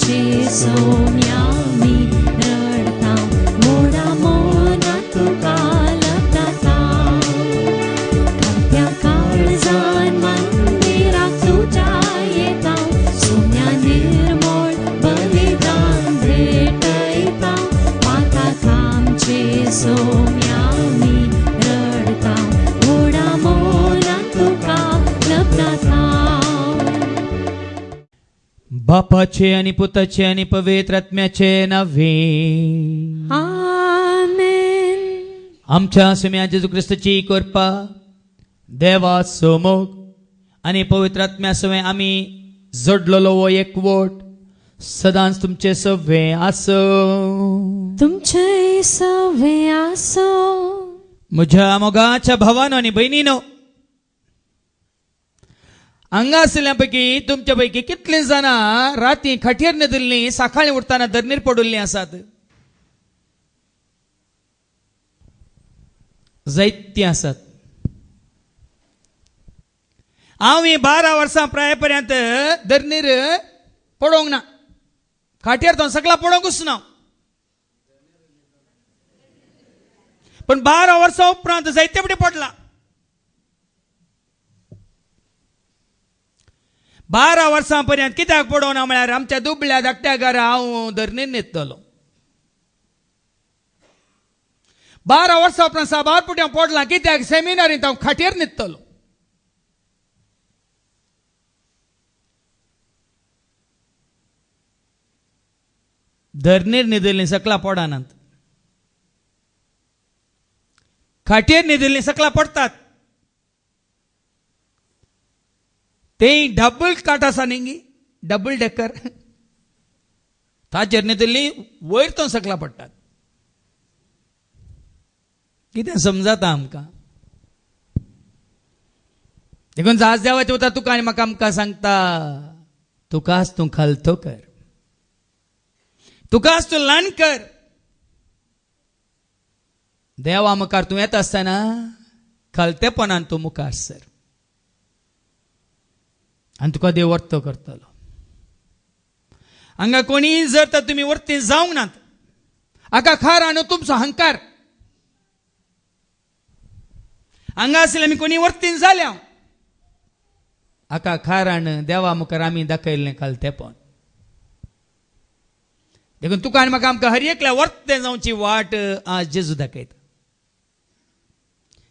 कामाचे सोम्या मी रडता मोडा मोना तुका लपता त्या काळजान मंदिराक तुझ्या येता सोम्या निर्मळ बलिदान भेटयता माता कामचे सोम्या मी रडता मोडा मोना तुका लपता. बापाचे आणि पुताचे आणि पवित्र आत्म्याचे नावे आमेन. आमच्या सम्या जेजू ख्रिस्ताची कृपा देवाचो मोग आणि पवित्र आत्म्या सवय आम्ही जोडलेलो वो एकवट सदांच तुमचे सवे आसो. तुमचे सवे आसो. म्हज्या मोगाच्या भावानो आणि बहिणीनो, हांगा आसल्यापैकी तुमच्या पैकी कितले जाणां राती खाटीर न्हिदिल्लीं सकाळीं उठताना धरणीर पडुल्लीं आसात? जायतीं आसात. हांव 12 वर्सां प्रायपर्यंत धरणीर पडोंक ना, खाटीर तो सकला पडोंकूच ना. पण 12 वर्सां उपरांत जायते फावटी पडला. 12 वर्सां पर्यंत कित्याक पडोवना म्हळ्यार आमच्या दुबळ्या धाकट्या घरा हांव धरणीर न्हिदतलो. 12 वर्सां उपरांत 7 फावटी हांव पडलां. कित्याक? सेमिनारींत हांव खाटीर न्हिदतलो. धरणीर न्हिदिल्लीं सकला पडनात, खाटीर न्हिदिल्लीं सकला पडतात. ते डबल काट आसा न्ही, डबल डेकर, ताचेर न्हिदिल्लीं वयर तो सकला पडटात. कितें समजता आमकां? देखून जास देवाचें उतर तुका आनी म्हाका आमकां सांगता, तुकाच तूं खालतो कर, तुकाच तूं ल्हान कर. देवा मुखार तूं येता आसतना खालतेपणान तूं मुखार सर आनी तुका देव वर्तो करतलो. हांगा कोणी जर तर तुमी वर्ती जावंक नात, हाका खार तुमचो अहंकार. हांगा आसले आमी कोणी वर्तीन जाल्या, हाका खार देवा मुखार आमी दाखयल्लें खालतेपण. देखून तुका आनी म्हाका आमकां हर एकल्या वर्ते जावची वाट आज जेजू दाखयता.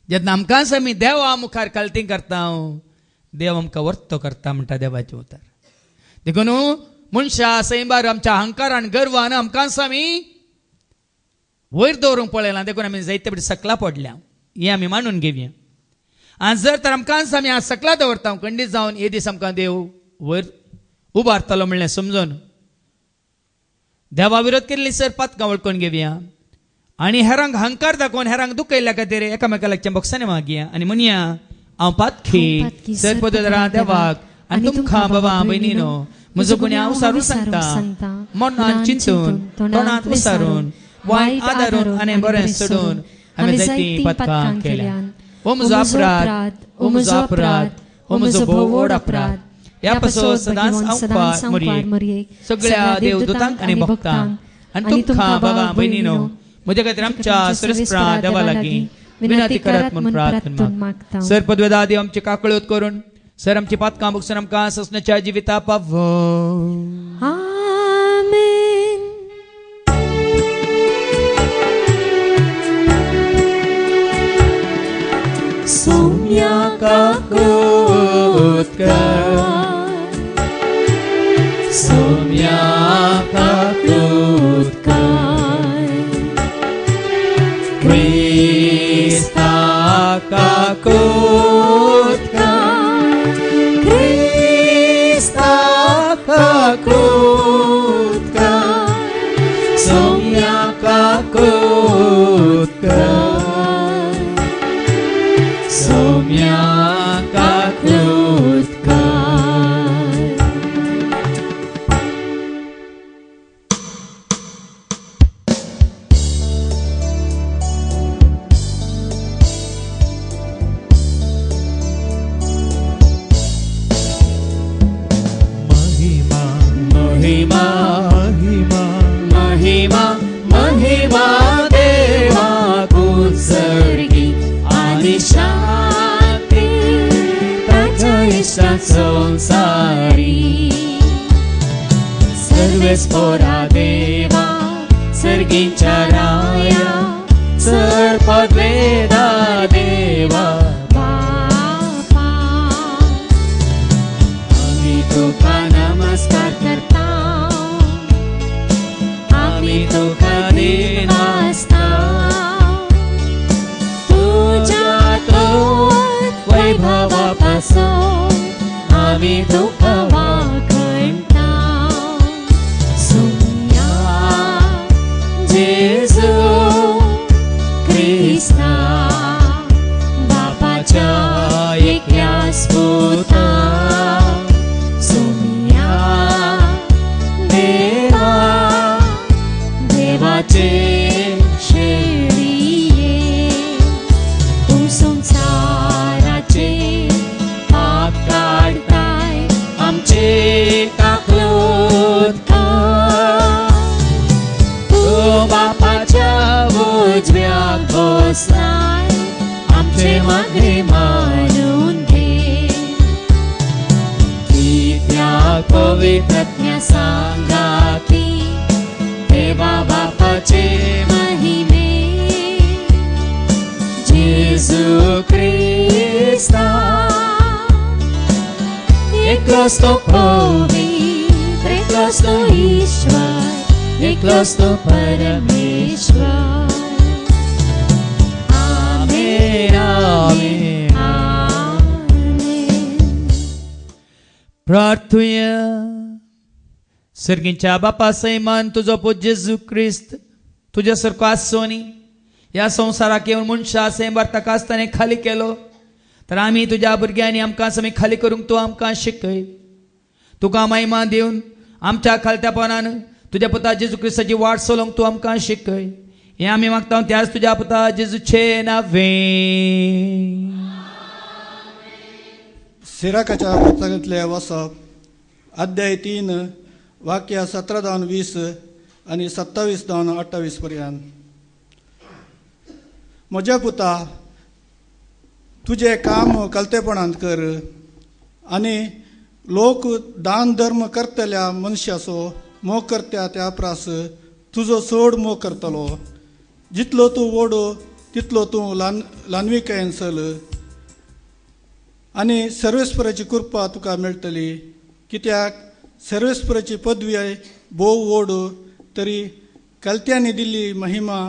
जेन्ना आमकांच आमी देवा मुखार खालती करता, देव आमकां वर्तो करता म्हणटा देवाचें उतर. देखून मनशा सैबार आमच्या अहंकारान गर्वान आमकांच आमी वयर दवरूंक पळयलां. देखून आमी जायते फावटी सकला पडल्या, हें आमी मानून घेवया. आज जर तर आमकांच आमी आज सकला दवरता, खंडीत जावन हे दीस आमकां देव वयर उबारतलो म्हणलें समजून देवा विरोध केल्ली सर पातकां वळखून घेवया आनी हेरांक अहंकार दाखोवन हेरांक दुखयल्ल्या खातीर एकामेका लागच्या बोक्सांनी मागया आनी म्हणया, हांव पातखी सर पदरा देवाक आनी तुमकां बाबा भयणीनो, म्हजो गुन्यांव हांव सारून सांगता. मनांत चिंतून तोंडांत विसारून वायट आदारून आनी बरें सोडून हांवें जायतीं पातकां केल्या. ओ म्हजो अपराध, ओ म्हजो अपराध, ओ म्हजो भोव व्हड अपराध. ह्या पासून सदांच हांव मरयेक सगळ्या देवदूतांक आनी भक्तांक आनी तुमकां बाबा भयणीनो, म्हजे खातीर आमच्या सरस्प्रा देवा लागीं विनंती करात म्हूण प्रार्थना मागता. सर पदवेदा देव आमची काकळूत करून सर आमची पातकां भोगसून आमकां ससण्याच्या जिविता पावो. आमेन. सोम्या काकूत कर, सोम्या काकूत कर, क्रिस्ता काकूत कर, क्रिस्ता काकूत कर, सोम्या काकूत कर, सोम्या काकूत कर. महिमा महिमा संसारी सर्वेस्पोरा देवा सर्गींच्या राया सर्पद्वेदा देवा बापा आम्ही तुका नमस्कार करता आम्ही तुका दिनास्ता तुझ्या तो वैभवापासून आम्ही तुका वाखणता सुम्या जेजू ख्रिस्ता बापाच्या एकट्याच पुता सुम्या देवा देवाचे शेळिये तू संसाराचे पाप काढताय आमचे काकलोत तू बापाच्या उजव्याक बसलाय आमचे मागे मारून घे की त्या पवित्रज्ञ सांगाती देवा बापाचे महिमे जेजू ख्रिस्ता एकलोच तो पवित्र एकलोच तो ईश्वर एकलोच तो परमेश्वर आमेन आमेन आमेन प्रार्थूया सर्गींच्या बापा सैमान तुझो पूज्य जेजू ख्रिस्त तुझ्या सारको आसोनी ह्या संवसाराक येवन मनशा सैमार ताका आसतना खाली केलो तर आमी तुज्या भुरग्यांनी आमकां समी खाली करूंक तूं आमकां शिकय तुका महिमा दिवन आमच्या खालत्यापणान तुझ्या पुता जेजू ख्रिस्ताची वाट चलोवंक तूं आमकां शिकय हें आमी मागता त्याच तुज्या पुता जेजूचे नांवें सिराकाच्या पुस्तकांतले वचप अध्याय 3 वाक्य 17-20 आणि 27-28 पर्यंत म्हज्या पुता तुझे काम कलतेपणान कर आनी लोक दान धर्म करतल्या मनशाचो मोग करत्या त्या प्रास तुजो चड मोग करतलो जितलो तूं वडो तितलो तूं ल्हानविकायेन चल आनी सर्वेस्पराची कृपा तुका मेळटली कित्याक सर्वेस्पराची पदवी भोव व्हड तरी कलत्यांनी दिल्ली महिमा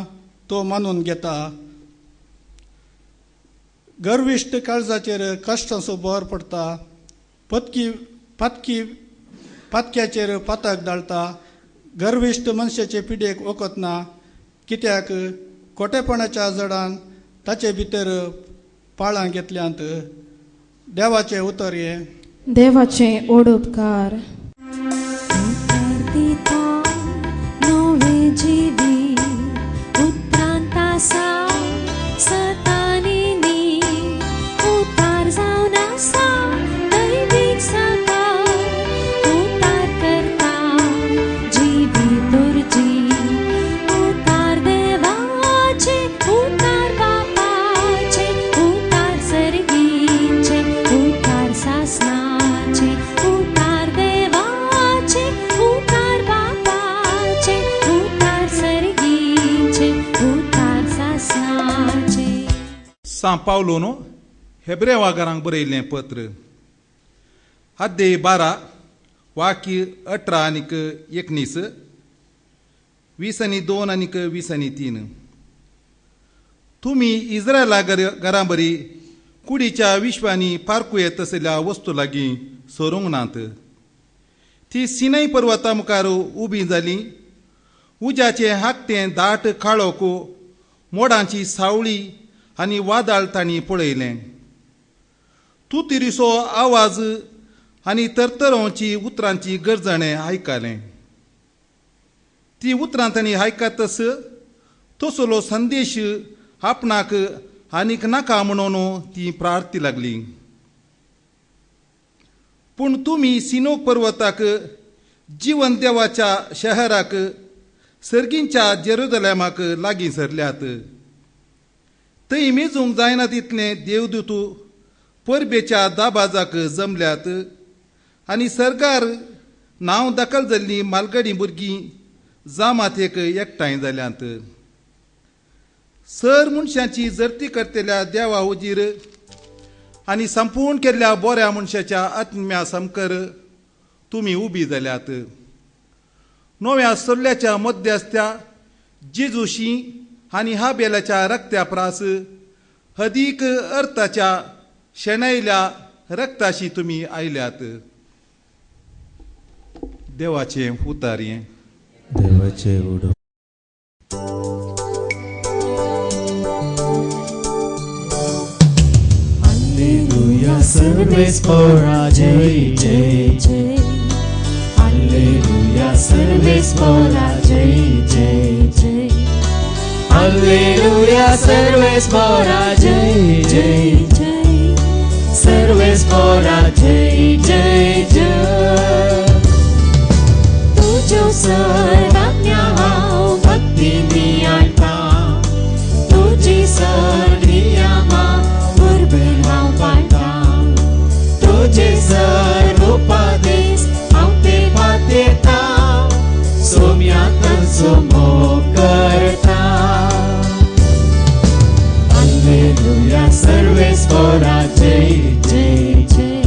तो मानून घेता गर्विश्ट काळजाचेर कश्टाचो बोर पडटा पातक्याचेर पातक दाळटा गर्विश्ट मनशाचे पिडेक वखतना कित्याक खोटेपणाच्या जडान ताचे भितर पाळां घेतल्यांत देवाचे उतर हे देवाचे ओड उपकार दिता नवे जिवी उत्क्रांतासा सतानिनी उतार जावन आसा दैवीक साकार उतार करता जिवी तुरची उतार देवाचे उतार बापाचे उतार सर्गीचे उतार सासनाचे उतार देवाचे उतार बापाचे उतार सर्गीचे उतार सासनाचे सा पावलोनो हेब्रेव वागारांक बरयल्लें पत्र अध्याय 12 वाक्य 18 आनीक 19 20:2 आनीक 20:3 तुमी इस्रायला घरांबरी कुडीच्या विश्वांनी पारकू येत असलेल्या वस्तू लागीं सरूंक नात ती सिनाई पर्वता मुखार उबी जाली उज्याचे हाकतें दाट काळोख मोडांची सावळी आनी वादळ तांणी पळयलें तुतिरीचो आवाज आनी तरतरोवची उतरांची गरजणें आयकलें ती उतरां तांणी आयकतस तसलो संदेश आपणाक आनीक नाका म्हणून ती प्रार्थी लागली पूण तुमी सिनोक पर्वताक जीवन देवाच्या शहराक सर्गींच्या जेरुसलेमाक लागीं सरल्यात थंय मेजूंक जायना तितलें देवदूत परबेच्या दाबाजाक जमल्यात आनी सरकार नांव दखल जाल्लीं मालगडी भुरगीं जामातेक एकठांय जाल्यांत. सर मनशांची जर्ती करतल्या देवा हुजीर आनी संपूर्ण केल्ल्या बऱ्या मनशाच्या आत्म्या समकर तुमी उबी जाल्यात. नव्या सोल्ल्याच्या मध्यस्त्या जेजूशी आनी हाबेलाच्या रक्त्या प्रास अदीक अर्थाच्या शेणयल्या रक्ताशी तुमी आयल्यात. देवाचें उतार हें. देवाचे उडो. Alleluia, सर्वेस्परा जय जय जय. Alleluia, सर्वेस्परा जय जय जय. Alleluia, सर्वेस्परा जय जय जय. सर्वेस्परा जय जय जय. तुझो सर्वाज्ञा हांव भक्तीनी आयता. तुझी सर्नियमा वरवीं हांव पाळटा. तुझे सर्व उपदेश हांव ते पातयता. सोम्यांचो मोग करता. Alleluia, सर्वेस्परा जय जय जय.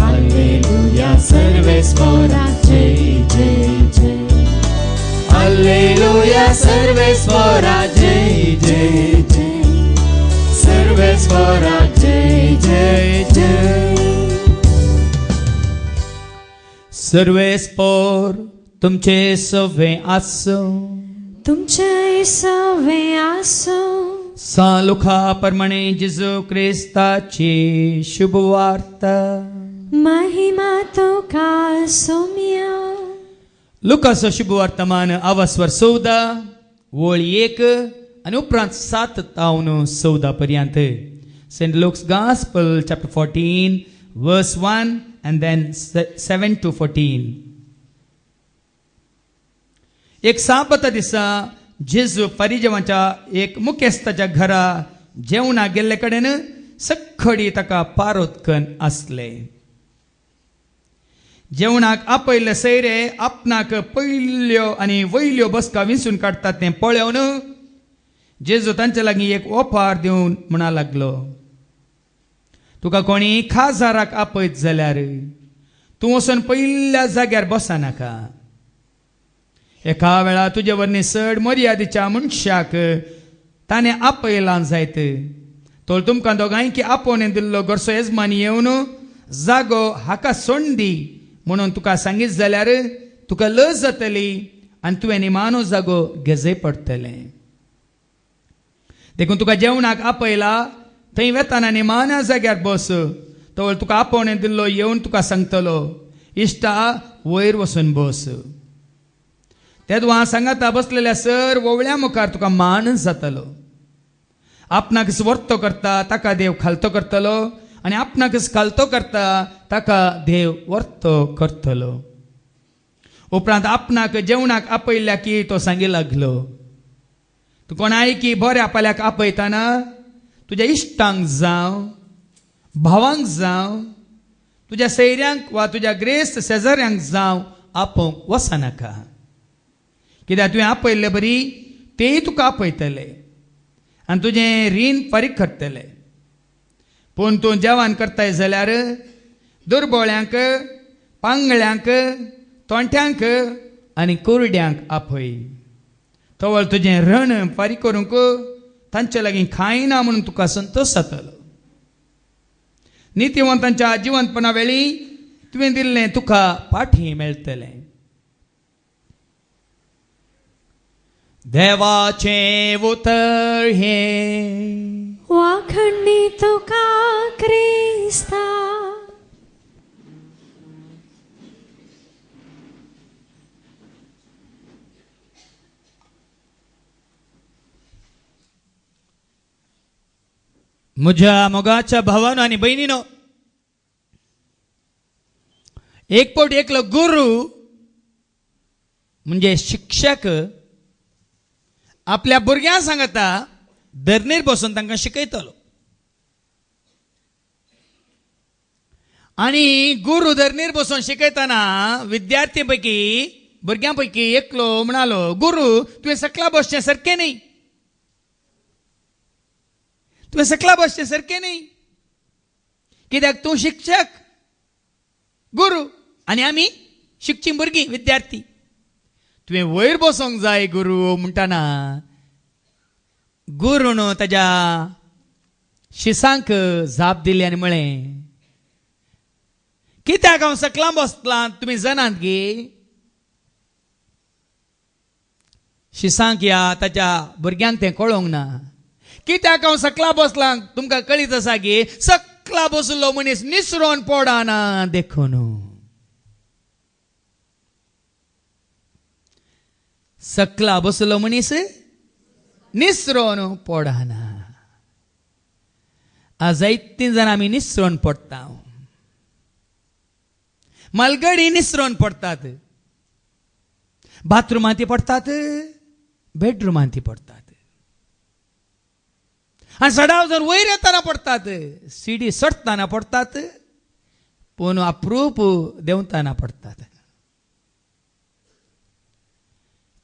Alleluia, सर्वेस्परा जय जय जय. Alleluia, सर्वेस्परा जय जय जय. सर्वेस्परा जय जय जय. सर्वेस्पोर तुमचे सवे आसो. तुमचे सवे आसो. सालुखा प्रमाणे जेजू क्रिस्ताची शुभवार्ता. महिमा तुका सोम्या. लुकाचो शुभवर्तमान आवास्वर 14 वळ 1 आनी उपरांत 7 तावन 14 पर्यंत. Saint Luke's gospel chapter 14 verse 1 and then 7 to 14. एक साबता दिसा जेजू फरिजेवाच्या एक मुखेस्ताच्या घरा जेवणा गेल्ले कडेन सखडी ताका पारोतकन आसले. जेवणाक आपयल्ले सैरे आपणाक पयल्यो आनी वयल्यो बसका विंचून काडटात तें पळोवन जेजू तांचे लागीं एक ओपार दिवन म्हणा लागलो, तुका कोणी खाजाराक आपयत जाल्यार तूं वचून पयल्या जाग्यार बसनाका. एका वेळा तुजे वरणी चड मर्यादेच्या मनशाक ताणें आपयलां जायत. तो तुमकां दोगांयकी आपोवन दिल्लो घरचो येजमान येवन जागो हाका सोडून दी म्हणून तुका सांगीत जाल्यार तुका लज जातली आनी तुवें निमाणो जागो घेजय पडटलें. देखून तुका जेवणाक आपयला थंय वेताना निमाण्या जाग्यार बस. तो तुका आपोवन दिल्लो येवन तुका सांगतलो, इश्टा वयर वचून बस. तेदवा सांगाता बसलेल्या सर वोवळ्या मुखार तुका मान जातलो. आपणाक वर्तो करता ताका देव खालतो करतलो आनी आपणाक खालतो करता ताका देव वर्तो करतलो. उपरांत आपणाक जेवणाक आपयल्या की तो सांगी लागलो, तूं कोणाय की बऱ्या पाल्याक आपयताना तुज्या इश्टांक जावं भावांक जावं तुज्या सैऱ्यांक वा तुज्या ग्रेस्त शेजाऱ्यांक जावं आपोवंक वचनाका. कित्याक तुवें आपयल्ले बरी तेय तुका आपयतले आनी तुजें रीण फारीक करतले. पूण तूं जेवण करताय जाल्यार दुर्बळ्यांक, पांगळ्यांक, तोंट्यांक आनी कुरड्यांक आपय. तवळ तुजें रण फारीक करूंक तांचे लागीं कांय ना म्हणून तुका संतोश जातलो. नितीवंतांच्या जिवंतपणा वेळी तुवें दिल्लें तुका पाठी मेळटलें. देवाचें उतर हें वाखणी तुका क्रिस्ता. म्हज्या मोगाच्या भावानो आनी भयणीनो, एकपट एकलो गुरू म्हणजे शिक्षक आपल्या भुरग्यांक सांगता धरणेर बसून तांकां शिकयतलो. आणि गुरु धरणीर बसून शिकयताना विद्यार्थी भुरग्यांपैकी एकलो म्हणालो, गुरु तुवें सकला बसचें सारकें न्ही, तुवें सकला बसचें सारकें न्ही, कित्याक तूं शिक्षक गुरु आनी आमी शिकचीं भुरगीं विद्यार्थी, तुवें वयर बसोंक जाय गुरु म्हणटाना गुरुन ताच्या शिसांक जाप दिली आनी म्हळें, कित्याक हांव सकलां बसलां तुमी जाणात गे. शिसांक या ताच्या भुरग्यांक तें कळोंक ना. कित्याक हांव सकलां बसलां तुमकां कळीत आसा गे, सकला बसलो मनीस निसरोन पडना देखून. सकला बसलो मनीस निसरोन पडना. आज जायतीं जाणां आमी निसरोन पडटा. मलगडी निसरोन पडटात, बाथरुमांत पडटात, बेडरुमांत पडटात, आनी सडाव जर वयर येताना पडटात, सिडी सडताना पडटात, पूण अप्रूप देंवताना पडटात.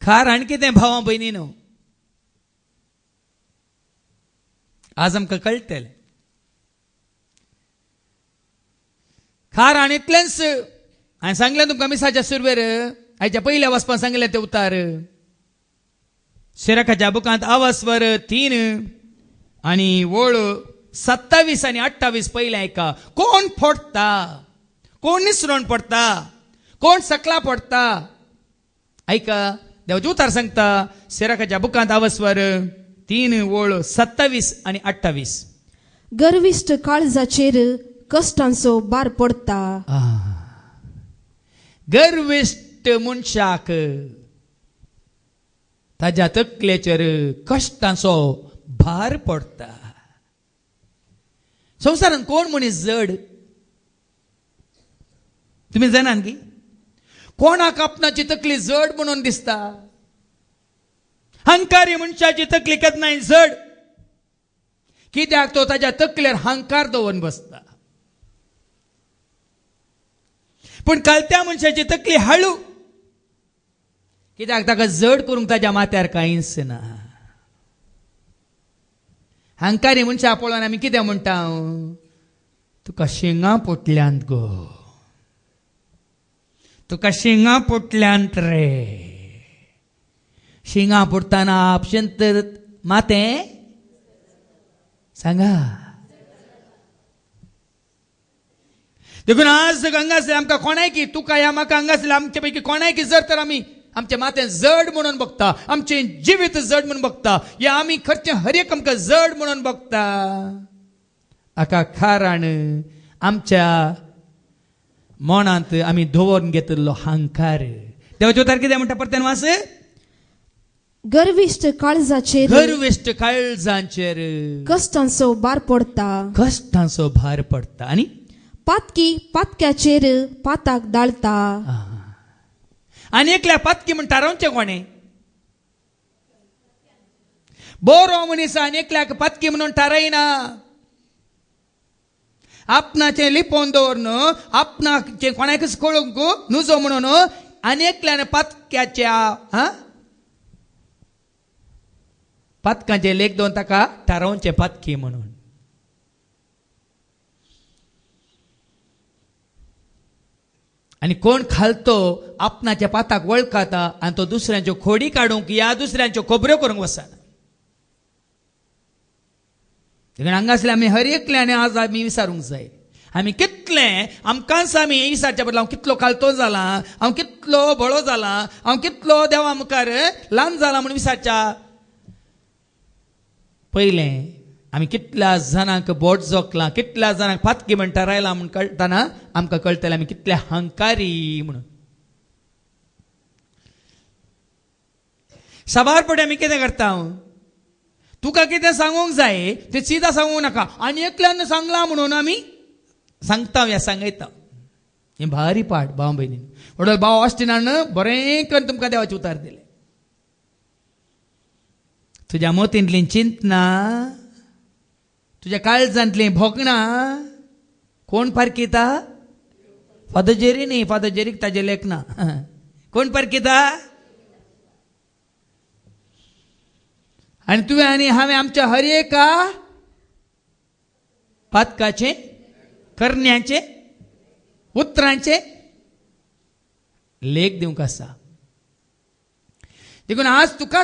खार आनी कितें भावां भयणीनो, आज आमकां कळटलें. खार आनी इतलेंच हांवें सांगलें तुमकां मिसाच्या सुरवेर, हाच्या पयल्या वचपाक सांगलें ते उतार. सिराकाच्या बुकांत आवस्वर 3 आनी वळ 27 आनी 28 पयलें आयका. कोण फोडटा, कोण निसरोन पडटा, कोण सकला पडटा. आयका देवाचें उतार सांगता सिराकाच्या बुकांत आवस्वर 3 वळ 27 आनी 28. गर्विष्ट काळजाचेर कश्टांचो बार पडटा. गर्विष्ट मनशाक ताच्या तकलेचेर कश्टांचो भार पडटा. संवसारांत कोण मनीस जड तुमी जाणात की, कोणाक आपणाची तकली जड म्हणून दिसता. हंकारी मनशाची तकली केन्नाय जड, कित्याक तो ताच्या तकलेर हंकार दवरून बसता. पूण कळत्या मनशाची तकली हळू, कित्याक ताका जड करूंक ताच्या माथ्यार कांयच ना. हंकारी मनशा पळोवन आमी कितें म्हणटा, तुका शिंगां पोटल्यांत गो, तुका शिंगां पोटल्यांत रे. शिंगां पोटताना आपशेंत मातें सांगा. देखून आज हांगासले आमकां कोणायकी, तुका या म्हाका हांगासले आमचे पैकी कोणायकी जर तर आमी आमचे माथें जड म्हणून बघता, आमचें जिवीत जड म्हणून बघता, या आमी खंयचें हर एक आमकां जड म्हणून बघता, हाका कारण आमच्या मनांत आमी दवरून घेतिल्लो हंकार. देवाचे उतार कितें म्हणटा परतेन वास. गर्विष्ट काळजाचेर, गर्विष्ट काळजांचेर कश्टांचो बार पडटा. कश्टांचो भार पडटा. आनी पातकी पातक्याचेर पाताक दाळता. आनी एकल्या पातकी म्हण थारावचें कोणें. बरो मनीस आनी एकल्याक पातकी म्हणून थारायना. आपणाचें लिपोवन दवरन, आपणाचें कोणाकच कळूंक नुजो म्हणून आनी एकल्यान पातक्याच्या पातकांचें लेख दोन ताका थारावचें पातकी म्हणून. आनी कोण खालतो आपणाच्या पाताक वळखाता आनी तो दुसऱ्यांच्यो खोडी काडूंक या दुसऱ्यांच्यो खबऱ्यो करूंक वचना. देखून हांगासले आमी हर एकल्यान आज आमी विचारूंक जाय, आमी कितलें आमकांच आमी विचारच्या बदला हांव कितलो खालतो जाला, हांव कितलो बळो जाला, हांव कितलो देवा मुखार ल्हान जाला म्हूण विचारच्या पयलें आमी कितल्या जाणांक बोट जोखलां, कितल्या जाणांक पातकी म्हणटा रायला म्हूण कळटना आमकां कळटलें आमी कितले हंकारी म्हणून. साबारपणी आमी कितें करता, तुका कितें सांगूंक जाय तें सिदा सांगूंक नाका, आनी एकल्यान सांगलां म्हणून आमी सांगता ह्या सांगयता. हें भारी पाठ भाव भयणी. वडोल भाव ऑस्टिनान बरें करून तुमकां देवाचें उतार दिलें. तुज्या मोतींतली चिंतना, तुज्या काळजांतलीं भोगणां कोण पारकिता, फादर जेरी न्ही, फादर जेरीक ताजे लेख ना. कोण परकिता? आनी तुवें आनी हांवें आमच्या हर एका पातकाचे, करण्याचे, उतरांचे लेख दिवंक आसा. देखून आज तुका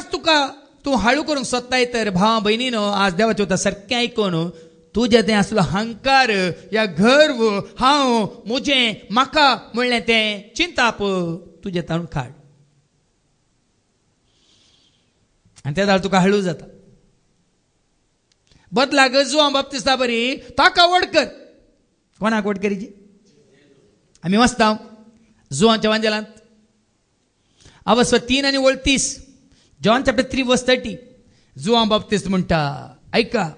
तूं हाळू करूंक सोदताय तर भावा भयणीनो, आज देवाचें उतर सारकें आयकून तुजें तें आसलो हंकार या गर्व, हांव म्हजें म्हाका म्हणलें तें चिंताप तुजें ताणून काड. आनी त्या जाल्यार तुका हळू जाता. बदलाक जुआं बाप्तिस्ता बरी ताका वड कर. कोणाक वड करीची? आमी वाचता जुआंच्या वांजेलांत अवस्व 3 आनी 30. जॉन चॅप्टर 3 वर्स 30. जुआं बाप्तिस्त म्हणटा, ऐका.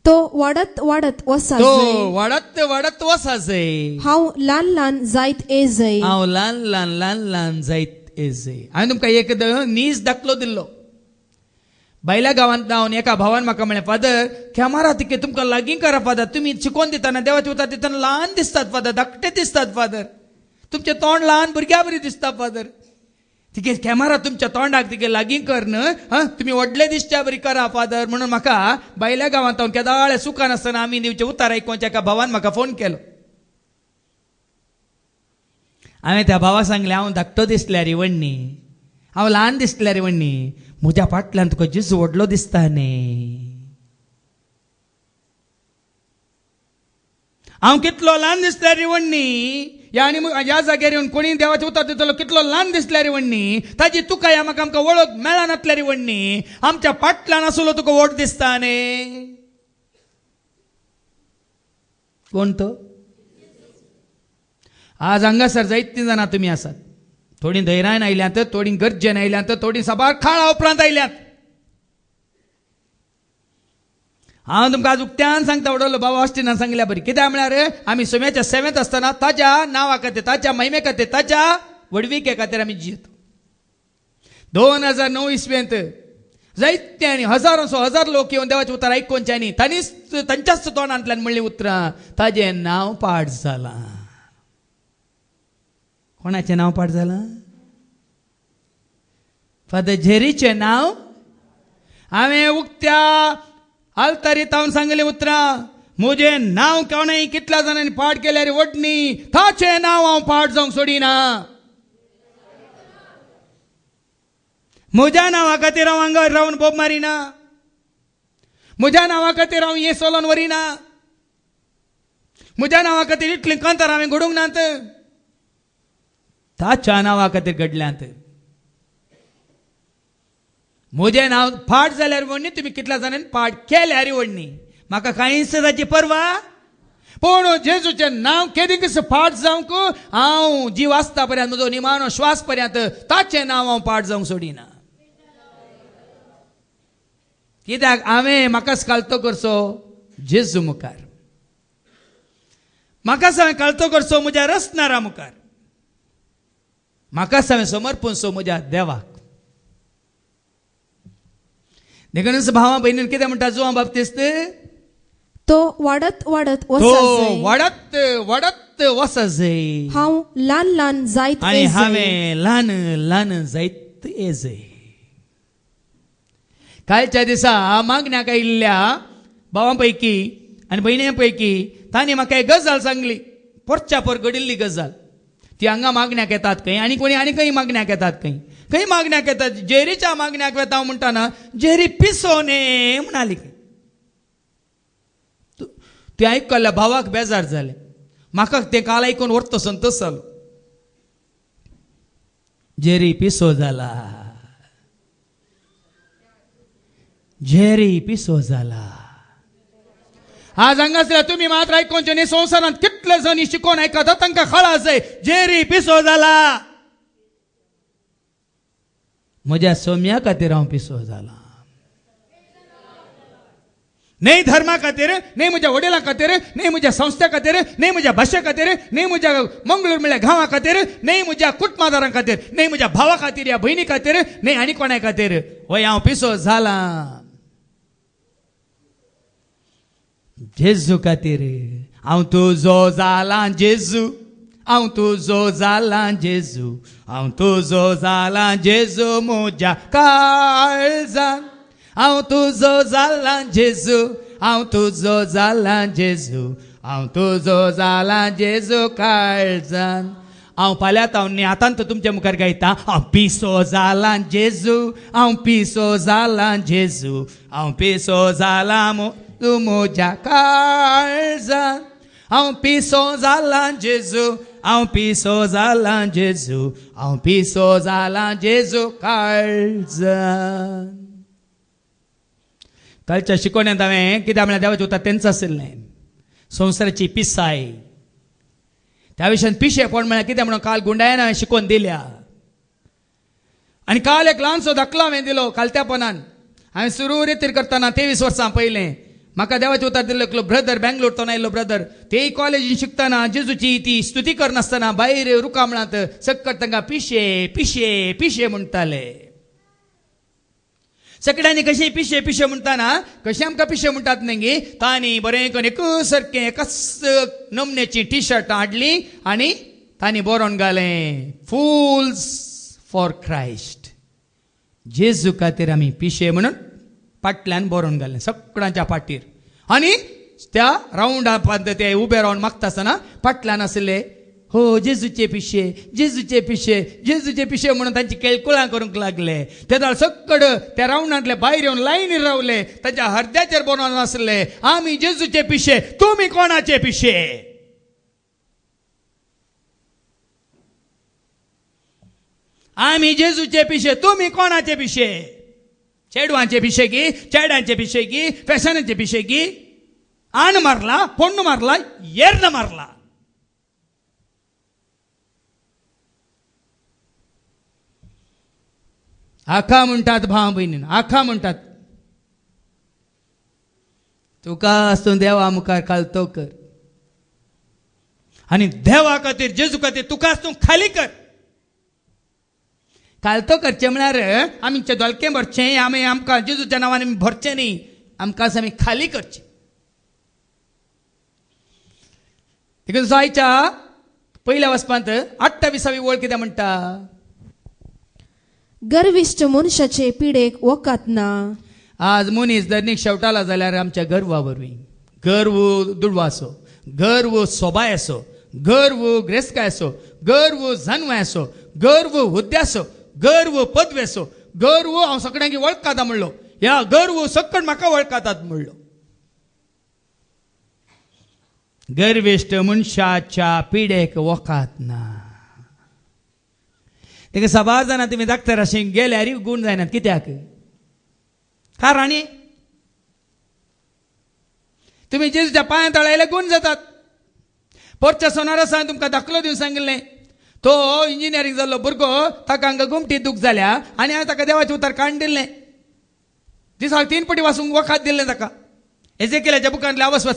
तो वाडत वाडत वसा तो जंय. वाडत वाडत वसा जंय. हांव ल्हान ल्हान जायत येजय. हांव ल्हान ल्हान ल्हान ल्हान जायत येजय. हांवें तुमकां एक नीज दाखलो दिल्लो. बायल्या गांवांत जावन एका भावान म्हाका म्हळें, फादर कॅमेरा तिके तुमकां लागीं करा फादर, तुमी शिकोवन दिताना देवाचे उतर दिताना ल्हान दिसतात फादर, धाकटे दिसतात फादर, तुमचें तोंड ल्हान भुरग्या बरी दिसता फादर. तिके कॅमेरा तुमच्या तोंडाक तिके लागीं कर न्हय, तुमी व्हडले दिसच्या बरी करा फादर. म्हणून म्हाका बायल्या गांवांत हांव केदाळे सुखान आसतना आमी दिवचे उतार आयकोवचे एका भावान म्हाका फोन केलो. हांवें त्या भावाक सांगलें, हांव धाकटो दिसल्या रे वण्णी, हांव ल्हान दिसल्या रे वण्णी, म्हज्या फाटल्यान तुका जेजू व्हडलो दिसता न्ही. हांव कितलो ल्हान दिसल्या रे वण्णी, ह्या जाग्यार येवन कोणी देवाचे उतर दितलो कितलो ल्हान दिसल्या रे वण्णी, ताजी तुका ह्या म्हाका आमकां वळख मेळा नातल्या रे वण्णी, आमच्या फाटल्यान आसलो तुका व्हड दिसता न्ही. कोण तो? आज हांगासर जायतीं जाणां तुमी आसात. थोडी धैर्यान आयल्यांत, थोडी गरजेन आयल्यांत, थोडी सबार खाळा उपरांत आयल्यांत. हांव तुमकां आज उक्त्यान सांगता, वडलो बाबा ऑस्टिनान सांगल्या बरी. कित्याक म्हळ्यार आमी सोम्याच्या सेवेंत आसतना ताच्या नांवा खातीर, ताच्या महिमे खातीर, ताच्या वडविके खातीर आमी जियेत. 2009 इसवेंत जायत्यांनी हजार लोक येवन देवाचें उतर आयकोवच्यांनी तांणीच तांच्याच तोंडांतल्यान म्हणली उतरां, ताजें नांव पाड जालां. कोणाचें नांव पाड जालां? फादर झेरीचें नांव. हांवें उक्त्या आल्तारीत हांव सांगलें उतरां, म्हजें नांव कोणें कितल्या जाणांनी पाड केल्यार वडणी, ताचें नांव हांव पाड जावंक सोडिना. म्हज्या नांवा खातीर हांव हांगा रावन बोब मारिना, म्हज्या नांवा खातीर हांव हें सोलोन वरिना, म्हज्या नांवा खातीर इतलीं कांतार हांवें घडोवंक नात, ताच्या नांवा खातीर घडल्यांत. म्हजें नांव पाड जाल्यार वडणी, तुमी कितल्या जाणांनी पाड केल्यार वडणी, म्हाका कांयच ताची परवा. पूण जेजूचें नांव केदींच पाड जावंक हांव जीव आसता पर्यंत, म्हजो निमाणो श्वास पर्यंत ताचें नांव हांव पाड जावंक सोडिना. कित्याक हांवें म्हाकाच कालतो करचो जेजू मुखार, म्हाकाच हांवें कालतो करचो म्हज्या रचणारा मुखार, म्हाकाच हांवें समर्पणचो म्हज्या देवाक. देखूनच भावा भयणीन कितें म्हणटा जुआं बाप्तिस्त, तो वाडत वाडत वसा तो जंय. वाडत वाडत वसा जंय. हांव ल्हान ल्हान जायत आनी येजय. हांवें ल्हान ल्हान जायत येजय. कालच्या दिसा मागण्याक आयिल्ल्या भावां पैकी आनी भयणी पैकी तांणी म्हाका एक गजाल सांगली, परच्या पर घडिल्ली गजाल. ती हांगा मागण्याक येतात खंय, आनी कोणी आनी खंय मागण्याक येतात खंय, खंय मागण्याक येतात. जेरीच्या मागण्याक येता म्हणटाना जेरी पिसोने म्हणाली. ते आयकल्या भावाक बेजार जालें. म्हाका तें काल आयकून व्हरतो संतोश जालो. जेरी पिसो जाला, जेरी पिसो जाला. आज हांगासर तुमी मात्र आयकोवचे न्ही, संवसारांत कितले जणी शिकोवन आयकतात तांकां कळा जाय जेरी पिसो जाला. म्हज्या सोम्या खातीर हांव पिसो जाला. न्ही धर्मा खातीर, न्ही म्हज्या वडिलां खातीर, न्ही म्हज्या संस्थे खातीर, न्ही म्हज्या भाशे खातीर, न्ही म्हज्या मंगळूर म्हणल्या गांवा खातीर, न्ही म्हज्या कुटुंबादारां खातीर, न्ही म्हज्या भावा खातीर या भयणी खातीर, न्ही आनी कोणा खातीर. वय हांव पिसो जाला जेजू खातीर. हांव तुजो जाला जेजू, हांव तुजो जाला जेजू, हांव तुजो जाला जेजू म्हज्या काळजान, हांव तुजो जाला जेजू, हांव तुजो जाला जेजू, हांव तुजो जाला जेजू काळजान. हांव फाल्यां तावन आतांत तुमच्या मुखार गायता. हांव पिसो जाला जेजू, हांव पिसो जाला जेजू, हांव पिसो जाला तूं म्हज्या काळजान, हांव पिसो जाला जेजू, हांव पिसो जाला जेजू, हांव पिसो जाला जेजू काळजान. कालच्या शिकवण्यात हांवें कित्याक म्हळ्यार देवाचें उतर तेंच आशिल्लें, संवसाराची पिसाय. त्या विशयान पिशेपण म्हळ्यार कितें म्हणून काल गुंडायन हांवें शिकोवन दिल्या. आनी काल एक ल्हानसो दाखलो हांवें दिलो कालत्यापणान. हांवें सुरू रितीर करतना 23 वर्सां पयलें म्हाका देवाचें उतर दिल्लो एकलो ब्रदर, बेंगलोरतोन आयिल्लो ब्रदर. तेय कॉलेजीन शिकतना जेजूची ती स्तुती करनासतना भायर रुकामणांत सकट तांकां पिशे पिशे पिशे म्हणटाले. सगळ्यांनी कशें पिशे पिशे म्हणटाना कशें आमकां पिशे म्हणटात न्ही, तांणी बरें करून एकच सारकें एकाच नमनेची टी शर्ट हाडली आनी तांणी बरोवन घालें फूल्स फॉर क्रायस्ट. जेजू खातीर आमी पिशे म्हणून फाटल्यान बरोवन घालें सगळ्यांच्या फाटीर. आनी त्या रावंडा ते उबे रावन मागता आसतना फाटल्यान आशिल्ले हो जेजूचे पिशे, जेजूचे पिशे, जेजूचे पिशे म्हणून तांची कॅल्कुलां करूंक लागले. ते जाल्यार सकड त्या रावंडांतले भायर येवन लायनीर रावले. ताच्या हर्द्याचेर बरोवन आसले आमी जेजूचे पिशे, तुमी कोणाचे पिशे. आमी जेजूचे पिशे, तुमी कोणाचे पिशे. चेडवांचे पिशे की, चेड्यांचे पिशे की, फॅशनाचे पिशे की. आण मारला, पोण्ण मारला, येर्ण मारला. आखा म्हणटात भाव भयणीन, आखा म्हणटात तुका आसूं देवा मुखार कालतो कर आनी देवा खातीर जेजू खातीर तुका आसूं खाली कर. कालतो करचें म्हळ्यार आमचें दोलकें भरचें, आमी आमकां जेजूच्या नांवान आमी भरचें न्ही, आमकां आमी खाली करचें. देखून आयच्या पयल्या वचपांत 28वी वळ कितें म्हणटा. गर्विश्ट मनशाचे पिडेक वखद ना. आज मनीस धरणीक शेवटाला जाल्यार आमच्या गर्वा वरवीं, गर्व दुडवा आसो, गर्व सोबाय आसो, गर्व ग्रेस्काय आसो, गर्व जानवाय आसो, गर्व हुद्दे आसो, गर्व पदवी आसो, गर्व हांव सगळ्यांक वळखता म्हणलो, ह्या गर्व सकट म्हाका वळखतात म्हणलो. गर्विश्ट मनशाच्या पिडेक वखद ना. तेका सभा जाणां तुमी धाकटे अशें गेल्यार गूण जायनात. कित्याक कारण तुमी जेजूच्या पांयां तळायले गूण जातात. पोरच्या सोनारासान तुमकां दाखलो दिवन सांगिल्लें तो इंजिनियरींग जाल्लो भुरगो, ताका हांगा गुमटी दूख जाल्या आनी हांवें ताका देवाचें उतर काडून दिल्लें. दिसाक 3 फावटी वाचूंक वखद दिल्लें ताका. एजेकियलाच्या बुकांतल्या अवस्व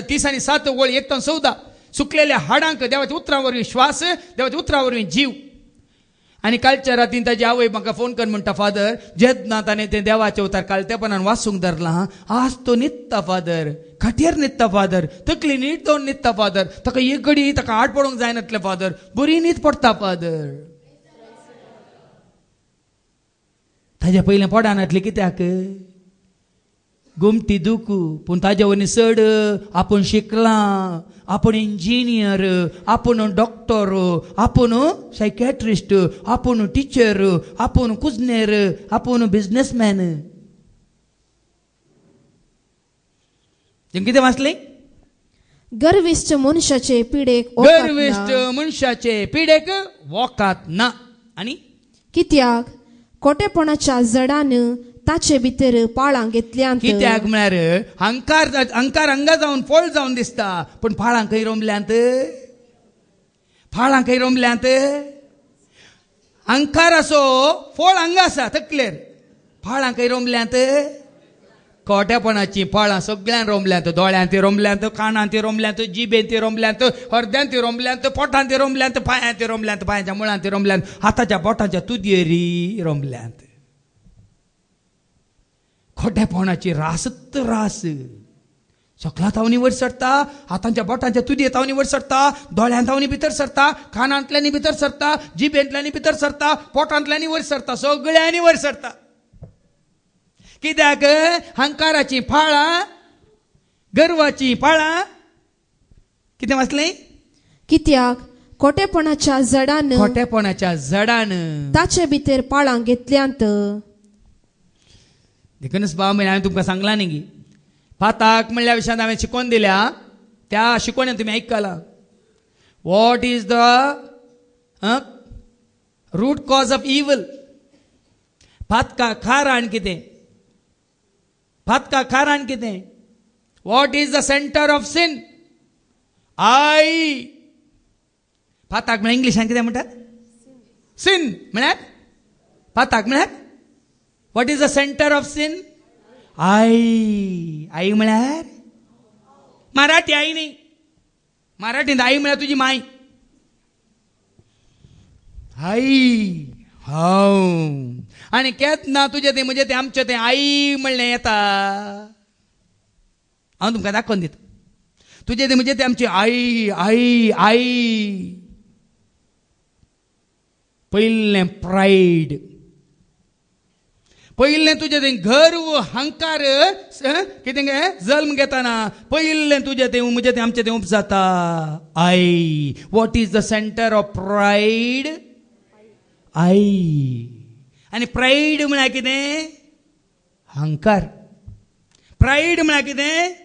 30 आनी 7 वळ 1 ते 14. सुकलेल्या हाडांक देवाच्या उतरां वरवीं श्वास, देवाच्या उतरां वरवीं जीव. आनी कालच्या रातीन ताची आवय म्हाका फोन कर म्हणटा, फादर जेन्ना ताणें तें देवाचें उतर कालतेपणान वाचूंक धरलां, आज तो न्हिदता फादर, खाटयेर न्हिदता फादर, तकली नीट दवरून न्हिदता फादर, ताका एक घडी ताका आड पडोवंक जायनातलें फादर, बरी न्हीद पडटा फादर. ताच्या पयलें पडानातलें कित्याक गुमटी दुखू, पूण ताजे वरवीं चड आपूण शिकलां, आपूण इंजिनियर, आपूण डॉक्टर, आपूण सायकॅट्रिस्ट, आपूण टिचर, आपूण कुजनेर, आपूण बिझनेसमॅन. कितें वाचलें. गर्विश्ट मनशाचे पिडेक गर्विश्ट मनशाचे पिडेक वखद ना. आनी कित्याक खोटेपणाच्या जडान ताचे भितर पाळां घेतल्यांत. कित्याक म्हळ्यार अंकार हांगा जावन फळ जावन दिसता, पूण फाळां खंय रोमल्यांत, फाळां खंय रोमल्यांत. अंकार असो फळ हांगा आसा तकलेर, फाळां खंय रोमल्यांत. खोटेपणाची फळां सगळ्यान रोमल्यांत. दोळ्यांत ती रोमल्यांत, कानांत ती रोमल्यांत, जिबेंत ती रोमल्यांत, हरद्यांत ती रोमल्यांत, पोटांत ती रोमल्यांत, पांयांत ती रोमल्यांत, पांयाच्या मुळांत ती रोमल्यांत, हाताच्या बोटांच्या तुदयेरी रोमल्यांत. खोटेपणाची रासत रास. सकला तावनी वयर सरता, हातांच्या बोटांच्या तुदये तावनी वयर सरता, दोळ्यां तावनी भितर सरता, कानांतल्यानी भितर सरता, जिबेंतल्यानी भितर सरता, पोटांतल्यानी वयर सरता, सगळ्यांनी वयर सरता. कित्याक हंकाराची फाळां, गर्वाची फाळां कितें वाचलें? कित्याक खोटेपणाच्या जडान खोटेपणाच्या जडान ताचे भितर पाळां घेतल्यांत. देखूनच बाब हांवें तुमकां सांगलां न्ही, पाताक म्हणल्या विशयान हांवें शिकोवन दिल्या, त्या शिकोवण्यान तुमी आयकलां. What is the root cause of evil? पातका कारण कितें? पातका कारण कितें? What is the center of sin? I. पाताक म्हळ्यार इंग्लिशान कितें म्हणटात? सिन म्हळ्यार पाताक म्हळ्यार what is the center of sin? I. I म्हळ्यार मराठी आई न्ही, मराठींत आई म्हळ्यार तुजी माय. आई. हाव. आनी केन्ना तुजें तें म्हजें तें आमचें तें आई म्हणलें येता. हांव तुमकां दाखोवन दिता. तुजें तें म्हजें तें आमची आई आई आई. पयलें प्रायड, पयलें तुजें तें गर्व हंकार कितें गे जल्म घेताना पयलें तुजें तें म्हजें तें आमचें तें उपजाता I. What is the center of pride? I. आनी प्रायड म्हळ्यार कितें? हंकार. प्रायड म्हळ्यार कितें?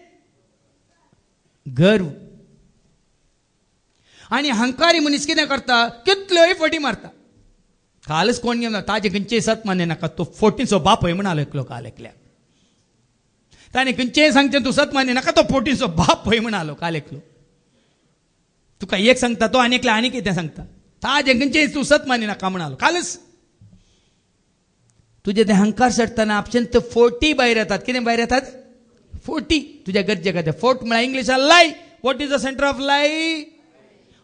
गर्व. आनी हंकारी मनीस कितें करता? कितल्योय फटी मारता. कालच कोण घेवन ताजे खंयचेय सत मान्य नाका, तो फोटीचो बाप हय म्हणालो एकलो काल एकल्याक. ताणें खंयचेय सांगचें तूं सत मान्य नाका, तो फोटीचो बाप हय म्हणालो काल एकलो. तुका एक सांगता तो आनी एकल्या आनी कितें सांगता. ताजे खंयचेय तूं सत मान्य नाका म्हणालो कालच. तुजें तें हंकार सडटना आपशेन ते 40 भायर येतात. कितें भायर येतात? 40. तुज्या गरजे खातीर. फोर्ट म्हळ्यार इंग्लिशान lie. What is the center of lie?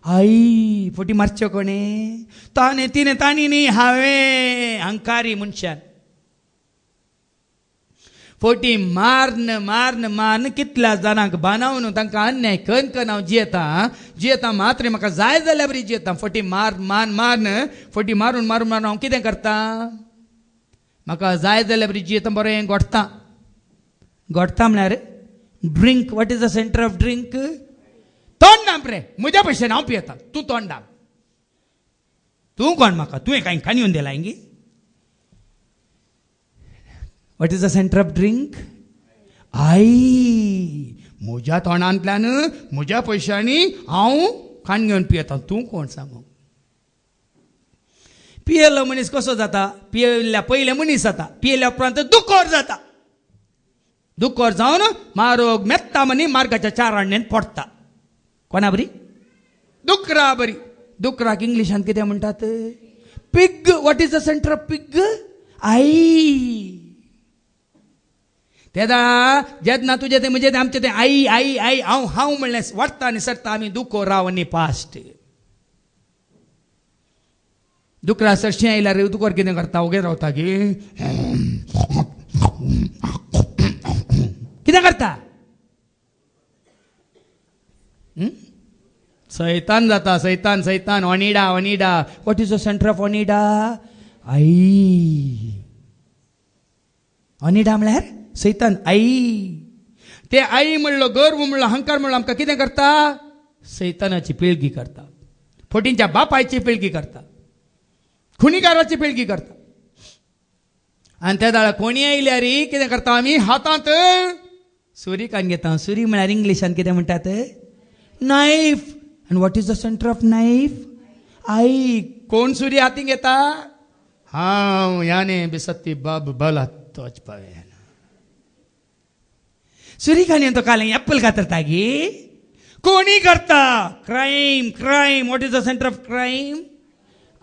I. फोटी मारच्यो कोणें? ताणें तिणें ताणी न्ही, हांवें. हंकारी मनशान फोटी मारन मारन मारन कितल्या जाणांक बांदावन तांकां अन्याय कन कन हांव जियेता मात्र म्हाका जाय जाल्यार बरी जियेता. फोटी मारन फोटी मारून मारून मारून हांव कितें करता? म्हाका जाय जाल्यार बरी जियेता. बरें घोटता. घोटता म्हळ्यार drink. What is the center of drink? तोंड दाम रे. म्हज्या पयशान हांव पियेता, तूं तोंड दाम. तूं कोण म्हाका? तुवें कांय काणयोन दिला हिंगी? What is the center of drink? I. म्हज्या तोंडांतल्यान म्हज्या पयशांनी हांव काण घेवन पियेता, तूं कोण सांगू? पियेलो मनीस कसो जाता? पियेल्ल्या पयले मनीस जाता, पियेल्या उपरांत दुखोर जाता. दुखोर जावन मारोग मेत्ता मनी मार्गाच्या चार आडण्यान पडटा. कोणा बरी? दुकरा बरी. दुकराक इंग्लिशान कितें म्हणटात? Pig. What is the center of pig? I. तेदा जेन्ना तुजें तें म्हणजे आमचें तें आई आई आई हांव हांव म्हणलें वाडटा आनी सरता आमी दुखो राव आनी पास्ट. दुकरा सरशी आयल्यार दुकोर कितें करता? ओगे रावता गे. कितें करता? सैतान जाता. सैतान सैतान. Onida Onida. What is the center of Onida? I. Onida म्हळ्यार सैतान. आई. ते आई म्हणलो, गर्व म्हणलो, हंकार म्हणलो आमकां कितें करता? सैतानाची पिळगी करता. फोटींच्या बापायची पिळगी करता. खुनीकाराची पिळगी करता. आनी त्या दाळा कोणी आयल्यार कितें करता आमी? हातांत सुरी कान घेता. सुरी म्हळ्यार इंग्लिशान कितें म्हणटात? Knife. And what is the center of knife? आई. कोण सुरी हाती घेता? हांव. याने बिसत्ती बाब बला तोच पावेन. सुरी खाली तो कालें एप्पल कातरता गे. कोणी करता? Crime crime. What is the center of crime?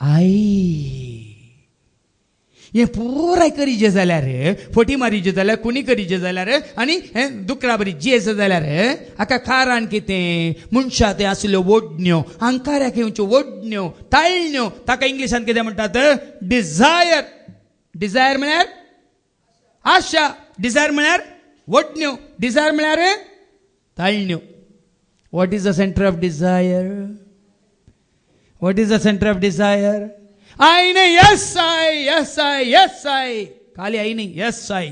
I. हे पुराय करीचे जाल्यार, फोटी मारीचे जाल्यार, कुणी करीचे जाल्यार आनी दुकरा बरी जियेचे जाल्यार हाका कारण कितें? मनशा ते आसल्यो ओडण्यो, हंकाराक येवच्यो ओडण्यो, ताळण्यो. ताका इंग्लिशान कितें म्हणटात? डिझायर. डिझायर म्हळ्यार आशा. डिझायर म्हळ्यार ओडण्यो. डिझायर म्हळ्यार ताळण्यो. What is the center of desire? What is the center of desire? आई नाही, yes I, yes I, yes I. खाली आई नाही, yes I.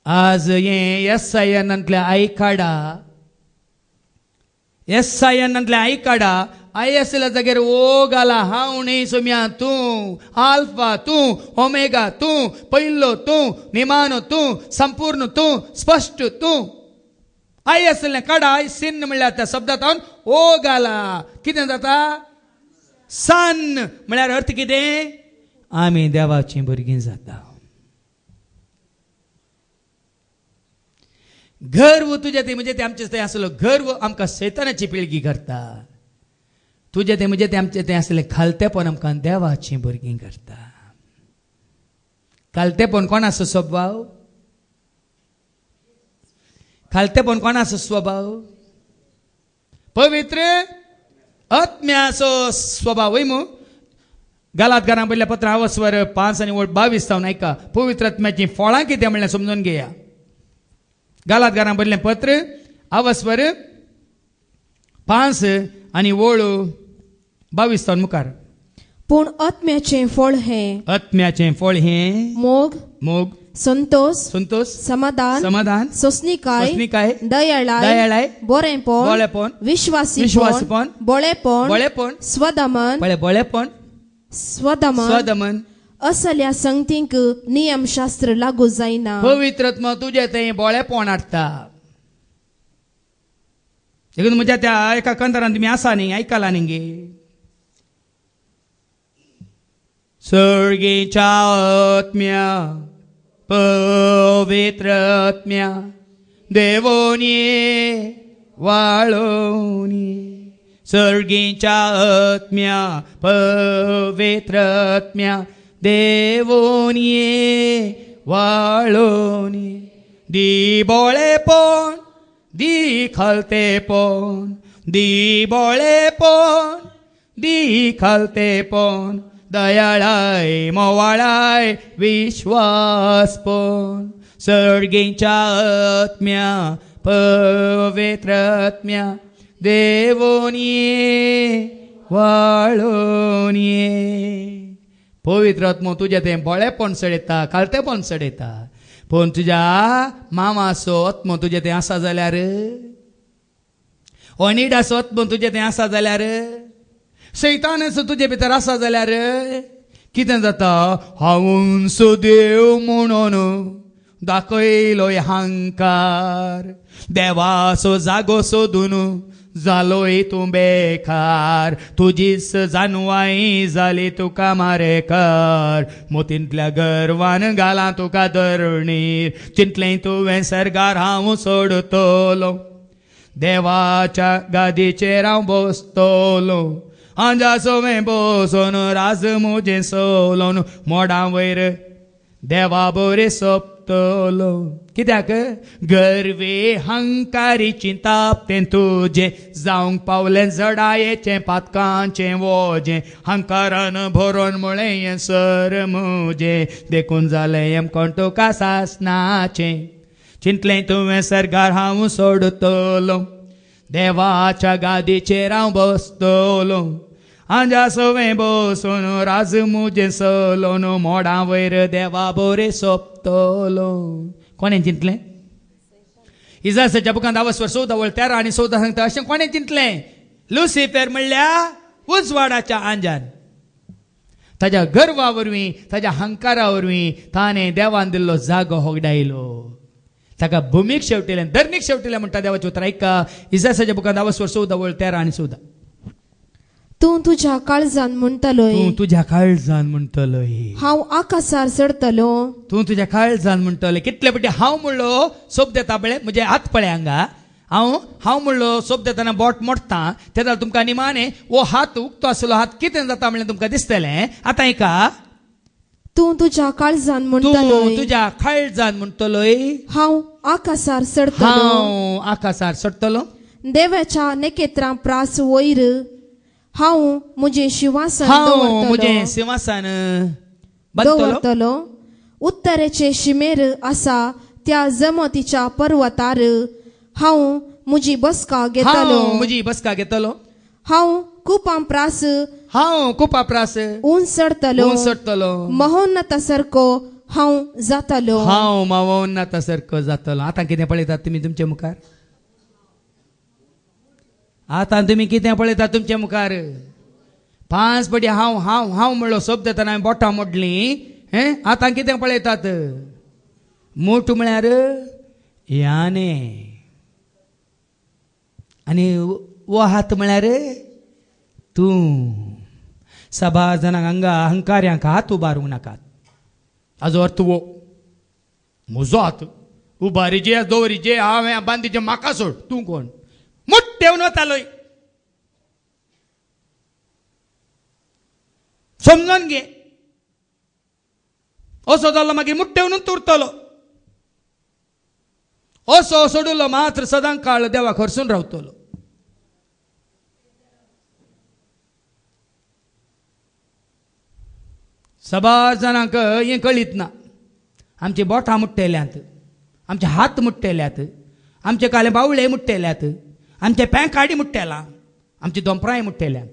आज ये yes I नंतल्या आई काढा. yes I नंतल्या आई काढा. आई असल्या जागेर ओ घाला. हांव न्ही सोम्या तूं, आल्फा तूं, ओमेगा तूं, पयलो तूं, निमानो तूं, संपूर्ण तूं, स्पष्ट तूं. आई असलें काढा. सिन म्हणल्यार त्या शब्दांत ओ घाला. कितें जाता? सन म्हळ्यार अर्थ कितें? आमी देवाचीं भुरगीं जाता. गर्व तुजें तें म्हणजे तें आमचें तें आसलो. गर्व आमकां सैतानाची पिळगी करता. तुजें तें म्हणजे तें आमचें तें आसलें खालतेपण आमकां देवाचीं भुरगीं करता. खालतेपण कोणाचो स्वभाव? खालतेपण कोणाचो स्वभाव? पवित्र आत्म्याचो स्वभाव. वय मू गालात घरां पडल्या पत्र आवस्वर 5 आणि 22 जावन ऐका. पवित्र आत्म्याची फळां कितें म्हणल्यार समजून घेया. गालात घरां पडलें पत्र आवस्वर 5 आणि 22 जावन मुखार. पूण आत्म्याचें फळ हें. आत्म्याचें फळ हें मोग, मोग, संतोष, संतोष, समाधान, समाधान, सोसणीकाय, दयाळाय, दयाळाय, बरेपण, विश्वासीपण, बळेपण, स्वदमन, स्वदमन असल्या संगतींक नियमशास्त्र लागू जायना. पवित्र आत्मा तुजें तें बोळेपण हाडटा. देखून म्हज्या त्या एका कंतरान तुमी आसा न्ही, आयकला न्ही गे. सर्गेच्या आत्म्या, पवित्र आत्म्या, देवोन ये वाळोन ये. सर्गेच्या आत्म्या, पवित्र आत्म्या, देवोन ये वाळोन ये. दी बोळेपण, दी खालतेपण, दी बोळेपण, दी खालतेपण, दयाळाय, मोवाळाय, विश्वासपण. सर्गेच्या आत्म्या, पवित्र आत्म्या, देवोन ये वाळोन ये. पवित्र आत्मो तुजें तें बोळेपण सडयता, खालतेपण सडयता. पूण तुज्या मामाचो आत्मो तुजें तें आसा जाल्यार, ओनिडाचो आत्मो तुजें तें आसा जाल्यार, सैतानाचो तुजे भितर आसा जाल्यार कितें जाता? हांवूंसो देव म्हणून दाखयलोय अहंकार. देवाचो जागो सोदून जालोय तूं बेकार. तुजीच जानवाई जाली तुका मारेकार. मोतींतल्या गर्वान घाला तुका धरणीर. चिंतलें तुवें सर्गार हांव सोडतलो. देवाच्या गादीचेर हांव बसतलो. आंजा सोवें बसून राज मुजें सोलोन मोडा वयर देवा बरें सोंपतलो. कित्याक? गर्वे हंकारी चिंताप तें तुजें जावंक पावलें जडायेचें पातकांचें वोजें. हंकारान भरोन म्हळें हें सर मुजें. देखून जालें हें कोण तुका सासनाचें. चिंतलें तुवें सर्गार हांव सोडतलो. देवाच्या गादीचेर हांव बसतलो. आंजा सोवें बसून राज मुजें सोलोन मोडा वयर देवा बरें सोंपतलो. कोणें चिंतलें? इजायाच्या बुकांत 14:13 आणि 14 सांगता अशें कोणें चिंतलें? लुसिफर म्हणल्यार उजवाडाच्या आंजान. ताच्या गर्वा वरवीं, ताच्या हंकारा वरवीं ताणें देवान दिल्लो जागो होगडायलो. ताका भुमीक शेवटिलें, धरणीक शेवटिलें म्हणटा देवाचें उतर. ऐका इजायाच्या बुकांत 14:13 आणि 14. तूं तुज्या काळजान म्हणटलोय, तूं तुज्या काळजान म्हणटलोय, हांव आकाशार चडतलो. तूं तुज्या काळजान म्हणटलें. कितले फावटी हांव म्हणलो सोप देता पळय, म्हणजे हात पळय हांगा. हांव म्हणलो सोप देताना बोट मोडटा तेन्ना तुमकां निमाणे वो हात उक्तो आसलो हात कितें जाता म्हणलें तुमकां दिसतलें. आतां ऐका, तूं तुज्या काळजान तूं म्हणटलोय, तुज्या काळजान म्हणटलोय, हांव आकाशार चडतलो. हांव आकाशार चडटलो. देवाच्या नखेत्रां प्रास वयर हांव म्हजें शिवासन हांव म्हजें सिंहासन बांदतलो. दवरतलो. उत्तरेचे शिमेर आसा त्या जमतीच्या पर्वतार हांव मुजी बसका घेतलो हांव म्हजी बसका घेतलो हांव खूप प्रास हांव खूप प्रास ऊन सडतलो सडतलो महोन्नता सारको हांव जातलो हांव मावोन्नाता सारको जातलो. आतां कितें पळयतात तुमी तुमचे मुखार? आतां तुमी कितें पळयतात तुमचे मुखार? 5 फावटी हांव हांव हांव म्हणलो शब्द तेन्ना हांवें बोटां मोडलीं. आतां कितें पळयतात? मूठ म्हळ्यार याने आनी वो हात म्हळ्यार तूं. सभा जाणांक हांगा अहंकार्यांक हात उबारूंक नाकात. हाजो अर्थ वो म्हजो हात उबारीचे दवरीचे हांवें बांदीचे म्हाका सोड. तूं कोण? मुठ ठेवन वतालोय. समजून घे. असो जाल्लो मागीर मुठ ठेवनूच उरतलो. असो सोडूलो मात्र सदां काळ देवाक हरसून रावतलो. सभा जाणांक हें कळीत ना. आमची बोटां मुट्टेल्यांत, आमचे हात मुट्टेल्यात, आमचे काले बावळे मुट्टेल्यात, आमचे पॅकाडी मुट्टेलां, आमची दोंपरांय मुट्टेल्यांत.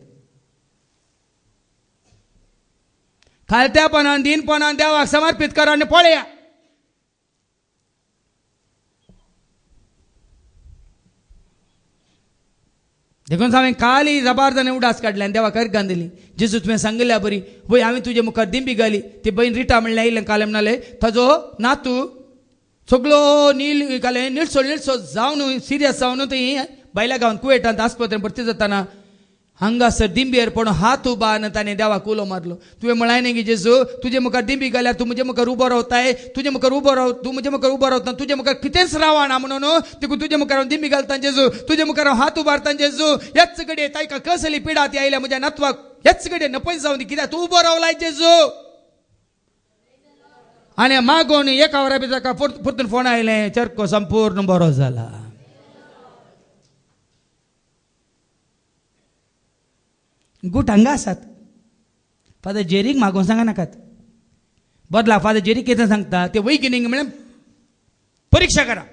खालत्यापणान दिनपणान देवाक समर्पित करा आनी पळया. देखून हांवें काल ही जबारदने उडास काडल्यान देवा करगान दिली. जेजू तुवें सांगल्या बरी वय हांवें तुजे मुखार दिंबी घाली. ती बहीण रिटा म्हणल्यार आयिल्लें काले म्हणले ताजो नातू सगळो नील काले निळसो निळसो जावन सिरियस जावन थंय बायल्या गांवांत कुवेटांत आस्पत्रेंत भरती जाताना हांगासर दिंबयेर पडून हात उबान ताणें देवाक उलो मारलो. तुवें म्हळाय न्ही की जेजू तुजे मुखार दिंबी घाल्यार तूं म्हजे मुखार उबो रावताय. तुजे मुखार उबो राव तूं म्हजे मुखार उबो रावता तुजे मुखार कितेंच रावना म्हणून देखून तुजे मुखार हांव दिंबी घालता जेजू. तुजे मुखार हांव हात उबारता जेजू. ह्याच घडये ताका कसली पिडा ती आयल्या म्हज्या नातवाक ह्याच घडये नपय जावन दी कित्याक तूं उबो रावलाय जेजू. आनी मागोवन एका वरा भितर ताका परतून फोन आयलें. चर्को संपूर्ण बरो जाला. गुट हांगा आसात. फादर जेरीक मागोवन सांगा नाकात. बदला फादर जेरीक कितें सांगता ते वैगिनीक म्हळ्यार परीक्षा करा.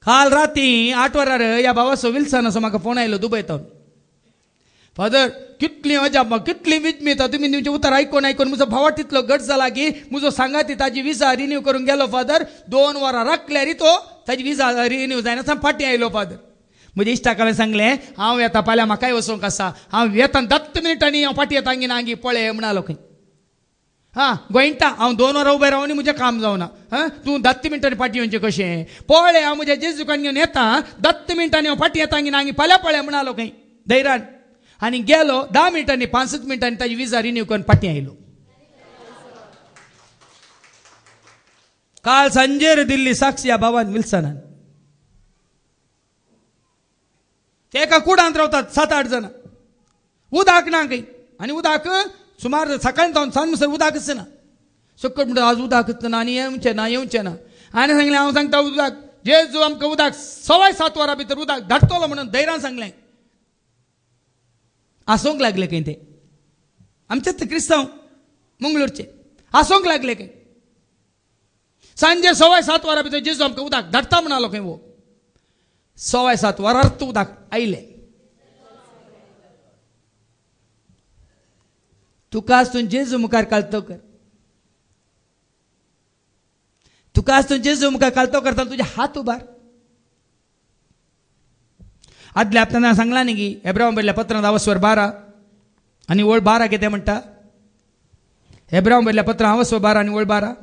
काल राती 8 वरार ह्या भावाचो विल्सन असो म्हाका फोन आयलो दुबयतावन. फादर कितली अजाप कितली विजमीता तुमी तुमचें उतर आयकोन आयकोन म्हजो भावा तितलो गट जाला की म्हजो सांगाती ताजी विजा रिन्यू करूंक गेलो फादर. 2 वरां राखल्यार तो ताजी विजा रिन्यू जायना फाटी आयलो फादर. म्हज्या इश्टाक हांवें सांगलें हांव येता फाल्यां म्हाकाय वचोंक आसा. हांव येता 10 मिनटांनी हांव फाटी येता आंगी आंगी पळय म्हणलो खंय. हां गोंयटा हांव 2 वरां उबें रावनी म्हजें काम जावना. तूं 10 मिनटांनी फाटी येवचें कशें. पळय हांव म्हज्या जेजूकान घेवन येता 10 मिनटांनी हांव फाटी येता आंगी आंगी फाल्यां पळय म्हणलो खंय धैर्यान. आनी गेलो 10 मिनटांनी 5 मिनटांनी ताजी विजा रिन्यू करून फाटी आयलो. काल सांजेर दिल्ली साक्ष ह्या भावान विल्सनान. ते एका कुडांत रावतात 7-8 जाणां. उदक ना खंय आनी उदक सुमार सकाळी जावन सांज म्हणसर उदकच ना. सकट म्हणटा आज उदकच ना आनी येवचें ना येवचें ना. आनी सांगलें हांव सांगता उदक जेजू आमकां उदक 7:15 वरां भितर उदक धाडटलो म्हणून धैर्यान सांगलें. आसोंक लागले खंय ते आमचेच क्रिस्तांव मंगळूरचे आसोंक लागले खंय. सांजे 7:15 वरां भितर जेजू आमकां उदक धाडटा म्हणलो खंय. वो 7:15 वरार उदक आयलें. तुका आसून जेजू मुखार कालतो कर. तुका आसून जेजू मुखार कालतो करता तुजे हात उबार. आदल्या हप्त्यान सांगला न्ही की हेब्रावांक बरयल्ल्या पत्रांत 12 आनी वळ 12 कितें म्हणटा. हेब्रावांक बरयल्ल्या पत्रांत 12 आनी वळ 12.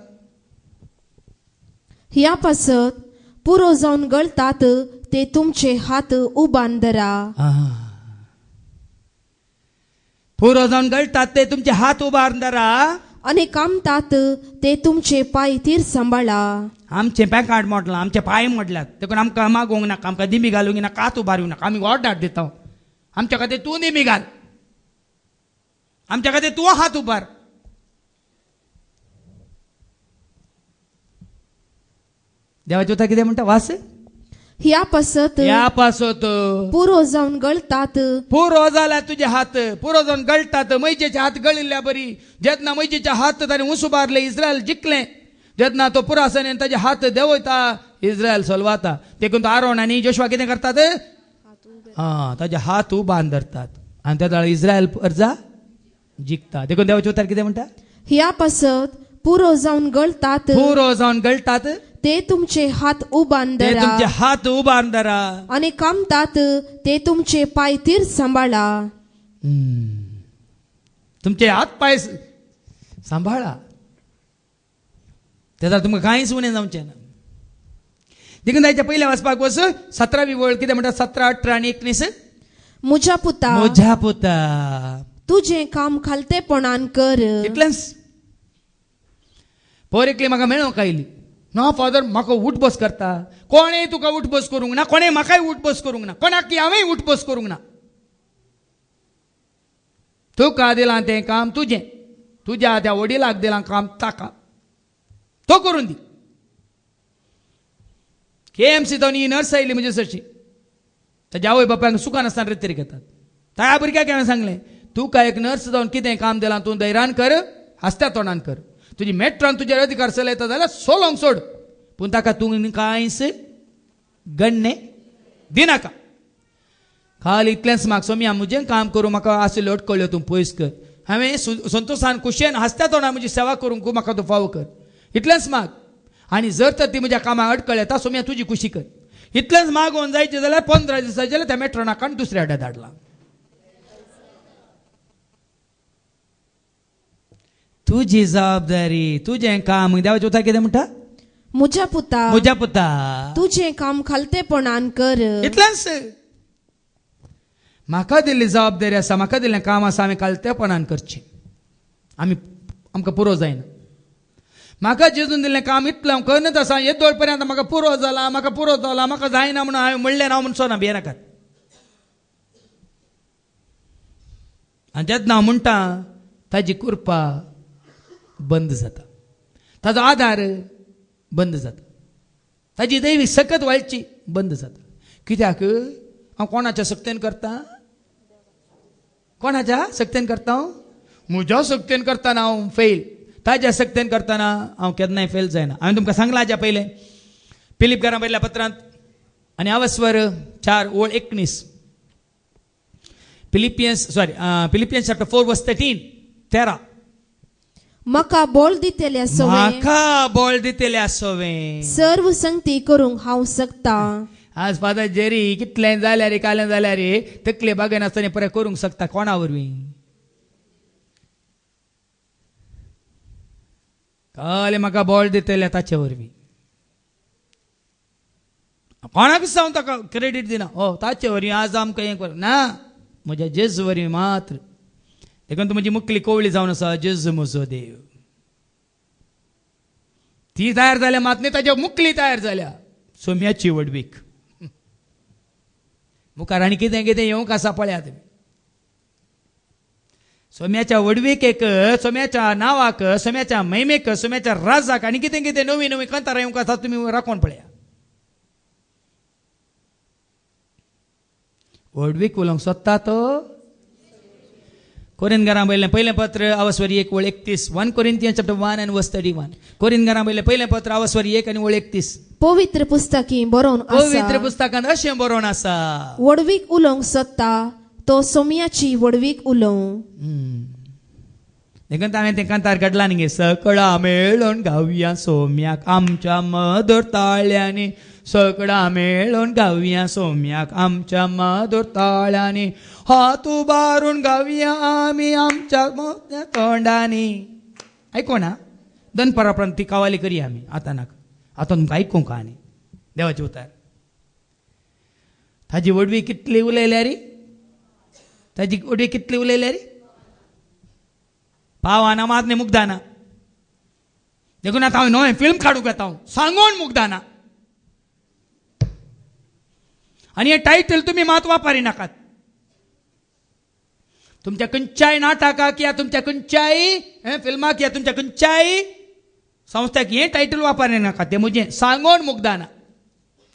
ह्या पासत पुरो जावन गळतात ते तुमचे हात उबान धरा. पुरो जावन गळटात ते तुमचे हात उबारून धरा. आणि कामतात ते तुमचे पाय तीर सांबाळा. आमचे पॅकाड मोडलां आमचे पांय मोडल्यात. देखून आमकां मागोवंक नाका आमकां दिमी घालूंक नाका हात उबारूंक नाका. आमी ऑर्डर दिता आमच्या खातीर तूं दिमी घाल. आमच्या खातीर तूं हात उबार. देवाचे उतर कितें म्हणटा वास. ह्या पासत पुरो जावन गळतात. पुरो जाल्यार तुजे हात पुरो जावन गळटात. मैजेचे हात गळिल्ल्या बरी. जेन्ना मैजेचे हात ताणें उस उबारले इस्रायल जिखलें जेन्ना तो पुरो आसा न्ही ताजे हात देंवयता इस्रायल चलवाता देखून तो आरोन आनी जोशुआ कितें करतात ताजे हात उबान धरतात आनी त्या वेळा इस्रायल अर्जा जिखता देखून देवाचे उतार कितें म्हणटा ह्या पासत पुरो जावन गळतात पुरो जावन गळटात ते तुमचे हात उबान ते धरा तुमचे हात उबान धरा आणि कामतात ते तुमचे पाय तीर सांभाळा. तुमचे हात पाय सांभाळा त्याचा तुमकां कांयच उणें जावचें ना. देखून ताच्या पयल्या वाचपाक वच 17वी वळ कितें म्हणटा 17, 18 आनी 19 म्हज्या पुता म्हज्या पुता तुझे काम खालतेपणान कर. इतलेंच पोर एकली म्हाका मेळोंक आयली ना फादर म्हाका उठ बस करता कोणें तुका उठ बस करूंक ना कोणें म्हाकाय उठ बस करूंक ना कोणाक की हांवें उठ बस करूंक ना. तुका दिलां तें काम तुजें तुज्या त्या वडिलाक दिलां काम ताका तो करून दी. KMC जावन ही नर्स आयली म्हणजे सरशी ताच्या आवय बापायक सुखान आसतना रितीर घेतात. त्या भुरग्याक हांवें सांगलें तुका एक नर्स जावन कितें काम दिलां तूं धैर्यान कर हास्त्या तोंडान कर. तुजी मेट्रान तुजेर अधिकार चलयता जाल्यार सोलोंक सोड पूण ताका तूं कांयच गण्णे दिनाका. खाली इतलेंच म्हाका सोम्या म्हजें काम करूं म्हाका आशिल्ल्यो अडकळ्यो तूं पयस कर. हांवें संतोशान खुशयेन हास्त्या तोंडान म्हजी सेवा करूंक म्हाका तूं फावो कर इतलेंच माग. आनी जर तर ती म्हज्या कामाक अडकळ येता सोम्या तुजी खुशी कर. इतलेंच मागोवन जायचें जाल्यार 15 दिसांचे जाल्यार त्या मेट्रोनाकान दुसऱ्या हाड्या धाडलां. तुजी जबाबदारी तुजें काम देवाचें उतर कितें म्हणटा म्हज्या पुता म्हज्या पुता तुझे काम खालतेपणान कर. इतलेंच म्हाका दिल्ली जबाबदारी आसा म्हाका दिल्लें काम आसा आमी कालतेपणान करचें. आमकां पुरो जायना. म्हाका जेजून दिल्लें काम इतलें हांव करनच आसा येदोळ पर्यंत म्हाका पुरो जाला म्हाका जायना म्हणून हांवें म्हणलें ना म्हणून सोना भियेनाकात. आनी जेन्ना हांव म्हणटा ताजी कृपा बंद जाता ताजो आदार बंद जाता ताजी दैवी सकत वाळची बंद जाता. कित्याक हांव कोणाच्या सक्तेन करता कोणाच्या सक्तेन करता हांव म्हज्या सक्तेन करतना हांव फेल ताज्या सक्तेन करतना हांव केन्नाय फेल जायना. हांवें तुमकां सांगलां हाज्या पयलें फिलिप घरां पयल्या पत्रांत आनी आवस्वर 4 ओळ 19 फिलिपियन्स चॅप्टर 4 वर्स 13 म्हाका बोल दितेल्या सवय म्हाका बोळ दितेल्या सवय सर्व संगती करूंक हांव शकता. आज फादर जेरी कितलें जाल्यार रे कालें जाल्यार रे तकले बागेन आसतना परत करूंक शकता कोणा वरवीं काले म्हाका बोळ दितेल्या ताचे वरवीं कोणाकच हांव ताका क्रेडीट दिना ताचे वरवीं आज आमकां हें कर ना म्हज्या जेजू वरवीं मात्र. देखून तूं म्हजी मुखली कोवळी जावन आसा जेजू म्हजो देव ती तयार जाल्या मात न्ही ताज्या मुखली तयार जाल्या सोम्याची वडवीक. मुखार आनी कितें कितें येवंक आसा पळयात. सोम्याच्या वडवीक एक सोम्याच्या नांवाक सोम्याच्या महिमेक सोम्याच्या राजाक आनी कितें कितें नवीं नवीं कंतारां येवंक आसा तुमी राखून पळया. वडवीक उलोवंक सोदता तो कोरिंथकारां बयलें पयलें पत्र आवस्वरी 1 ओळ 31 1 Corinthians chapter 1 and verse 31 कोरिंथकारां बयलें पयलें पत्र आवस्वरी 1 आनी ओळ 31 पवित्र पुस्तकी बरोवन पवित्र पुस्तकांत अशें बरोवन आसा वडवीक उलोवंक सोदता तो सोम्याची वडवीक उलोव. देखून हांवें तें कांतार काडलां न्ही सकळा मेळोन गावया सोम्याक आमच्या मधुर ताळ्यांनी सकळा मेळोन गावया सोम्याक आमच्या मधुर ताळ्यांनी हात उबारून गावया आमी आमच्या मोठ्या तोंडांनी. आयको ना दनपरां ती कावाली करी आमी आतां नाका आतां तुमकां आयकूंक आनी देवाचे उतार. ताजी वडवी कितली उलयल्या रे ताजी वडवी कितली उलयल्या रे पावाना मात न्ही मुग्धाना. देखून आतां हांव नवें फिल्म काडूंक येता सांगोन मुग्धाना आनी हें टायटल तुमी मात वापरी नाकात. तुमच्या खंयच्याय नाटकाक या तुमच्या खंयच्याय फिल्माक या तुमच्या खंयच्याय संस्थाक हें टायटल वापरी नाकात. तें म्हजें सांगोन मुग्धाना.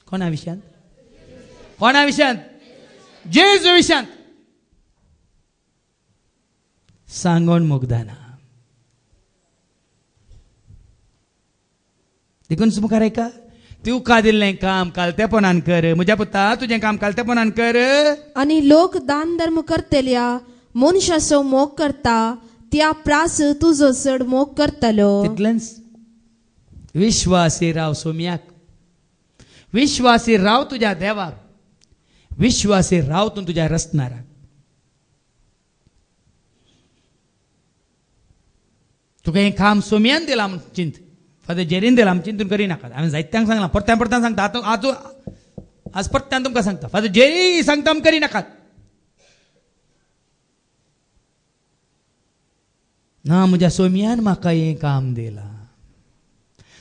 कोणा विशयांत जेजू विशयांत सांगोन मुग्धाना. देखून मुखार का तू का दिल्लें काम कालतेपणान कर म्हज्या पुता तुझें काम कालतेपणान कर आणि लोक दान धर्म करतल्या मनशाचो मोग करता त्या प्रास तुझो चड मोग करतलो. तितलेंच विश्वासी राव सोम्याक, विश्वासी राव तुझ्या देवाक, विश्वासी राव तू तुझ्या रचणाराक. तुका हें काम सोम्यान दिलां म्हूण चिंत, फादर जेरीन दिलां म्हूण चिंतून करी नाकात. हांवें जायत्यांक सांगलां, परत्यान सांगता. आज परत्यान तुमकां सांगता, फादर जेरी सांगता म्हूण करी नाकात. ना, म्हज्या सोम्यान म्हाका हें काम दिलां,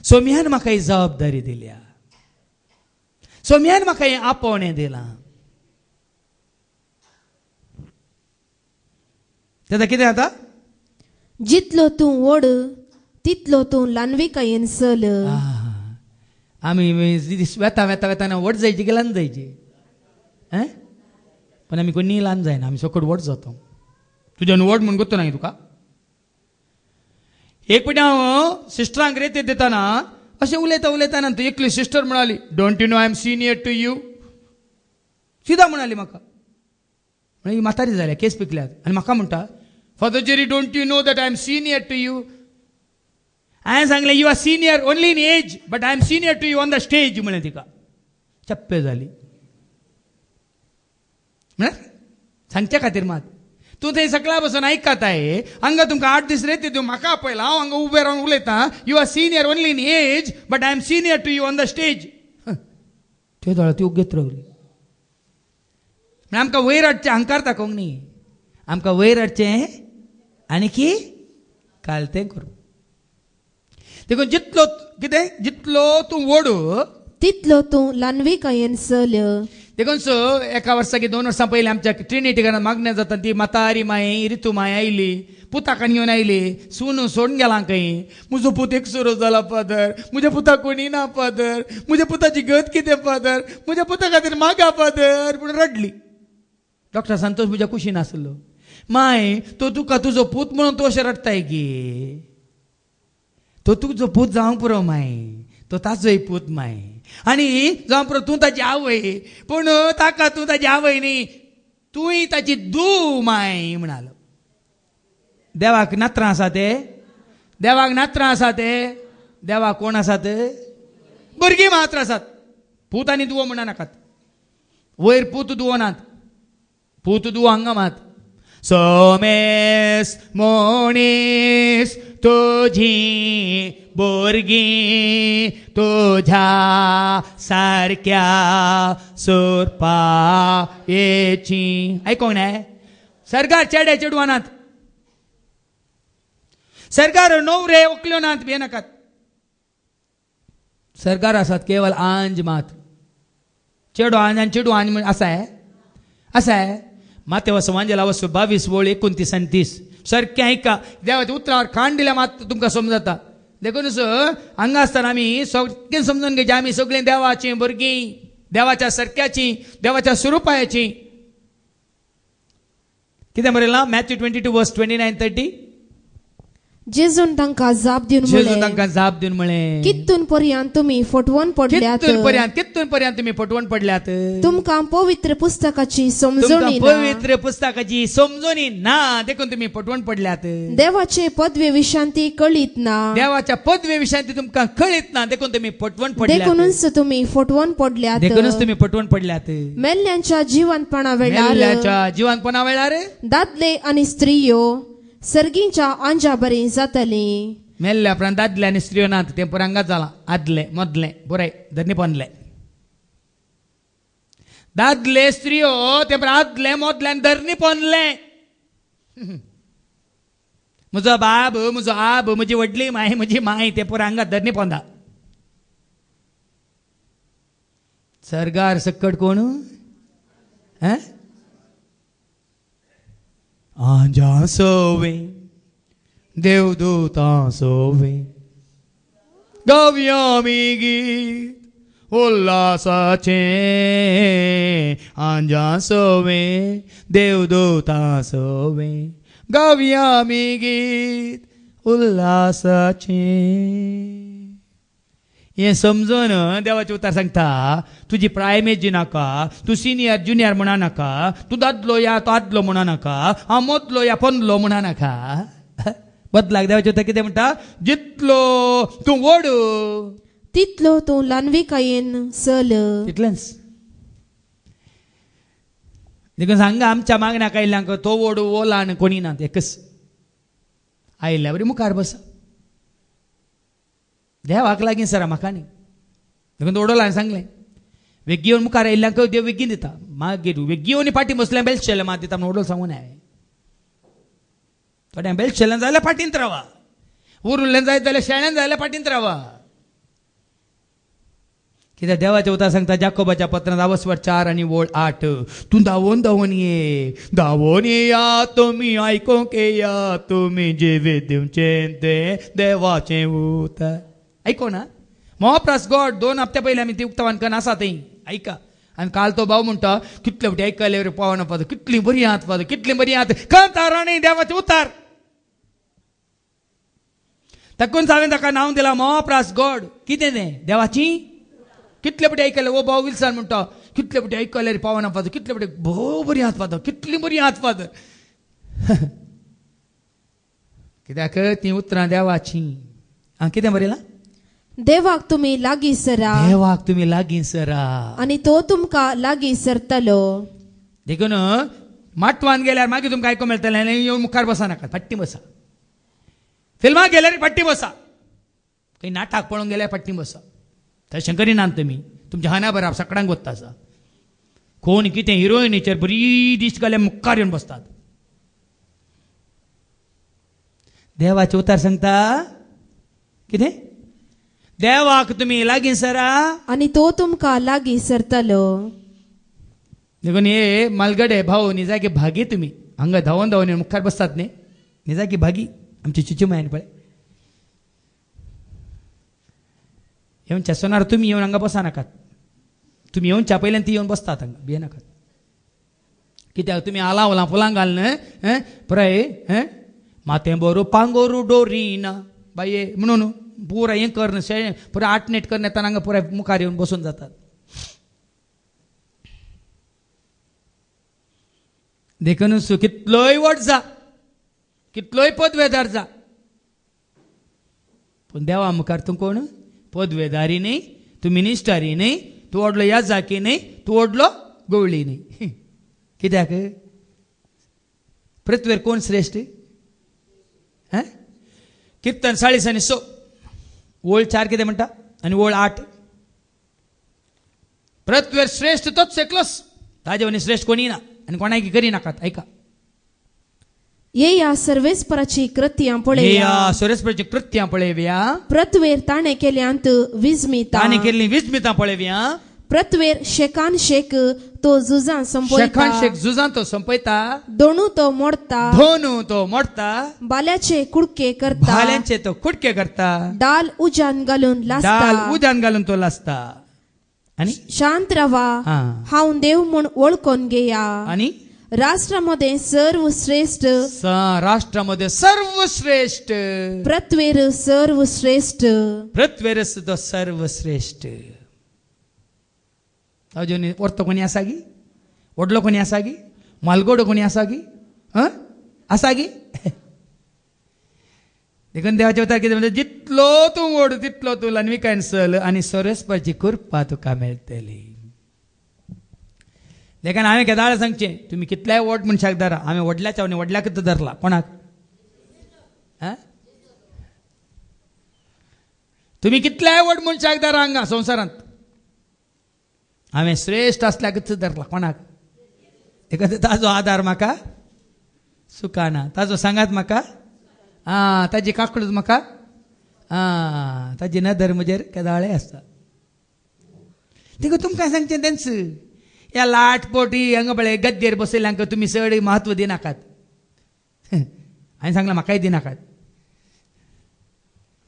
सोम्यान म्हाका ही जबाबदारी दिल्या, सोम्यान म्हाका हें आपोवणें दिलां. तेन्ना कितें जाता? जितलो तूं ओड तितलो तूं लानविकायेन चल. आमी वेता वेता वेताना वट जायची की ल्हान जायची? पण आमी कोणी ल्हान जायना, आमी सकट वट जाता. तुज्यान वट म्हूण गोत्तो ना तुका. एक पटी हांव सिस्टरांक रेते दिताना अशें उलयताना ती एकली सिस्टर म्हणाली, don't you know I am senior to you. सिधा म्हणाली म्हाका. म्हळ्यार ही म्हातारी जाल्या, केस पिकल्यात, आनी म्हाका म्हणटा, father Jerry don't you know that I am senior to you. हांवें सांगलें, you are senior only in age but I am senior to you on the stage. म्हळें तिका. चप्पे जाली. म्हळ्यार सांगच्या खातीर मात तूं थंय सकला बसून आयकताय, हांगा तुमकां 8 दीस रेती दिवं, म्हाका आपयला, हांव हांगा उबें रावन उलयतां, you are senior only in age but I am senior to you on the stage. त्यो दोळा ती उगेत रावली. आमकां वयर हाडचें अहंकार दाखोवंक न्ही, आमकां वयर हाडचें आनी की कालतें करूं. देखून जितलो तूं व्हड तितलो तूं लानविकायेन चल. देखून एका वर्सा की 2 वर्सां पयलीं आमच्या ट्रिनिटी घरांत मागण्या जाता, ती म्हातारी माय रितू माय आयली, पुताकान घेवन आयली, सून सोडून गेलां खंय. म्हजो पूत एकसुरो जाला फादर, म्हज्या पुताक कोणी ना फादर, म्हज्या पुताची गत कितें फादर, म्हज्या पुता खातीर मागा फादर पूण रडली. डॉक्टर संतोष म्हज्या कुशीन आसलो. माय तो तुका तुजो पूत म्हणून तूं अशें रडताय गे, तो तुजो पूत जावंक पुरो माय, तो ताजोय पूत माय, आनी जावं पुरो तूं ताची आवय, पूण ताका तूं ताची आवय न्ही, तूंय ताची धूव माय म्हणालो. देवाक नात्रां आसा ते, देवाक नात्रां आसा ते, देवाक कोण आसात? भुरगीं मात्र आसात. पूत आनी दुवो म्हणा नाकात. वयर पूत दुवो नात, पूत दुवो हांगा मात. सोमेस मोणीस तुझी भुरगीं तुझ्या सारक्या सुरपायेची. आयकोंक नाय? सरकार चेडे चेडवां नात, सरकार न्हवरे ओकल्यो नात, भिये नाकात. सरकार आसात केवळ आंज मात. चेडो आंज आनी चेडू आंज म्हण आसाय. माते वसवांजला वस 22:29-30 सारकें आयका. देवाच्या उतरावर खाण दिल्या मात तुमकां समजता. देखून हांगा आसतना आमी सगळें समजून घेवचें, आमी सगळीं देवाचीं भुरगीं, देवाच्या सारक्याचीं, देवाच्या स्वरुपायाचीं. कितें बरयलां? मॅथ्यू 22:29-30. जेजून तांकां जाप दिवन म्हळें, कितून पर्यंत तुमी फटवून पडल्यात, कितून पर्यंत तुमी फटवून पडल्यात. तुमकां पवित्र पुस्तकाची समजणी ना, देखून तुमी फटवून पडल्यात. देवाचे पदवे विशांती कळीत ना, देवाच्या पदवे विशांती तुमकां कळीत ना, देखून तुमी फटवून पडल्यात. देखूनच तुमी फटवून पडल्यात. मेल्ल्यांच्या जिवंतपणा वेळार दादले आनी स्त्रियो सर्गींच्या आंजा बरी जातली. मेल्ल्या उपरांत दादले आनी स्त्रियो नात, तें पुरांगात जालां. आदले मदले बरें धरणी पोंदले. दादले स्त्रियो ते आदले मदल्यान धरणी पोंदले. म्हजो बाब, म्हजो आब, म्हजी व्हडली माय, म्हजी माय, ते पुरांगात धरणी पोंदा. सरगार सकट कोण? आंजा सोवे देवदूतां सोवे गावया आमी गीत उल्हासाचे. आंजा सोवे देवदूतां सोवे गावया आमी गीत उल्हासाचे. हे समजून देवाचे उतार सांगता तुझी प्रायमेज नाका, तू सिनियर ज्युनियर म्हणा नाका, तू दादलो या तो आदलो म्हणा नाका, हांव मोदलो या पंदलो म्हणा नाका. बदलाक देवाचे उतार कितें म्हणटा, जितलो तूं व्हड तितलो तूं ल्हानविकायेन चल. तितलेंच. देखून सांगा आमच्या मागण्याक आयिल्ल्यांक तो व्हड वो ल्हान कोणी ना, एकच आयिल्ल्या बरी मुखार बसा. देवाक लागीं सरा म्हाका न्ही. देखून ओडोला हांवें सांगलें वेग घेवन मुखार आयिल्ल्यांक देव वेगीन दिता. मागीर वेग घेवन फाटीं बसल्या बेल्ट शेल्ले मात दिता म्हणून ओडोल सांगून हांवें. थोड्या बेल्ट शेल्लें जाल्यार फाटींत रावा, उरलें जायत जाल्यार शेळ्यान जाल्यार फाटींत रावा. कित्याक देवाचे उतार सांगता जाकोबाच्या पत्रांत 4 आणि 8, तूं धांवून धांवून ये, धांवून येया तुमी आयकोंक येया तुमी जिवे दिवचें तें देवाचें उतार. आयको ना मोहप्रास गॉड 2 हप्त्या पयलीं आमी ती उक्तावान कन आसा थंय आयका. आनी काल तो भाव म्हणटा कितले फावटी आयकले रे पावना पाद, कितली बरी आहात पाद, कितली बरी आहात. खंय राणी देवाचें उतार. ताकून हांवें ताका नांव दिलां मोहप्रास गॉड. कितें तें देवाची कितले फावटी आयकले. वो भाव विल्सन म्हणटा कितले फावटी आयकले रे पावना पाद, कितले फावटी भोव बरी आहात पाद, कितली बरी आहात पाद. कित्याक ती उतरां देवाची. कितें बरयलां, देवाक तुमी लागीं सरा देवाक तुमी लागीं सरा आनी तो तुमकां लागीं सरतलो. देखून माटवान गेल्यार मागीर तुमकां आयकूंक मेळटलें आनी येवन मुखार बसा नाका, फाटीं बसा. फिल्माक गेल्यार फाटीं बसा, खंय नाटक पळोवंक गेल्यार फाटीं बसा. तशें करिनात तुमी. तुमच्या हाना बराबर सकाळांक वता आसा. कोण कितें हिरोइनीचेर बरी दिश्ट घाल्यार मुखार येवन बसतात. देवाचे उतार सांगता कितें, देवाक तुमी लागीं सरा आनी तो तुमकां लागीं सरतलो. देखून हे मालगडे भाऊ निजाकी भागी तुमी हांगा धांवून धांवून मुखार बसतात न्ही, निजाकी भागी आमची चिचुमायन पळय. येवन चेसोनार तुमी येवन हांगा बसा नाकात. तुमी येवनच्या पयल्यान ती येवन बसतात हांगा, भिये नाकात. कित्याक तुमी आलां फुलां घालून पळय मातें बरो पांगोरू डोरीना बाये म्हणून पुरा हें करन पुरा आटनेट करन येताना हांगा पुराय मुखार येवन बसून जातात. देखून कितलोय व्हड जा, कितलोय पदवेदार जा, पूण देवा मुखार तूं कोण पदवेदारी न्ही, तूं मिनिस्टरी न्ही, तूं व्हडलो याजाकी न्ही, तूं व्हडलो गवळी न्ही. कित्याक पृथ्वीर कोण श्रेश्ठ. कीर्तन 40:6 ओळ 4 कितें म्हणटा आनी ओळ 8 पृथ्वीर श्रेष्ठ तोच एकलोच, ताजे वनी श्रेष्ठ कोणी ना आनी कोणाक करी नाकात. ऐका, येया सर्वेस्पराची कृत्यां पळया, सुरेस्पराची कृत्यां पळयव्या, पृथ्वीर ताणें केल्यांत विस्मिता, ताणें केल्ली विस्मितां पळयव्या. पृथ्वीर शेकान शेक तो झुजां संपयता, शेकान शेक झुजां तो संपयता, दोनू तो मोडता, धोनू तो मोडता, बाल्याचे कुडके करता, भाल्यांचे तो कुडके करता, डाल उजान घालून लासता, डाल उजान घालून तो लासता. आणि शांत रावा, हांव देव म्हूण वळखून घेया. आणि राष्ट्रामध्ये सर्वश्रेष्ठ, राष्ट्रामध्ये सर्वश्रेष्ठ, पृथ्वीर सर्वश्रेष्ठ, पृथ्वीर तो सर्वश्रेष्ठ. अजून वर्त कोणी आसा गी, व्हडलो कोणी आसा गी, मालगोडो कोणी आसा गी, आसा गी. देखून देवाचे उतार कितें म्हणजे जितलो तूं व्हड तितलो तूं ल्हानविकायेन चल आनी सरस्वतीची कृपा तुका मेळटली. देखून हांवें केदाळ सांगचें, तुमी कितल्याय व्हड मनशाक धरा, हांवें व्हडल्याच्या व्हडल्याकच धरला. कोणाक तुमी कितल्याय व्हड मनशाक धरा हांगा संवसारांत, हांवें श्रेश्ठ आसल्याकच धरला. कोणाक देखून ताजो आदार म्हाका सुखाना, ताजो सांगात म्हाका, ताजी काकूळ म्हाका, ताजी नदर म्हजेर केदाळे आसता. देखून तुमकां सांगचें तेंच, ह्या लाटपोटी हांगा पळय गद्देर बसयल्यांक तुमी चड म्हत्व दिनाकात. हांवें सांगलां म्हाकाय दिनाकात.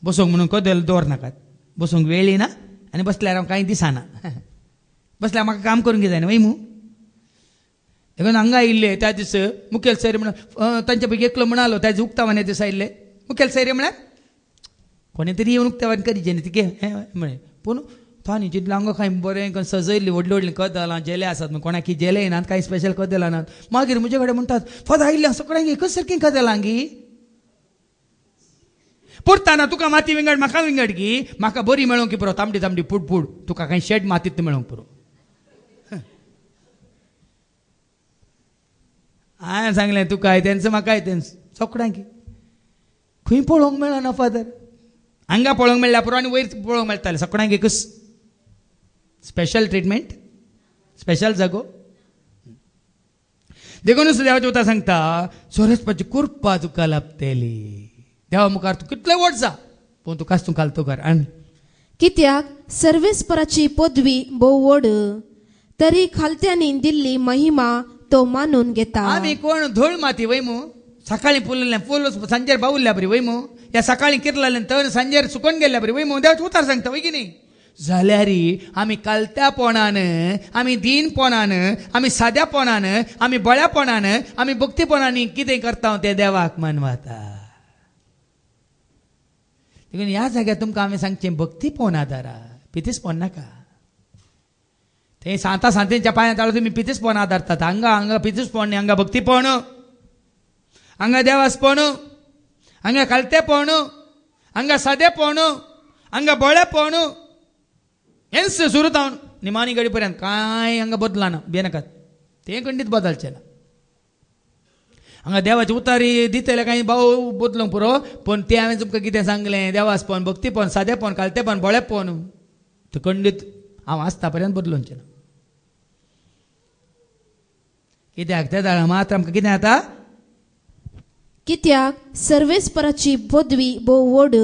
बसूंक म्हणून कदेल दवरनाकात. बसूंक वेळ येना आनी बसल्यार हांव कांय दिसाना. बसल्यार म्हाका काम करूंक जायना वयमू. देखून हांगा आयिल्ले त्या दीस मुखेल सैर म्हणून तांचे पैकी एकलो म्हणालो, त्याचे उक्तावणे दीस आयिल्ले मुखेल सैर म्हळ्यार कोणी तरी येवन उक्तावण करीचे न्ही तिके म्हणे पूण थानी जितलें हांगा खंय बरें सजयल्ली व्हडलीं व्हडलीं कदलां जेले आसात कोणाकी जेले येनात कांय स्पेशल कदेलां नात मागीर म्हजे कडेन म्हणटात फादर आयिल्लें सगळ्यांक एकच सारकीं कदेलां गी पुरताना तुका माती विंगड म्हाका विंगड गी म्हाका बरी मेळोंक की पुरो तांबडी तांबडी पूड पूड तुका कांय शेड मातीत मेळोंक पुरो हांवें सांगलें तुका तेंच म्हाका तेंच सगळ्यांक खंय पळोवंक मेळना फादर हांगा पळोवंक मेळ्ळ्या पुरो आनी वयर पळोवंक मेळटालें सगळ्यांक एकच स्पेशल ट्रिटमेंट स्पेशल जागो देखूनच देवाच्या उतर सांगता सोरेसपाची कुरपा तुका लाभतेली देवा मुखार तूं कितलें व्हड जा पूण तुकाच तूं घालतो घर आनी कित्याक सर्वेस्पराची पदवी भोव व्हड तरी खालत्यांनी दिल्ली महिमा तो मानून घेता आमी कोण धूळ माती वयमू सकाळीं फुललें फूल सांजेर बावुरल्या बरी वयमू या सकाळीं किरलें तर सांजेर सुकून गेल्ल्या बरी वयमू देवाचें उतार सांगता वय की न्ही जाल्यार आमी कालत्यापणान आमी दीनपणान आमी साद्यापणान आमी बळ्यापणान आमी भक्तीपणान कितें करता तें देवाक मानवता देखून ह्या जाग्यार तुमकां आमी सांगचें भक्तीपण आदारा पितीसपण नाका थंय सांतेच्या पांयां ताळो तुमी पितीसपण आदारतात हांगा पितीसपण न्ही हांगा भक्तीपण हांगा देवासपण हांगा कालतेपण हांगा सादेपण हांगा बळेपण हेंच सुरू जावन निमाणी घडी पर्यंत कांय हांगा बदला ना बेनाकात तें खंडीत बदलचें ना हांगा देवाची उतारी दितले कांय भाव बदलूंक पुरो पूण तें हांवें तुमकां कितें सांगलें देवासपण भक्तीपण सादेपण कालतेपण बळेपण तें खंडीत हांव आसता पर्यंत बदलूंचें ना कित्याक त्या दाळा मात्र आमकां कितें जाता कित्याक सर्वेस्पराची पदवी भोव व्हड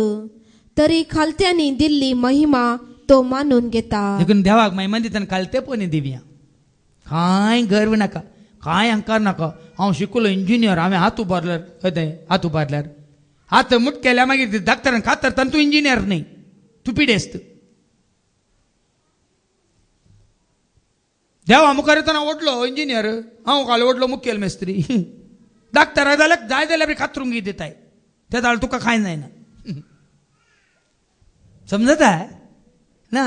तरी खालत्यांनी दिल्ली महिमा तो मानून घेता देखून देवाक महिमा दितना कालतेपणी दिवया कांय गर्व नाका कांय अहंकार नाका हांव शिकलो इंजिनियर हांवें हात उबारल्यार खंय हात उबारल्यार हात मुठ केल्या मागीर डाक्टरान खातर तूं इंजिनियर न्ही तूं पिडेस्त देवा मुखार येतना ओडलो इंजिनियर हांव काल ओडलो मुखेल मेस्त्री डाक्टर जाय जाल्यार खात्रूंक दिताय त्या दाळ तुका कांय जायना समजता ना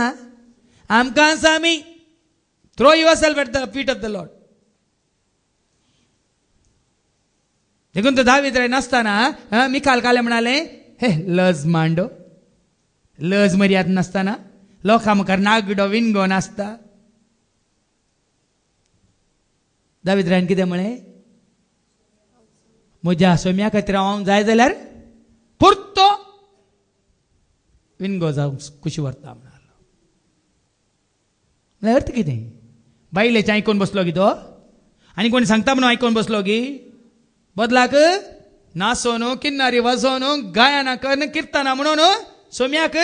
आमकां आमी throw yourself at the feet of the Lord देखून तो दावीद नासतना मिकाल काले म्हणाले हे लज मांडो लज मर्याद नासतना लोकां मुखार नागडो विणगो नासता दावीद रायन कितें म्हळें म्हज्या सोम्या खातीर हांव जाय जाल्यार पुरतो विणगो जावं कुशी व्हरता म्हणालो अर्थ कितें बायलेचें आयकून बसलो गी तो आनी कोणी सांगता म्हणून आयकून बसलो गी बदलाक नाचोन किन्नारी वाजोवन गायना करन किर्तना म्हणून सोम्याक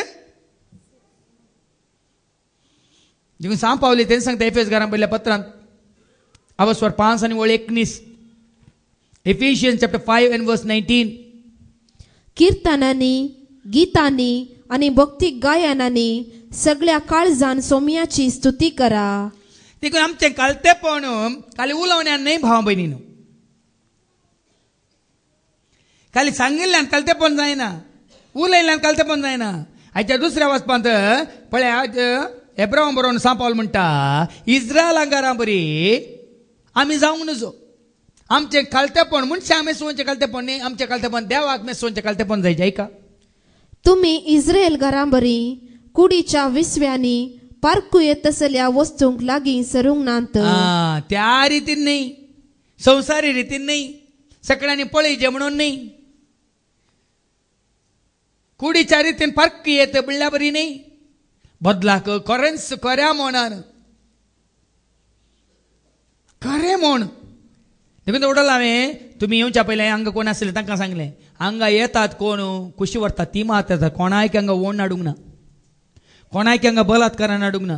देखून सांग पावली तेच सांगता एफेस घरान पयल्या पत्रांत अवस्वर 5 आनी 19 Ephesians chapter 5 and verse 19 कीर्तनांनी गीतांनी आणि भक्ती गायनांनी सगळ्या काळजान सोम्याची स्तुती करा देखून आमचें कालतेपण खाली उलोवण्यान न्हय भाव भयणीनो खाली सांगिल्ल्यान कालतेपण जायना उलयल्यान कालतेपण जायना हाच्या दुसऱ्या वचपांत पळय एब्राहम बरोवन सांपावल म्हणटा इस्रायल घरा बरी आमी जावंक नजो आमचें कालतेपण मनशां मेसोवचें कालतेपण न्ही आमचें कालतेपण देवाक मेसोवचें कालतेपण जाय जायका तुम्ही इस्रायल घरांबरी कुडीच्या विसव्यांनी पारकू येत असल्या वस्तूंक लागीं सरूंक नात त्या रितीन न्ही संवसारी रितीन न्ही सगळ्यांनी पळयचें म्हणून न्ही कुडीच्या रितीन पारकी येत म्हणल्या बरी न्ही बदलाक खरेंच खऱ्या मोनान खरें म्हण देखून उडल हांवें तुमी येवच्या पयलें हांगा कोण आसले तांकां सांगलें हांगा येतात कोण कुशी व्हरतात ती मात येतात कोणायक हांगा ओण हाडूंक ना कोणायक हांगा बलात्कारान हाडूंक ना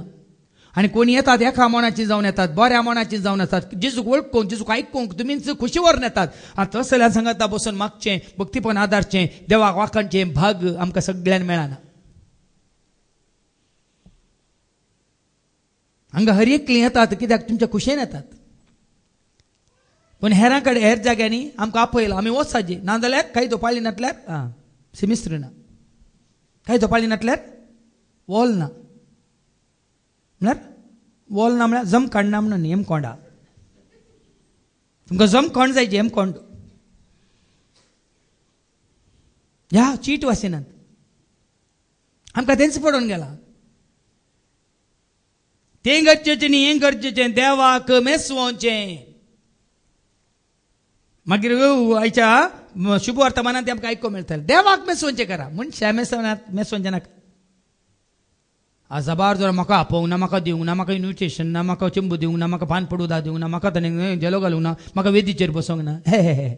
आनी कोणी येतात एका मोनाची जावन येतात बऱ्या मोनाची जावन येतात जेजूक वळखूंक जेजूक आयकूंक तुमीच खुशी व्हरून येतात आनी तसल्या सांगाता बसून मागचें भक्तीपण आदारचें देवाक वाखणचें भाग आमकां सगळ्यांक मेळना हांगा हर एकलीं येतात कित्याक तुमच्या खुशेन येतात पण हेरां कडेन हेर जाग्यांनी आमकां आपयला आमी वचसाची नाजाल्यार काही दोपाळी नाटल्यार सिमिस्त्र ना काही दोपाळी नाटल्यार वॉल ना म्हळ्यार वॉल ना म्हळ्यार जम काडना म्हणून हेम कोंडा तुमकां जम कोंड जाय हेम कोंड ह्या चीट वासिनात आमकां तेंच पडून गेला तें गरजेचें न्ही हें गरजेचें देवाक मेसवोचें मागीर आयच्या शुभ वर्तमानांत तें आमकां आयकूंक मेळटलें देवाक मेसवोचें करा मनशां मेसवोचें नाका आज जबार जर म्हाका आपोवंक ना म्हाका दिवंक ना म्हाका इन्विटेशन ना म्हाका चिंबू दिवंक ना म्हाका पान पडू दा दिवंक ना म्हाका ताणें जेलो घालूंक ना म्हाका वेदीचेर बसोवंक ना हे हे हे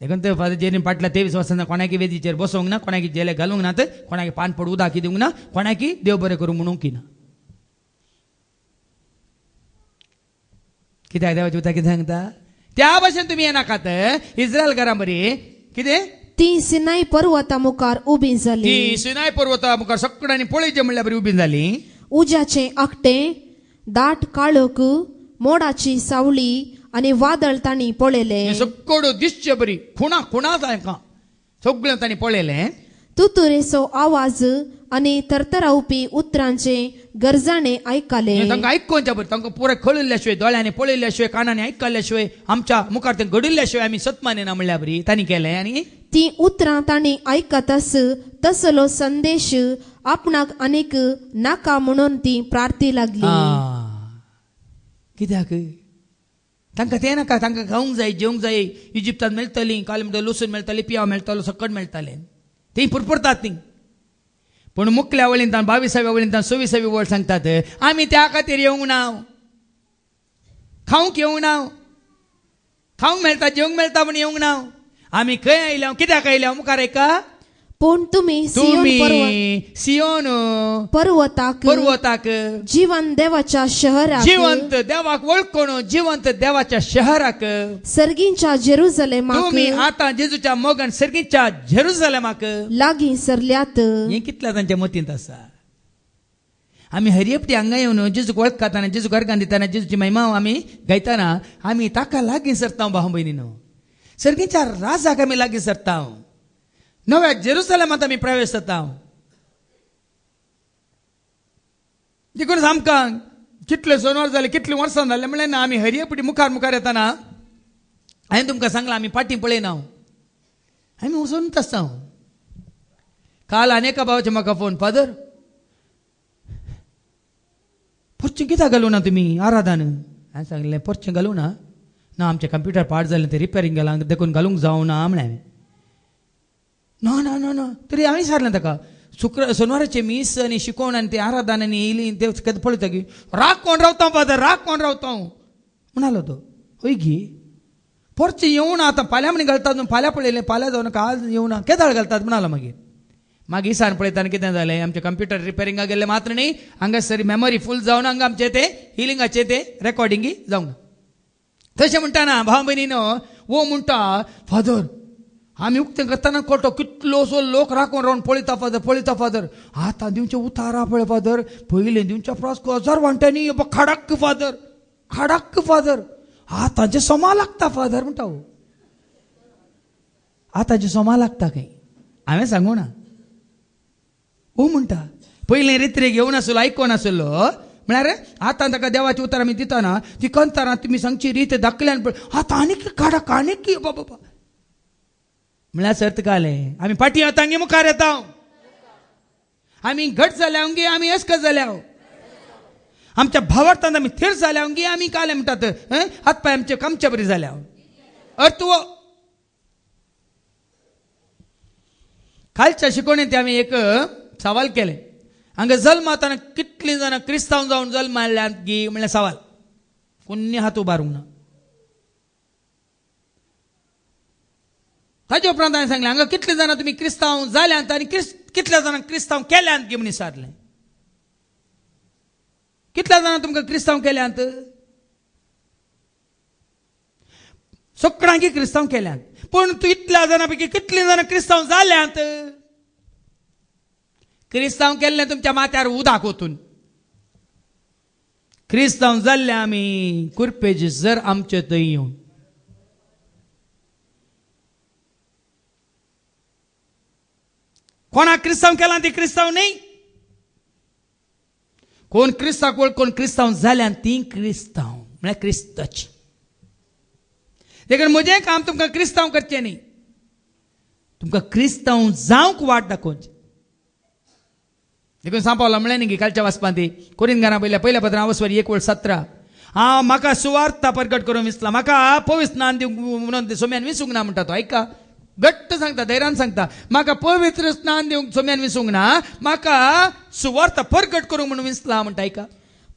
देखून ते फादर जेरीन पाटला 23 वर्सांना कोणाकी वेदीचेर बसोवंक ना कोणाकी जेले घालूंक ना कोणाकी पान पडू उदाकी दिवंक ना कोणाकी देव बरें करूं म्हणूंक ना कित्याक देवाची उतर कितें सांगता त्या भाशेन तुमी हें नाकात इस्रायल घरां बरी कितें ती सिनाई पर्वता मुखार उबी जाली ती सिनाय पर्वता मुखार सगळ्यांनी पळयचें म्हणल्या बरी उबी जाली उज्याचे आकटें दाट काळोख मोडाची सावळी आनी वादळ तांणी पळयलें सगळ्यो दिसचे बरी खुणा खुणा तांकां सगळें तांणी पळयलें तुतुरेचो आवाज आनी तरतरावपी उतरांचे गरजाणे आयकले तांकां आयकोवचें बरें तांकां पुरें कळिल्ल्या शिवाय दोळ्यांनी पळयल्ल्या शिवाय कानांनी आयकल्ल्या शिवाय आमच्या मुखार तें घडिल्ल्या शिवाय आमी सतमानिना म्हणल्या बरी तांणी केलें आनी ती उतरां तांणी आयकतस तसलो संदेश आपणाक आनीक नाका म्हणून ती प्रार्थी लागली कित्याक तांकां तें नाका तांकां खावंक जाय जेवंक जाय इजिप्तांत मेळटलीं काल म्हणटा लसूण मेळटलें पियाव मेळटलो सकट मेळटलें तें पुरपुरतात ती पूण मुखल्या वळींतान 22व्या वळींतान 26वी वळ सांगतात आमी त्या खातीर येवंक ना खावंक येवंक ना खावंक मेळटा जेवंक मेळटा म्हण येवंक ना आमी खंय आयल्या कित्याक आयल्या मुखार एका पूण तुमी सियोन पर्वताक जीवन देवाच्या शहराक जिवंत देवाक वळखून जिवंत देवाच्या शहराक सर्गींच्या जेरुसलेमाक तुम्ही आता जेजूच्या मोगान सर्गीच्या जेरुसलेमाक लागीं सरल्यात हें कितल्या तांच्या मतींत आसा आमी हरियपटी हांगा येवन जेजूक वळखताना जेजूक अर्गां दिताना जेजूची महिमा आमी गायताना आमी ताका लागीं सरता भाव भयणीनो सर्गीच्या राजाक आमी लागीं सरता नव्या जेरुसलेमांत आमी प्रवेश जाता देखून आमकां कितले सोनवार जाले कितले वर्सां जाले म्हणलें ना आमी हरियपटी मुखार मुखार येताना हांवें तुमकां सांगलां आमी फाटीं पळयना आमी वचूनच आसता काल आनेका भावाचे म्हाका फोन फादर परचें कित्याक घालूं ना तुमी आराधन हांवें सांगलें परचें घालूं ना आमचें कंप्युटर पाड जालें तें रिपेरींग गेलां देखून घालूंक जावं ना म्हळें हांवें ना तरी हांवें विचारलें ताका सोनवाराचे मीस आनी शिकोवण आनी ते आराधन आनी येयली ते केन्ना पळयता की राग कोण रावता फादर राग कोण रावता म्हणालो तो हय गी परचें येवं ना आतां फाल्यां म्हणी घालतात फाल्यां पळयलें फाल्यां जावन काल येवं ना केदाळ घालतात म्हणालो मागीर सांज पळयताना कितें जालें आमचें कंप्युटर रिपेरिंगाक गेल्लें मात्र न्ही हांगा सरी मेमरी फूल जावन हांगा आमचें तें हिलिंगाचें तें रेकॉर्डिंगी जावंक ना तशें म्हणटाना भाव भयणीनो वो म्हणटा फादर आमी उक्तें करतना कळटा कितलो सो लोक राखून रावन पळयता फादर आतां दिवचें उतारा पळय फादर पयलें दिवच्या प्रास 1000 वांट्यांनी खडक्क फादर आतांचे सोमा लागता फादर म्हणटा आतांचे सोमा लागता खंय हांवें सांगूं ना म्हणटा पयलें रित्रेक येवं नासलो आयकोन नासलो म्हळ्यार आतां ताका देवाची उतर आमी दिताना ती कंताना तुमी सांगची रीत दाखल्यान पळय आतां आनीक खडक आनीक बाबा म्हळ्यार सर्त कालें आमी फाटीं येता गे मुखार येता आमी घट जाल्या गे आमी एस्क जाल्या आमच्या भावार्थांत आमी थीर जाल्या गे आमी काले म्हणटात हात पांय आमचे कामचे बरी जाल्या अर्थ कालच्या शिकवणेंत आमी एक सवाल केले हांगा जल्माताना कितलीं जाणां क्रिस्तांव जावन जल्म आयल्यात गी म्हणल्यार सवाल कोणी हात उबारूंक ना ताजे उपरांत हांवें सांगलें हांगा कितले जाणां तुमी क्रिस्तांव जाल्यांत आनी कितल्या जाणांक क्रिस्तांव केल्यांत गी म्हण विचारलें कितल्या जाणां तुमकां क्रिस्तांव केल्यांत सगळ्यांकी क्रिस्तांव केल्यांत पूण तूं इतल्या जाणां पैकी कितलीं जाणां क्रिस्तांव जाल्यांत क्रिस्तांव केल्लें तुमच्या माथ्यार उदाक वतून क्रिस्तांव जाल्ले आमी कुरपेज जर आमचे थंय येवन कोणाक क्रिस्तांव केला ती क्रिस्तांव न्ही कोण क्रिस्ताक वळखून क्रिस्तांव जाल्यान ती क्रिस्तांव म्हळ्यार क्रिस्तच. देखून म्हजें काम तुमकां क्रिस्तांव करचें न्ही, तुमकां क्रिस्तांव जावंक वाट दाखोवची. देखून सांपावला म्हळें न्ही कालच्या वाचपां ती कोरिंथांना पहिल्या पत्रां 1:17 हांव म्हाका सुवार्ता प्रगट करूंक विसला, म्हाका पवित्र स्नान दिवंक म्हणून सोम्यान विसूंक ना म्हणटा तो. ऐका, घट्ट सांगता, धैर्यान सांगता, म्हाका पवित्र स्नान दिवंक सोम्यान विसूंक ना, म्हाका सुवार्ता प्रगट करूंक म्हणून विसला म्हणटा. ऐका,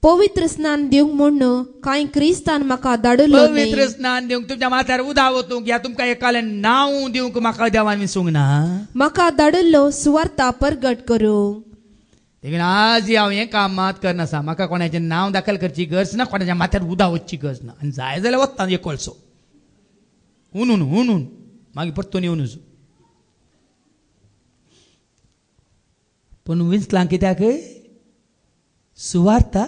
पवित्र स्नान दिवंक म्हूण कांय क्रिस्तान म्हाका धाडलो पवित्र स्नान दिवंक, तुमच्या माथ्यार उदक ओतूंक, या तुमकां एकालें नांव दिवंक म्हाका देवान विसूंक ना, म्हाका धाडलो सुवार्ता प्रगट करूंक. देखून आज हांव हें काम मात करनासा. म्हाका कोणाचें नांव दाखल करची गरज ना, कोणाच्या माथ्यार उदक वचची गरज ना. आनी जाय जाल्यार वता एक कोळसो हुनून मागीर परतून येवन वचूं. पूण विंचलां कित्याक? सुवार्ता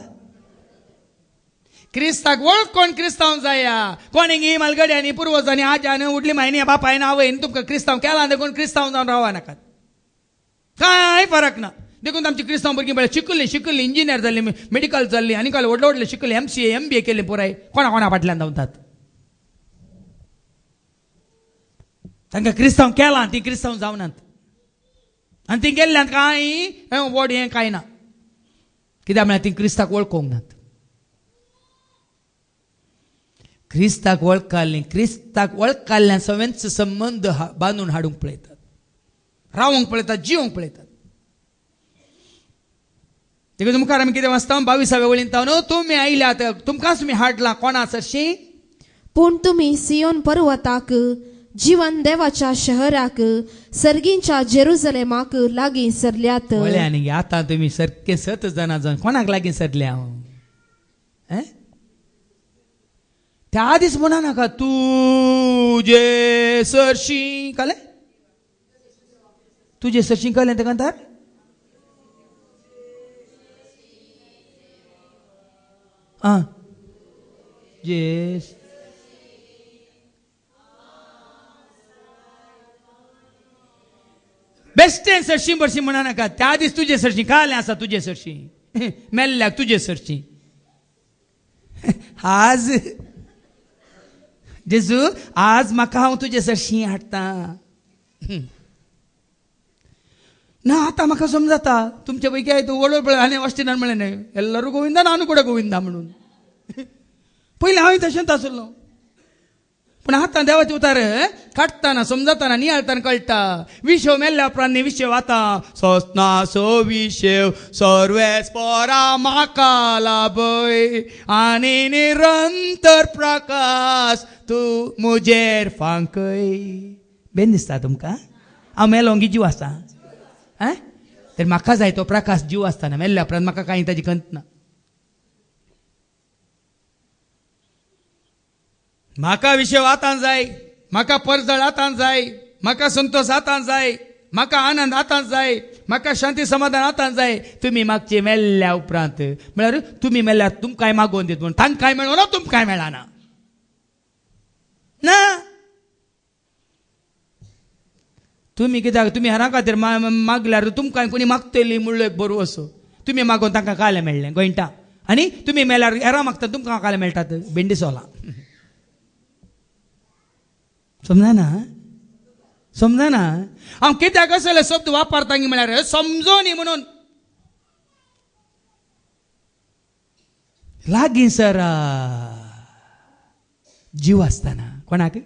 क्रिस्ताक वळखून क्रिस्तांव जाया. कोणींग ही मालगड्यांनी पुर्वजांनी आज्यान उडली मायनी बापायन आवयन तुमकां क्रिस्तांव केला, देखून क्रिस्तांव जावन रावा नाकात, कांय फरक ना. देखून आमची क्रिस्तांव भुरगीं बरें शिकली, इंजिनियर जाल्ली, मेडिकल जाल्ली, आनी काय व्हडले शिकले, MCA MBA केले, पुराय कोणा फाटल्यान धांवतात. तांकां क्रिस्तांव केला, ती क्रिस्तांव जावनात, आनी ती गेल्ल्यान कांय व्हड हें कांय ना. कित्याक म्हळ्यार ती क्रिस्ताक वळखूंक नात. क्रिस्ताक वळखल्ल्यान सगळ्यांचो संबंध बांदून हाडूंक पळयतात, रावूंक पळयतात, जिवंक पळयतात. देखून मुखार आमी कितें वाचता 22व्या वळींत न्हू, तुमी आयल्यात, तुमकांच तुमी हाडलां कोणा सरशी, पूण तुमी सियोन पर्वताक, जीवन देवाच्या शहराक, सर्गींच्या जेरुसलेमाक लागीं सरल्यात. आनी आतां तुमी सारके 7 जाणां जावन कोणाक लागीं सरल्या? त्या आदींच म्हणा नाका तुजे सरशी, कळ्ळें? तुजे सरशी कळ्ळें तेका तर? जेस बेश्टें सरशी बरशी म्हणा नाका. त्या आदींच तुजे सरशी कळ्ळें आसा, तुजे सरशी मेल्ल्याक तुजे सरशी. आज जेजू, आज म्हाका हांव तुजे सरशी हाडटा ना. आतां म्हाका समजता तुमचे पैकी व्हडलो आनी वाश्टीनान म्हळें न्हय, एल्लारू गोविंदा नानू कुडे गोविंदा म्हणून. पयलीं हांव तशेंच आसलो, पूण आतां देवाचे उतार काडटाना, समजताना, नियाळताना कळटा. विशेव मेल्ल्या उपरांत विशेव आतां सोसना सो विशेव सर्वेस पोरा म्हाका लाभय, आनी निरंतर प्रकाश तूं मुजेर फांकय. बेन दिसता तुमकां? हांव मेलोंगी जीव आसा, तर म्हाका जाय तो प्रकाश जीव आसतना. मेल्ल्या उपरांत म्हाका कांय ताजी खंत ना. म्हाका विशेव आतां जाय, म्हाका परजळ आतां जाय, म्हाका संतोष आतां जाय, म्हाका आनंद आतां जाय, म्हाका शांती समाधान आतां जाय. तुमी मागचे मेल्ल्या उपरांत, म्हळ्यार तुमी मेल्यार तुमकांय मागोवन दित म्हणून. तांकांय मेळना, तुमकांय मेळना ना. तुमी कित्याक तुमी हेरा खातीर मागल्यार तुमकां कोणी मागतली म्हणलो एक बरो असो. तुमी मागोवन तांकां काले मेळ्ळें गोंयटा, आनी तुमी मेल्यार हेरा मागता तुमकां काले मेळटात भेंडी सोला. समजना हांव कित्याक असले शब्द वापरता म्हळ्यार समजोनी म्हणून. लागीं सर जीव आसतना कोणाक?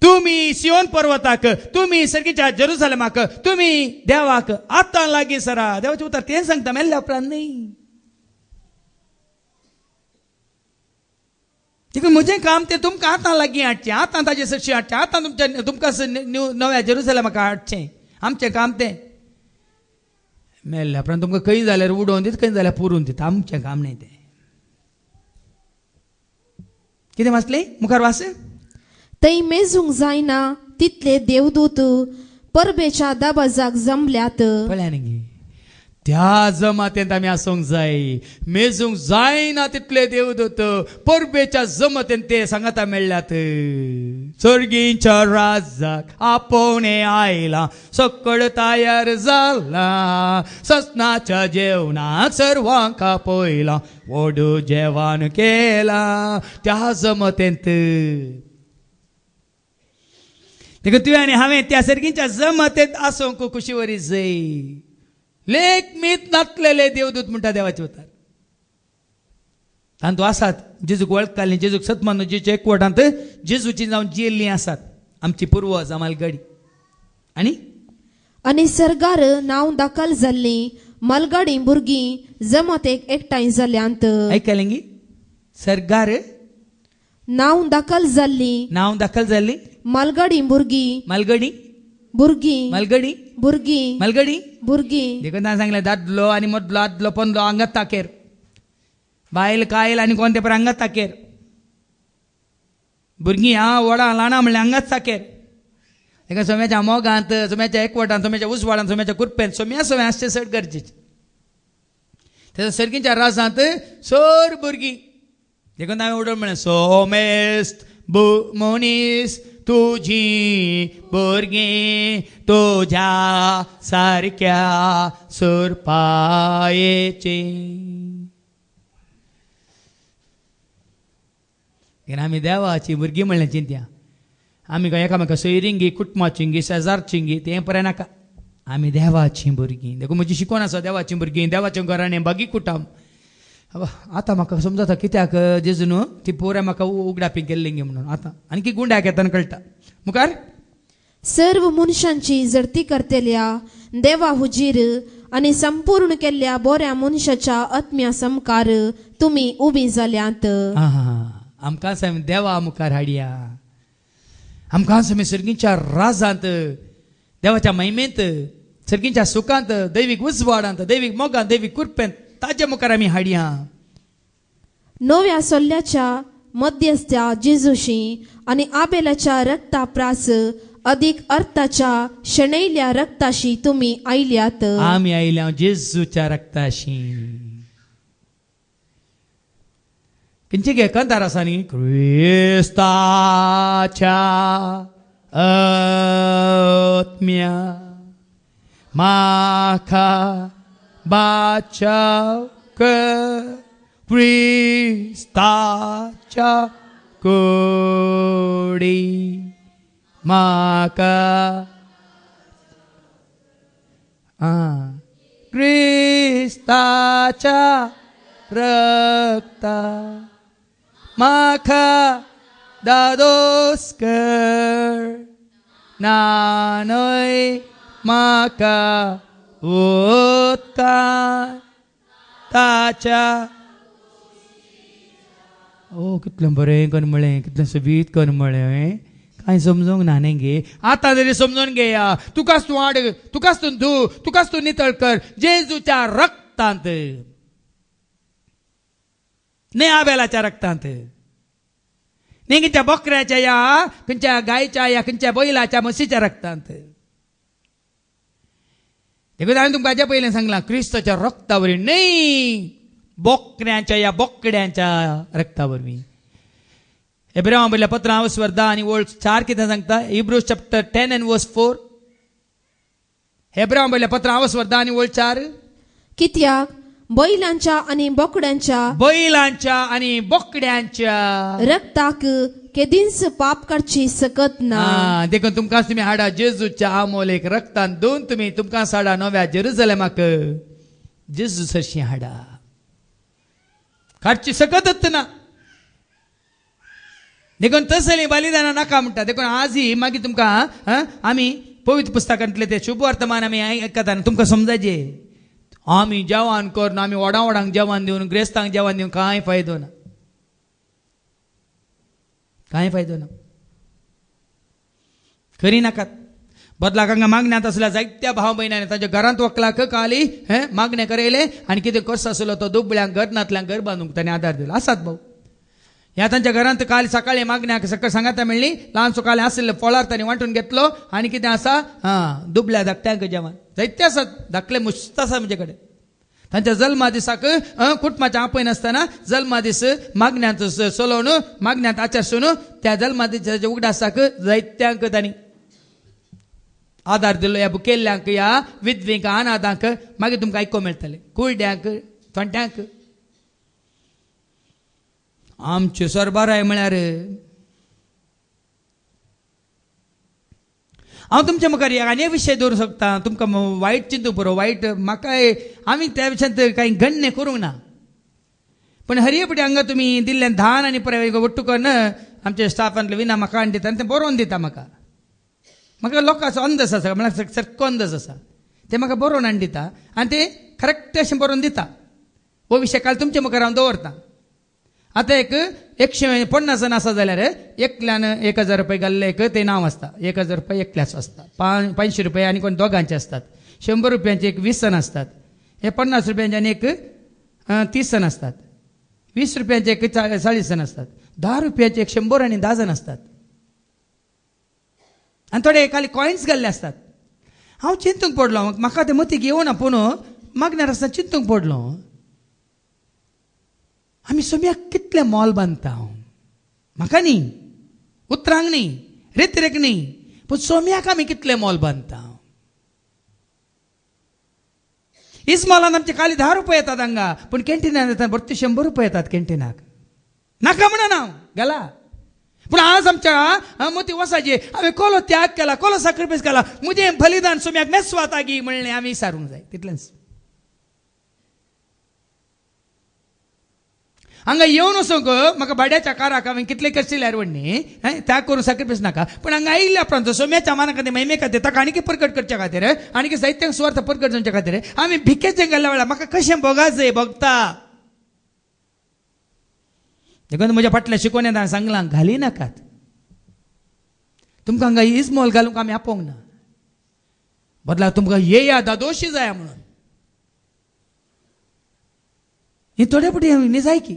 तुमी सियोन पर्वताक, तुमी सर्गीच्या जेरुसलेमाक, तुमी देवाक आतां लागीं सरा. देवाचें उतर तें सांगता, मेल्ल्या उपरांत न्ही. देखून म्हजें काम तें तुमकां आतां लागीं हाडचें, आतां ताजे सरशी हाडचें, आतां तुमकां नव्या जेरुसलेमाक हाडचें. आमचें काम तें. मेल्ल्या उपरांत तुमकां खंय जाल्यार उडोवन दीत, खंय जाल्यार पुरून दीत, आमचें काम न्ही तें. कितें वाचलें? मुखार वाच. थंय मेजूंक जायना तितले देवदूत परबेच्या दाबाजाक जमल्यात. पळयात न्ही, त्या जमातेंत आमी आसूंक जाय. मेजूंक जायना तितले देवदूत परबेच्या जमतेन ते सांगाता मेळ्ळ्यात. सर्गींच्या राजाक आपोवणे आयला, सकळ तयार जाला, ससनाच्या जेवणाक सर्वांक आपयला, व्हडू जेवण केला त्या जमतेंत. देखून तुवें आनी हांवें त्या सर्गींच्या जमतेंत आसूंक कशी वरी जाय. लेख मीत नातलेले देवदूत म्हणटा देवाचे उतार. तांतू आसात जेजूक वळखतालीं, जेजूक सत मानून जेजूच्या एकवटांत जेजूची जावन जियेल्लीं आसात आमची पुर्वज आमालगडी. आनी सर्गार नांव दाखल जाल्लीं मलगडी भुरगीं जमतेक एकठांय जाल्यांत. आयकलें गी? सर्गार नांव दाखल जाल्लीं मलगडी भुरगीं देखून ताणें सांगलें दादलो आनी मदलो आदलो पंदलो आंगात ताकेर, बायल कायल आनी कोण ते पर आंगात ताकेर, भुरगीं व्हडां ल्हाणां म्हणलें आंगात ताकेर. देखून सोम्याच्या मोगांत, सोम्याच्या एकवटांत, सोम्याच्या उसवाडांत, सोम्याच्या कुरपेंत सोम्या आसचें चड गरजेचें. तेच्या सर्गींच्या राजांत सर भुरगीं. देखून हांवें उडोवन म्हणलें सोमेस्त मनीस तुझी भुरगीं तुज्या सारक्या सुरपायेची. आमी देवाची भुरगीं म्हणलें चिंत्या. आमी काय एकामेका सोयरिंगी, कुटुंबाची, शेजारची तें पळय नाका. आमी देवाची भुरगीं. देखून म्हजी शिकवण आसा देवाची भुरगीं, देवाच्या घराणें बागी कुटुंब. आतां म्हाका समजता कित्याक जेजून ती पोऱ्या म्हाका उगडापी केल्ली गे म्हणून. आतां आनी गुंड्याक येताना कळटा. मुखार सर्व मनशांची जडती करतेल्या देवा हुजीर आनी संपूर्ण केल्ल्या बोऱ्या मनशाच्या आत्म्या समकार तुमी उबी जाल्यांत. आमकां आमी देवा मुखार हाडया. आमकां आमी सर्गींच्या राजांत, देवाच्या महिमेंत, सर्गींच्या सुखांत, दैवीक उजवाडांत, दैवीक मोगांत, दैवीक कुरपेंत ताच्या मुखार आमी हाडया. नव्या सोल्ल्याच्या मध्यस्थ्या जेजूशी आनी आबेलाच्या रक्ता प्रास अधिक अर्थाच्या शणैल्या रक्ताशी तुमी आयल्यात. आमी आयल्या जेजूच्या रक्ताशी. खंयची गे कंतार आसा न्ही? क्रिस्ताच्या आत्म्या म्हाका बाचाव कर, क्रिस्ताच्या कोडी म्हाका क्रिस्ताच्या रक्ता म्हाका दादोस कर, नानय म्हाका उत्कान ताच्या. कितलें बरें करून म्हळें, कितलें सोबीत करून म्हळें. कांय समजूंक ना न्ही गे. आतां तरी समजून घेया. तुकाच तूं हाड, तुकाच तूं धू, तुकाच तूं नितळ कर जेजूच्या रक्तांत, न्ही आबेलाच्या रक्तांत, न्ही खंयच्या बकऱ्याच्या या खंयच्या गायच्या या खंयच्या बैलाच्या म्हशीच्या रक्तांत. देखून हांवें तुमकां हाच्या पयलें सांगलां क्रिस्ताच्या रक्ता वरवीं, न्ही बोकड्यांच्या या बोकड्यांच्या रक्ता वरवीं. हेब्रेवां बरयल्ल्या पत्रां 10 आनी 4 कितें सांगता? Hebrews chapter 10 and verse 4. हेब्रेवां बरयल्ल्या पत्रां 10 आनी 4. कित्याक बैलांच्या आणि बोकड्यांच्या रक्ताक केदींच पाप करची सकत ना. देखून तुमकां तुमी हाडा जेजूच्या आमोलेक रक्तान दोन तुमी तुमकां हाडा नव्या जेरुसलेमाक जेजू सरशी हाडा. काडची सकतच ना. देखून तसली बलिदानां नाका म्हणटा. देखून आज ही मागीर तुमकां आमी पवित्र पुस्तकांतले ते शुभ वर्तमान आमी आयकता तुमकां समजायचे. आमी जेवण करून आमी वडांक जेवण दिवन ग्रेस्तांक जेवण दिवन कांय फायदो ना, कांय फायदो ना. करी नाकात. बदलाक हांगा मागण्यांत आसल्या जायत्या भाव भयणांनी ताच्या घरांत वकलाक काली मागणे करयले आनी कितें खर्च आसलो तो दुबळ्यांक घरनांतल्यांक घर बांदूंक ताणें आदार दिलो. आसात भाऊ. ह्या तांच्या घरांत काल सकाळी मागण्याक सकळ सांगाता मेळ्ळी. ल्हान सकाळी आसले फळार तांणी वांटून घेतलो आनी कितें आसा दुबळ्या धाकट्यांक जेवण जायते आसात. धाकले मुस्त आसा म्हजे कडेन. तांच्या जल्मा दिसाक कुटुंबाच्या आपय नासतना जल्मा दीस मागण्यांत चलोवन मागण्यांत आचरसून त्या जल्मा दिसाच्या उगडासाक जायत्यांक तांणी आदार दिलो. ह्या बुकेल्ल्यांक ह्या विधवेक अनाथांक मागीर तुमकां आयको मेळटलें. कुळड्यांक थोंट्यांक आमच्यो सरबाराय म्हळ्यार हांव तुमच्या मुखार आनी एक विशय दवरूंक सोदता. तुमकां वायट चिंतूंक पुरो वायट म्हाकाय आमी त्या विशयांत कांय गण्य करूंक ना. पण हरियपटी हांगा तुमी दिल्लें धान आनी परत वट्टू करून आमच्या स्टाफांतले विना म्हाका आनी दिता आनी तें बरोवन दिता. म्हाका लोकांचो अंदज आसा म्हळ्यार सारको अंदज आसा ते म्हाका बरोवन हाडून दिता आनी ते करेक्ट अशें बरोवन दिता. हो विशय काल तुमच्या मुखार हांव दवरतां. आतां 150 जण आसा जाल्यार एकल्यान 1000 रुपये घाल्ले ते नांव आसता. 1000 रुपये एकल्याचो आसता. 500 रुपये आनी कोण दोगांचे असतात. 100 रुपयांचे 20 जण असतात. हे 50 रुपयांचे आनी 30 जण असतात. 20 रुपयांचे 40 जण असतात. 10 रुपयांचे 100 आनी 10 जण असतात. आनी थोडे खाली कॉइन्स घाल्ले असतात. हांव चिंतूंक पडलो म्हाका ते मतीक येवना पूण मागण्यार आसतना चिंतूंक पडलो आमी सोम्याक कितलें मोल बांदता. म्हाका न्ही उतरांक न्ही रेत्रेक न्ही पूण सोम्याक आमी कितलें मोल बांदता. इस्मॉलान आमचे खाली 10 रुपये येतात हांगा पूण कॅन्टिनाक येतात भरती 100 रुपये येतात कॅन्टिनाक. नाका म्हणून हांव गेला पूण आज आमच्या मोती वसाचे हांवें कोलो त्याग केला कोलो सॅक्रिफायस केला मुझे बलिदान सोम्याक मेस्वाता गी म्हणलें आमी विचारूंक जाय. तितलेंच हांगा येवन वचूंक म्हाका भाड्याच्या काराक हांवें कितले करशिल्ले आरवण्णी त्या करून सॅक्रिफायस नाका पूण हांगा आयिल्ल्या उपरांत सोम्याच्या माना खातीर महिमे खातीर ताका आनीक प्रकट करच्या खातीर आनीक जायत्यांक सुवार्थ प्रकट जावच्या खातीर आमी भिकेचे गेल्ल्या वेळार म्हाका कशें बोगाचें भोगता. देखून म्हज्या फाटल्या शिकोवण्यात हांवें सांगलां घाली नाकात. तुमकां हांगा इस्मॉल घालूंक आमी आपोवंक ना. बदला तुमकां येया दादोशी जाय म्हणून ही थोड्या पटी न्ही जाय की.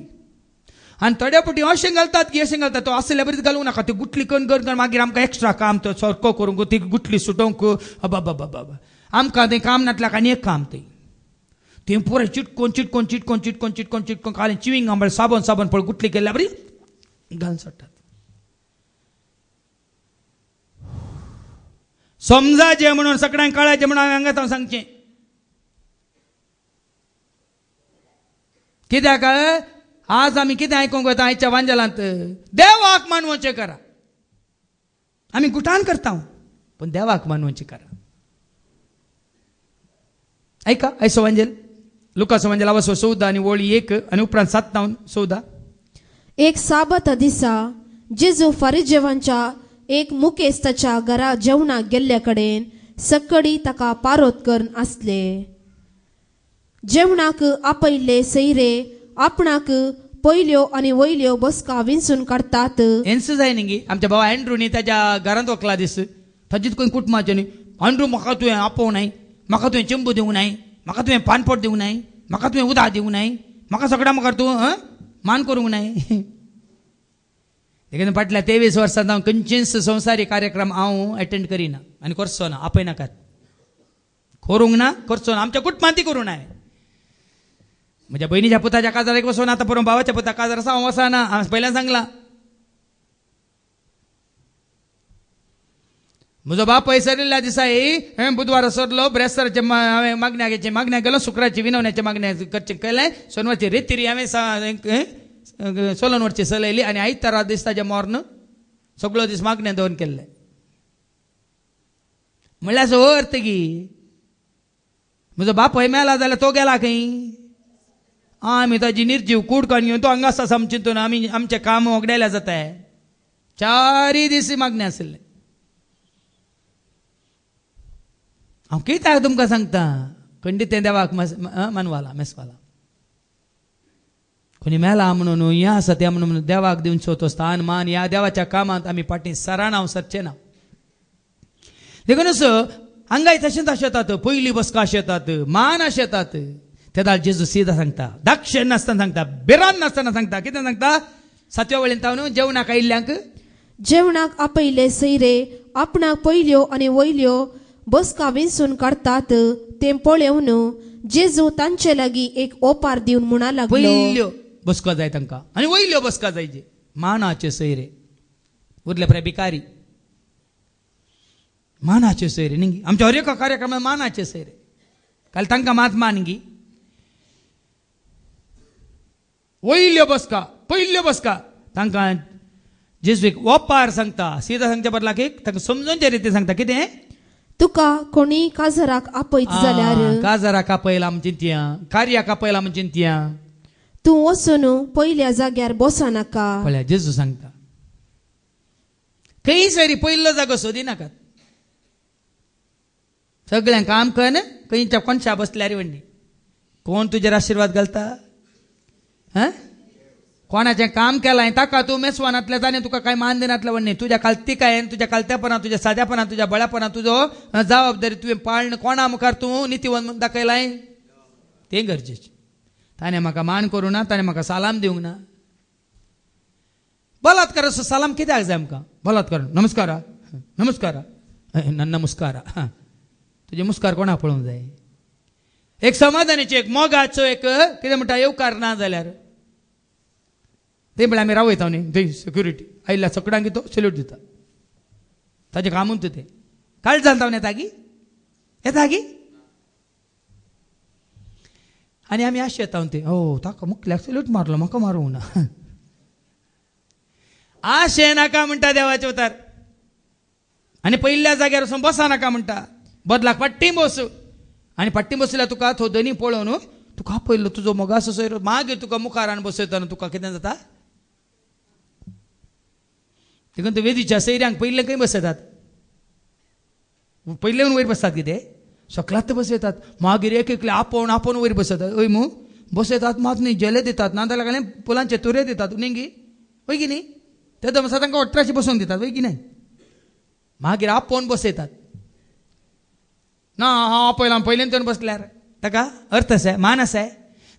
आनी थोड्या पटी अशें घालतात की अशें घालतात तो आसल्या बरीच घालूंक नाका. ती गुटली करून मागीर आमकां एक्स्ट्रा काम तो सारको करूंक ती गुटली सुटोवंक बाबा आमकां तें काम नाटल्याक आनी एक काम तें पुरें चिटकोन खाली चिविंग आंबळ साबण पळय गुटली केल्ल्या बरी घालून सोडटात. समजाचें म्हणून सगळ्यांक कळाचें म्हणून हांवें हांगा सांगचें. कित्याक आज आमी कितें आयकूंक वता आयच्या वांजलांत देवाक मानवचें करा. आमी गुटान करता पूण देवाक मानवचें करा. ऐका आयचो वांजल लुकाचो वांजल 14 आनी वळी 1 आनी उपरांत 7-14. एक साबत दिसा जेजू फारिजेवांच्या एक मुखेस्ताच्या घरा जेवणाक गेल्ल्या कडेन सकडी ताका पारोत करून आसले. जेवणाक आपयल्ले सैरे आपणाक पयल्यो आनी वयल्यो बसका विंचून काडतात. हेंच जाय न्ही आमच्या भावा एंड्रूनी ताच्या घरांत वकला दीस ताचीच खंय कुटुंबाचे न्ही. एंड्रू म्हाका तुवें आपोवंक नाय म्हाका तुवें चेंबू दिवंक नाय म्हाका तुवें पानपोट दिवंक नाय म्हाका तुवें उदक दिवंक नाय म्हाका सगळ्या मुखार तूं मान करूंक नाय. देखून फाटल्या 23 वर्सांत हांव खंयचेच संवसारीक कार्यक्रम हांव अटेंड करिना आनी करचो ना. आपय नाकात करूंक ना करचो ना. आमच्या कुटुंबांतय करूं ना. म्हज्या बहिणीच्या पुताच्या काजाराक वचून आतां पळोवन भावाच्या पुता काजार आसा हांव वचना. हांवें पयल्यान सांगलां म्हजो बाप पयसरिल्ल्या दिसा बुधवार सरलो ब्रेस्ताराचे हांवें मागण्याक गेलो. शुक्राची विनवण्याचे मागण्या करचें केलें. सोनवारची रेतीरी हांवें सोलनवरची चलयली आनी आयतारा दीस ताच्या मोर्न सगळो दीस मागण्या दवरून केल्ले. म्हणल्यार असो अर्थ गी म्हजो बाप खंय मेला जाल्यार तो गेला खंय. आमी ताजी निर्जीव कूड काडून घेवन तो हांगा आसा आम चिंतून आमी आमचें काम वगडायल्या जाताय. 4 दीस मागण्या आसले. हांव कित्याक तुमकां सांगता खंडीत तें देवाक मानवाला मेसवाला. कोणी मेला म्हणून हें आसा तें म्हणून देवाक दिवचो तो स्थान मान ह्या देवाच्या कामांत आमी फाटीं सरान हांव सरचें ना. देखूनच हांगाय तशेंच आशेतात पयली बसका आशेतात मान आशेतात. ते दाल जेजू सीदा सांगता दाक्षिण नासतना सांगता बिरान नासतना सांगता. कितें सांगता 7व्या वळीन तावन जेवणाक आयिल्ल्यांक जेवणाक आपयले सैरे आपणाक पयल्यो आनी वयल्यो बसका विंचून काडतात. तें पळोवन जेजू तांचे लागी एक ओपार दिवन म्हणा लागलो, पयल्यो बसका जाय तांकां आनी वयल्यो बसका जायचे मानाचे सैरे उरले पळय भिकारी मानाचे सैरे निंगी आमच्या हर एका कार्यक्रमात मानाचे सैरे काल तांकां मात मानगी वयल्यो बसका पयल्यो बसका तांकां जेजू एक ओपार सांगता सीधा सांगच्या बदलाक एक तांकां समजोवचे रिती सांगता कितें तुका कोणी काजराक आपयत जाल्यार काजाराक आपयला आमच्या चिंतया कार्याक आपयला आमच्या चिंतया तूं वचून पयल्या जाग्यार बसनाका. पळया जेजू सांगता खंय सरी पयल्लो जागो सोदी नाकात सगळ्यांक काम कर खंयच्या कोणशा बसल्यार वण्णी कोण तुजेर आशिर्वाद घालता हा कोणाचें काम केलां ताका तूं मेसवानांतल्या जाणें तुका कांय मान दिनातलें वण्णी तुज्या काल्तिकायेन तुज्या कालत्यापणान तुज्या साद्यापणान तुज्या बळापणान तुजो जबाबदारी तुवें पाळण कोणा मुखार तूं नितीवन दाखयलाय तें गरजेचें. ताणें म्हाका मान करूं ना ताणें म्हाका सालाम दिवंक ना. बलात्कार असो सालाम कित्याक जाय आमकां बलात्कार नमस्कारा नमस्कारा नमस्कारा तुजे मुस्कार कोणा पळोवंक जाय एक समाधानाचो एक मोगाचो एक कितें म्हणटा येवकार ना जाल्यार ते म्हळ्यार आमी रावयता न्ही थंय सिक्युरिटी आयिल्ल्या सगळ्यांक तो सल्यूट दिता ताजें कामूच तें काळज जाता येता गी आनी आमी अशें येता ते हो ताका मुखल्याक सल्यूट मारलो म्हाका मारूंक ना आशें नाका म्हणटा देवाचे उतार आनी पयल्या जाग्यार वचून बसा नाका म्हणटा बदलाक पट्टी बस आनी पट्टी बसल्यार तुका थो धनी पळोवन तुका आपयल्लो तुजो मोगासो सोयरो मागीर तुका मुखार बसयतना तुका कितें जाता देखून तूं वेदीच्या सैऱ्यांक पयले खंय बसयतात पयले वयर बसतात कितें सकलात बसयतात मागीर एक एकले आपोवन आपोवन वयर बसयतात हय मू बसयतात मात न्ही जेले दितात नाजाल्यार काय फुलांचे तुरे दितात न्ही वय की न्ही ते दमसा तांकां अठराशे बसोवंक दितात वय की न्ही मागीर आपोवन बसयतात ना हांव आपयलां पयलें तर बसल्यार ताका अर्थ आसा मान आसा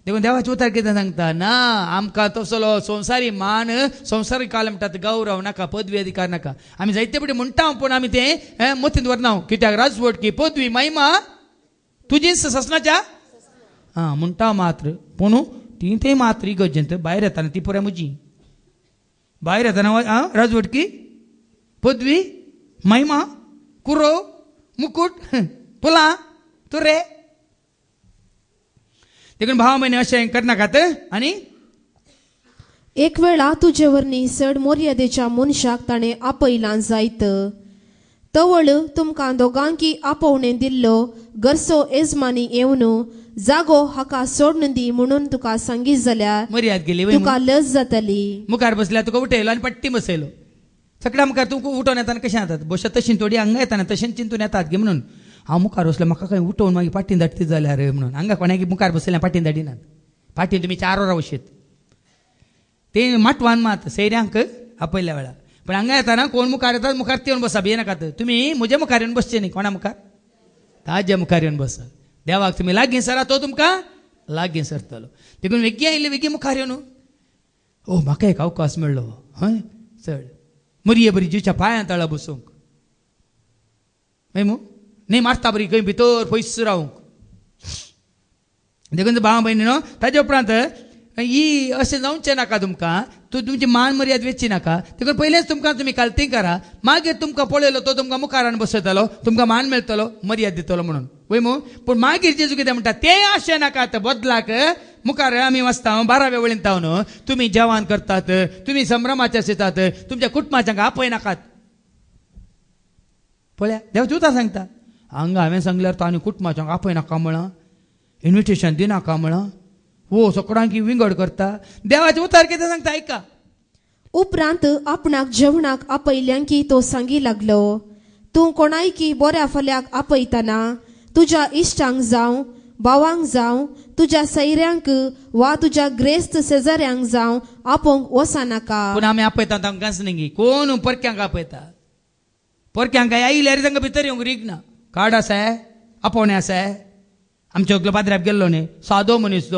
देखून देवाचे उतार कितें सांगता ना आमकां तसलो संवसारी मान संवसारीक काल म्हणटात गौरव नाका पदवी अधिकार नाका आमी जायते पटी म्हणटा पूण आमी तें मतींत व्हरना कित्याक राजवट की पदवी महिमा तुजीच ससनाच्या म्हणटा मात्र पूण ती तें मात्र इगर्जेंत भायर येताना ती पुराय म्हजी भायर येताना राजवट की पदवी महिमा कुरो मुकुट फुलां तुरे देखून भाव महिने अशें करनाकात आनी एक वेळा तुजे वरनी चड मर्यादेच्या मनशाक ताणें आपयलां जायत तवळ तुमकां दोगांकी आपोवणें दिल्लो गरसो येजमानी येवन जागो हाका सोडून दी म्हणून तुका सांगीत जाल्यार मर्याद गेली तुका लज जातली. मुखार बसल्यार तुका उठयलो आनी पट्टी बसयलो सगळ्या मुखार तूं उठोवन येताना कशें येतात बसत तशीं थोडी हांगा येताना तशें चिंतून येतात गे म्हणून हांव मुखार बसलो म्हाका खंय उठोवन मागीर पाटीन धाडटी जाल्यार म्हणून हांगा कोणाक मुखार बसयल्यार पाटीन धाडिनात पाटीन तुमी 4 वरां वशीत ते माटवान मात सैऱ्यांक आपयल्या वेळार पण हांगा येताना कोण मुखार येतात मुखार येवन बसा भिये नाकात तुमी म्हज्या मुखार येवन बसचे न्ही कोणा मुखार ताज्या मुखार येवन बसा देवाक तुमी लागीं सरा तो तुमकां लागीं सरतलो देखून वेगी आयिल्ले वेगी मुखार येवन ओ म्हाका एक अवकाश मेळ्ळो हय चड मरये बरी जीच्या पांयां तळा बसूंक मू न्ही मारता बरी खंय भितर पयस रावंक देखून भाव भयणीनो ताजे उपरांत ही अशें जावचें नाका तुमकां तुमची मान मर्याद वेचची नाका देखून पयलेंच तुमकां तुमी कालती करा मागीर तुमकां पळयलो तो तुमकां मुखारान बसयतलो तुमकां मान मेळटलो मर्याद दितलो म्हणून वय मू पूण मागीर जेजू कितें म्हणटा तें अशें नाकात बदलाक मुखार आमी वचता 12व्या वळीन तावन तुमी जेवण करतात तुमी संभ्रमाचे आसतात तुमच्या कुटुंबाच्यांक आपय नाकात पळया देव उतार सांगता हांगा हांवें सांगल्यार तो आनी कुटुंबाच्यांक आपय नाका म्हणा इन्विटेशन दिनाका म्हणा हो सगळ्यांक विंगड करता देवाचे उतार कितें सांगता आयका. उपरांत आपणाक जेवणाक आपयल्यांकी तो सांगी लागलो तूं कोणायकी बऱ्या फाल्याक आपयतना तुज्या इश्टांक जावं भावांक जावं तुज्या सैऱ्यांक वा तुज्या ग्रेस्त शेजाऱ्यांक जावं आपोवंक वचनाका. पूण आमी आपयता तांकांच न्ही कोण परक्यांक आपयता परक्यांक आयल्यार तांकां भितर येवंक रीग ना कार्ड आसा आपोवणें आसा आमच्या अगलो पाद्र्याक गेल्लो न्ही सादो मनीस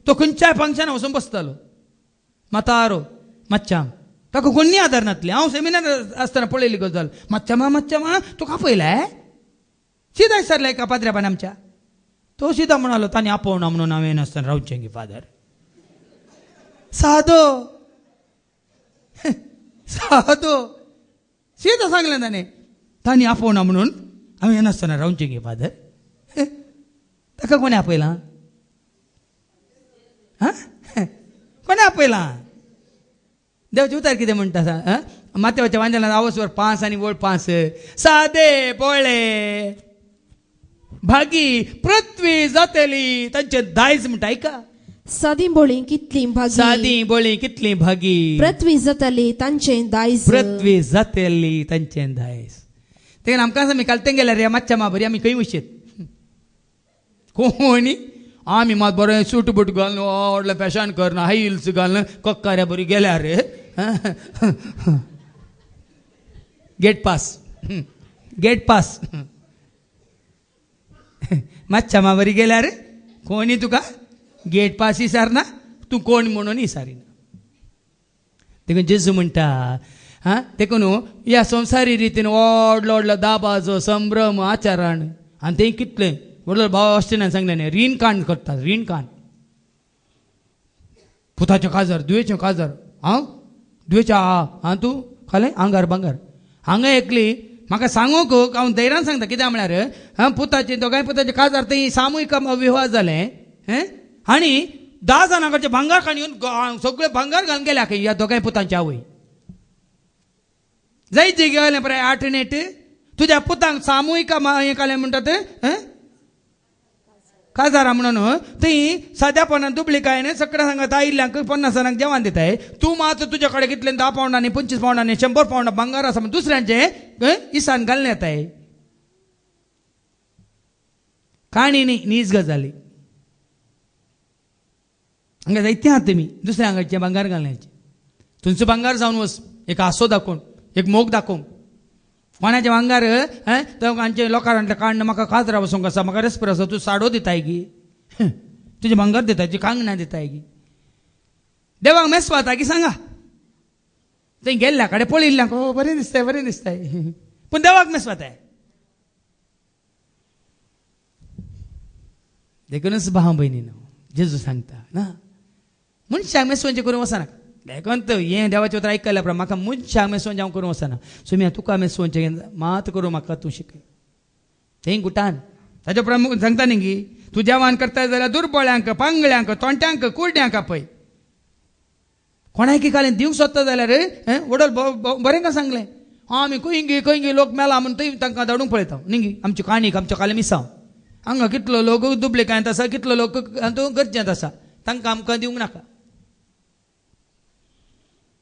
तो खंयच्याय फंक्शनाक वचून बसतालो म्हातारो मातच्याम ताका कोणी आदार नासले हांव सेमिनार आसतना पळयली गजाल मातच्यामा तुका आपयलाय सीदा विचारला एका पाद्र्यापान आमच्या तो सीधा म्हणालो तानी आपोवना म्हणून हांवें नासतना रावचें गे फादर. सादो सादो सीधा सांगलें ताणें तानी आपोवना म्हणून हांवें नासतना रावचें गे फादर. ताका कोणी आपयलां? हां कोणी आपयलां? देवाचे उतार कितें म्हणटा? माथेवाच्या वांजेलांत आवसवर 5 आनी वळ 5. सादे पळ्ळे भागी पृथ्वी जातली तांचे दायज म्हणटा. ऐका, सादी बोळी कितली भागी, सादी बोळी कितली भागी, पृथ्वी जातली तांचे दायज, पृथ्वी जातली तांचे दायज. ते आमकां आमी कालतें गेल्यार रे मातशा बरी आमी खंय वचत कोणी आमी मात बरें सूट बूट घालून व्हडलें फॅशन करना हाय हिल्स घालून कक्काऱ्या बरी गेल्यार रे गेट पास गेट पास मातशा बरी गेल्यार कोणी तुका गेट पास विचारना, तूं कोण म्हणून विचारिना. देखून जेजू म्हणटा देखून ह्या संवसारी रितीन व्हडलो व्हडलो दाबाजो संभ्रम आचरण आनी तें कितलें व्हडलो भाव ऑस्टिनान सांगलें न्ही रीणकांड करता. रीणकांड पुताचें काजार दुयेचें काजार दुयेचें आहा तूं खालें आंगार भांगार हांगा एकली म्हाका सांगूंक हांव धैर्यान सांगता. कित्याक म्हळ्यार पुताचें दोगांय पुताचें काजार तें सामुहीक विवाह जालें आनी 10 जाणां कडचें भांगार काडून सगळें भांगार घालून गेल्या ह्या दोगांय पुतांची आवय. जायत जे गेलें पळय आल्टरनेट तुज्या पुतांक सामुहीक हें कालें म्हणटात काजारा म्हणून थंय साद्यापणान दुबळीकायेन सगळ्या सांगात आयिल्ल्यांक 50 जाणांक जेवण दिताय. तूं मात तुज्या कडेन कितले 10 पावंडांनी 25 पावंडांनी 100 पावंडां भांगार आसा म्हणून दुसऱ्यांचे इसान घालून येताय. काणी न्ही नीज गजाली हांगा जायते आहात तुमी दुसऱ्या कडचें भांगार घालण्याचें. तुमचो भांगार जावन वच एक आसो दाखोवन एक मोग दाखोवंक कोणाचें भांगार हांचे लोकांतलें काडून म्हाका काजरा वचूंक आसा म्हाका रेस्पर आसा तूं साडो दिताय गी तुजें भांगार दिताय तुजी कांगणां दिताय गी. देवाक मेस वता की सांगा थंय गेल्ल्या कडेन पळयल्ल्यांक बरें दिसताय बरें दिसताय पूण देवाक मेस वताय. देखूनच भाव भयणीनो जेजू सांगता ना मनशाक मेसवणचें करूं वचनाका. देखून हें देवाचें उतर आयकल्या प्रमाण म्हाका मनशाक मेसवणचें हांव करूं वचना. सुम्या तुका मेसवणचें मात करूं म्हाका तूं शिकय थंय गुटान ताचे प्रमाण सांगता न्ही गी तूं जेवण करता जाल्यार दुर्बळ्यांक पांगळ्यांक तोंट्यांक कुर्ड्यांक आपय. कोणायकी कालें दिवंक सोदता जाल्यार वडल बरें का सांगलें आमी खंय गी लोक मेला म्हणून थंय तांकां धाडूंक पळयता न्ही गी आमची काणीक आमच्या काले मिसांव. हांगा कितलो लोक दुबळेकायेंत आसा कितलो लोक गरजेंत आसा तांकां आमकां दिवंक नाका.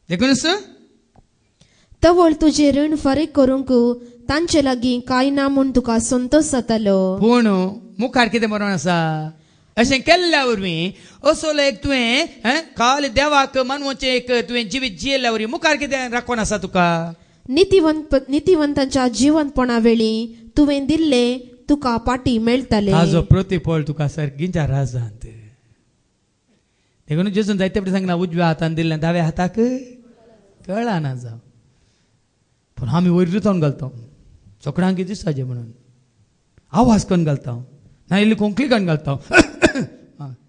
देखूनच तवळ तुजें रीण फारीक करूंक तांचे लागीं कांय ना म्हूण तुका संतोश जातालो. पूण मुखार कितें बरोवन आसा अशें केल्ल्या वरवीं असो एक तुवें काल देवाक मानवचें एक तुवें जिवीत जियेल्ल्या वरवीं मुखार कितें राखून आसा तुका. नितीवंतांच्या जिवंतपणा वेळी तुवें दिल्लें तुका पाटी मेळटले. ताजो प्रतिफळ तुका सर्गींच्या राजांत. देखून जेजून जायते फावटी सांगला उजव्या हातान दिल्लें दाव्या हाताक कळना जावं पूण आमी वयर रुतोन घालता चोकडांक कितें दिसताचें म्हणून आवाज करून घालता ना इल्ली कोंकणी काडून घालता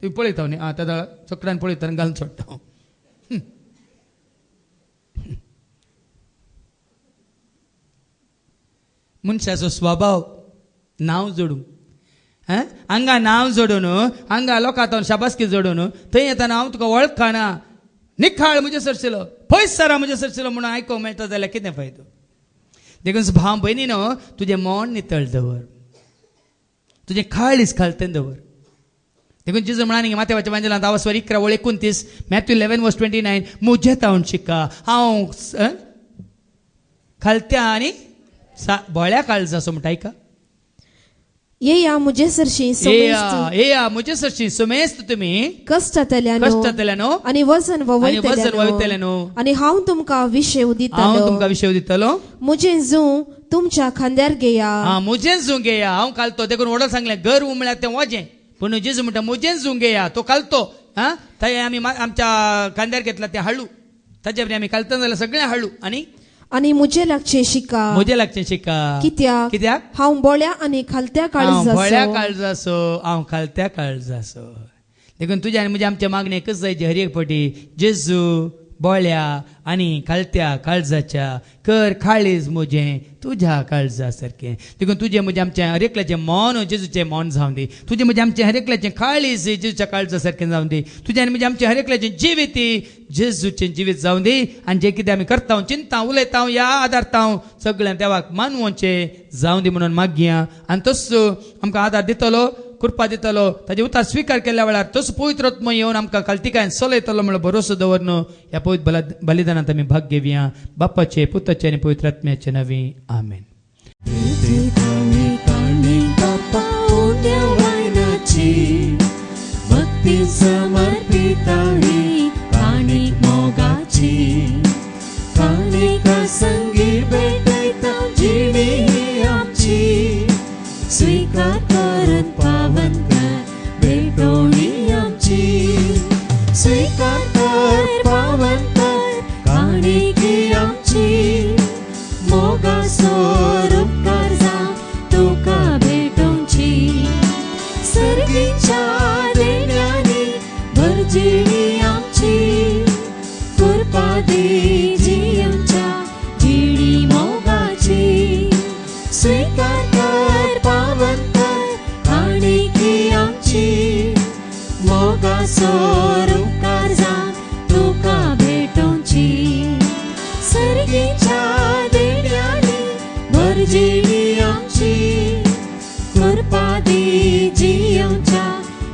ती पळयता न्ही ताका चोकडान पळयता आनी घालून सोडटा. मनशाचो स्वभाव नांव जोडूंक हांगा नांव जोडून हांगा लोकां शाबासकी जोडून थंय येताना हांव तुका वळखना निखाळ म्हजे सरशिलो पयस म्हजे सरशिलो म्हणून आयकोंक मेळटा जाल्यार कितें फायदो. देखून भाव भयणीनो तुजें मन नितळ दवर तुजें काळीज खालतें दवर. देखून जेजू म्हणाली माथेवाच्या वांजेलांत 11:29 मॅथ्यू 11:29 मुझे तावन शिका हांव खालत्या आनी बोळ्या काळजा असो म्हणटा. आयका येया मुझे सरशी मुझे सरशी सुमेस्त तुमी कष्टांतल्यान आनी वजन वयतल्यान आनी हांव तुमकां विशेव दितलो. मुझे जू तुमच्या खांद्यार घेया. मुझे जू घेया हांव घालतो. देखून वडल सांगलें घर उमळ्यात तें वजें पूण जेजू म्हणटा मुझे जू घेया तो घालतो. थंय आमी आमच्या खांद्यार घेतला तें हळू ताचे आमी घालता जाल्यार सगळें हळू. आनी आनी मुजे लागचे शिका म्हजे लागचे शिका कित्याक हांव बोळ्या आनी खालत्या हांव बळ्या काळजाचो काळजाचो हांव खालत्या काळजाचो. देखून तुझ्या आनी म्हजे आमचे मागणी एकच जायची हर एक फावटी जेजू बोळ्या आनी खालत्या काळजाच्या कर खाळीज म्हजे तुझ्या काळजा सारकें. देखून तुझे म्हजे आमचे हर एकल्याचें मौन जेजूचें मौन जावं दी. तुझे म्हजे आमचे हर एकल्याचें काळीज जेजूच्या काळजा सारकें जावं दी. तुझे आनी म्हजे आमचे हर एकल्याचें जिवीत जेजूचें जिवीत जावं दी. आनी जे कितें आमी करता चिंता उलयता या आदारता सगळ्या देवाक मानवचें जावं दी म्हणून मागया. आनी तसो आमकां आदार दितलो कृपा दितलो ताजे उतार स्विकार केल्या वेळार तसो पवित्र आत्मो येवन आमकां कालतिकायन चलयतलो म्हणून भरोसो दवरन ह्या पवित्र बलिदानांत आमी भाग घेवया. बापाचे पुताचे आनी पवित्र आत्म्याचे नवी आमेन. भक्ती समर्पित ही काणीक मोगाची काणीक संगी भेटयता जिणी ही आमची स्वीकार करत पावन कर भेटोणी आमची स्वीकार कर पावन कर काणीक ही आमची मोगा स्वरूपकार जावं तुका भेटोवची सर्गीच्या देण्यानी भरजिणी आमची कृपा दी जी आमच्या जिणी मोगाची स्वीकार कर पावन कर काणीकी आमची मोगा स्वरूपकार जावं तुका भेटोवची सर्गीच्या देण्यानी भरजिणी आमची कृपा दी जी आमच्या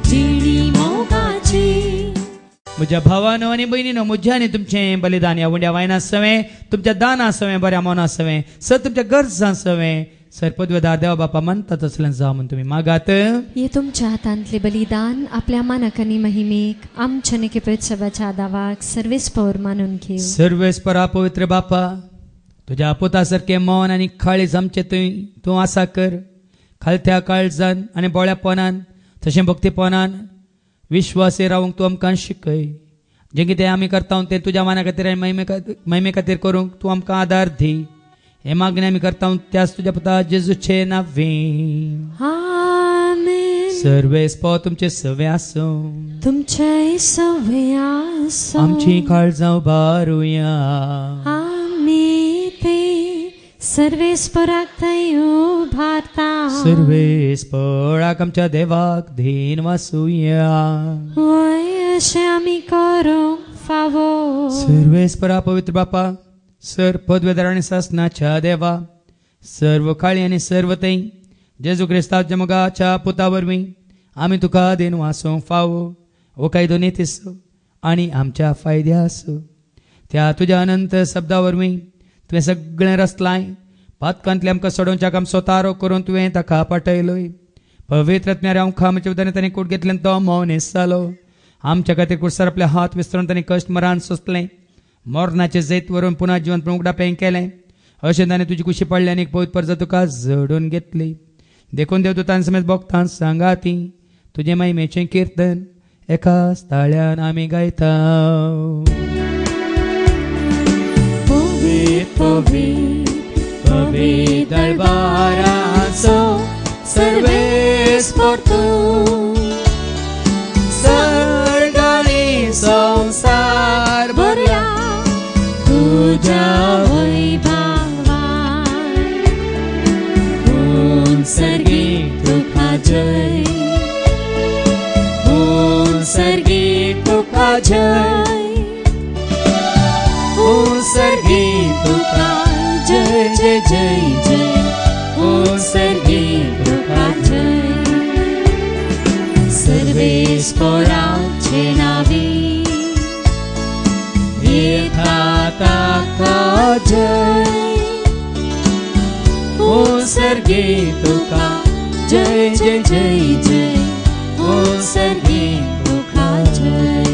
जिणी मोगाची. म्हज्या भावानो आनी भयणीनो म्हज्या आनी तुमचें बलिदान ह्या उंड्या वायना सवें तुमच्या दाना सवें बऱ्या मोना सवें सर तुमच्या गरजां सवें सर पदवेदार देवा बापा मानता तसलें जावं म्हणून तुमी मागात. हे तुमच्या हातांतले बलिदान आपल्या मानाक आनी महिमेक आमच्या निके पवित्रच्या दावाक सर्वेस्पर मानून घेव. सर्वेस्परा पवित्र बापा तुज्या पुता सारकें मौन आनी खाळीज आमचें तूं आसा कर. खालत्या काळजान आनी बोळ्यापणान तशें भक्तीपणान विश्वासी रावंक तूं आमकां शिकय. जें कितें आमी करता तें तुज्या माना खातीर आनी महिमे खातीर करूंक तूं आमकां आदार दी. हे मागणी आमी करता त्याच तुज्या पुता जेजूचे नांवें आमेन. सर्वेस्पर तुमचे सवें आसूं तुमचे सवें आसूं आमची काळजां उबारुया. आमी ते सर्वेस्पराक थंय उबारता सर्वेस्पराक आमच्या देवाक धीन वासुया. वय अशें आमी करूंक फावो. सर्वेस्परा पवित्र बापा सर पदवेदार आनी सासनाच्या देवा सर्व काळी आनी सर्व तै जेजू क्रिस्ताच्या मोगाच्या पुता वरवीं आमी तुका देन वासूंक फावो. ओ कायदो नेतीस आनी आमच्या फायद्या आसूं. त्या तुज्या अनंत शब्दा वरवीं तुवें सगळें रचलाय. पातकांतले आमकां सोडोवच्याक आमचो तारो करून तुवें ताका पाठयलोय. पवित्र आत्म्यार आमकां आमच्या उदाने ताणें कूट घेतलें तो मौनीस जालो. आमच्या खातीर कुडसर आपले हात विस्तरून ताणें कश्ट मरान सोंसलें. मोरनाचे जैत व्हरून पुना जिवंत उगडापें केलें. अशें ताणें तुजी कुशी पडली आनी पवित्र परजा तुका जडून घेतली. देखून देवदूतां समेत भक्तां सांगाती तुजें महिमेचें किर्तन एकाच ताळ्यान आमी गायता. पवित्र दरबाराचो सर्वेस्पर तूं सर्ग आनी संसार भरला तुज्या वैभवान. सर्गीक तुका जय सर्गीक तुका जय सर्गीक तुका जय जय जय जय सर्गीक तुका जय. सर्वेस्पराचे नावी येता ताका जय सर्गीक तुका जय जय जय जय सर्गीक तुका जय.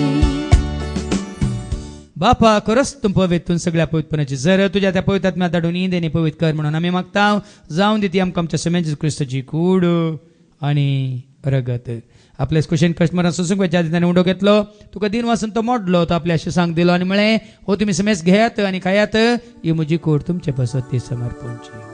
बापा खरंच तूं पवित्र सगळ्या पवित्रपणाची जर तुझ्या त्या पवित्र आत्म्या धाडून इंदेनी पवित्र कर म्हणून आमी मागता. जावं दी ती आमकां आमच्या समेज क्रिस्ताची कूड आनी रगत आपल्या कुशेन कस्टमरांक सोसूंक वेच्या आदी ताणें उंडो घेतलो तुका दिन वाचून तो मोडलो तो आपल्या सांग दिलो आनी म्हळें हो तुमी समेस घेयात आनी खायात ही म्हजी कूड तुमचे बसत ती समर्पणची.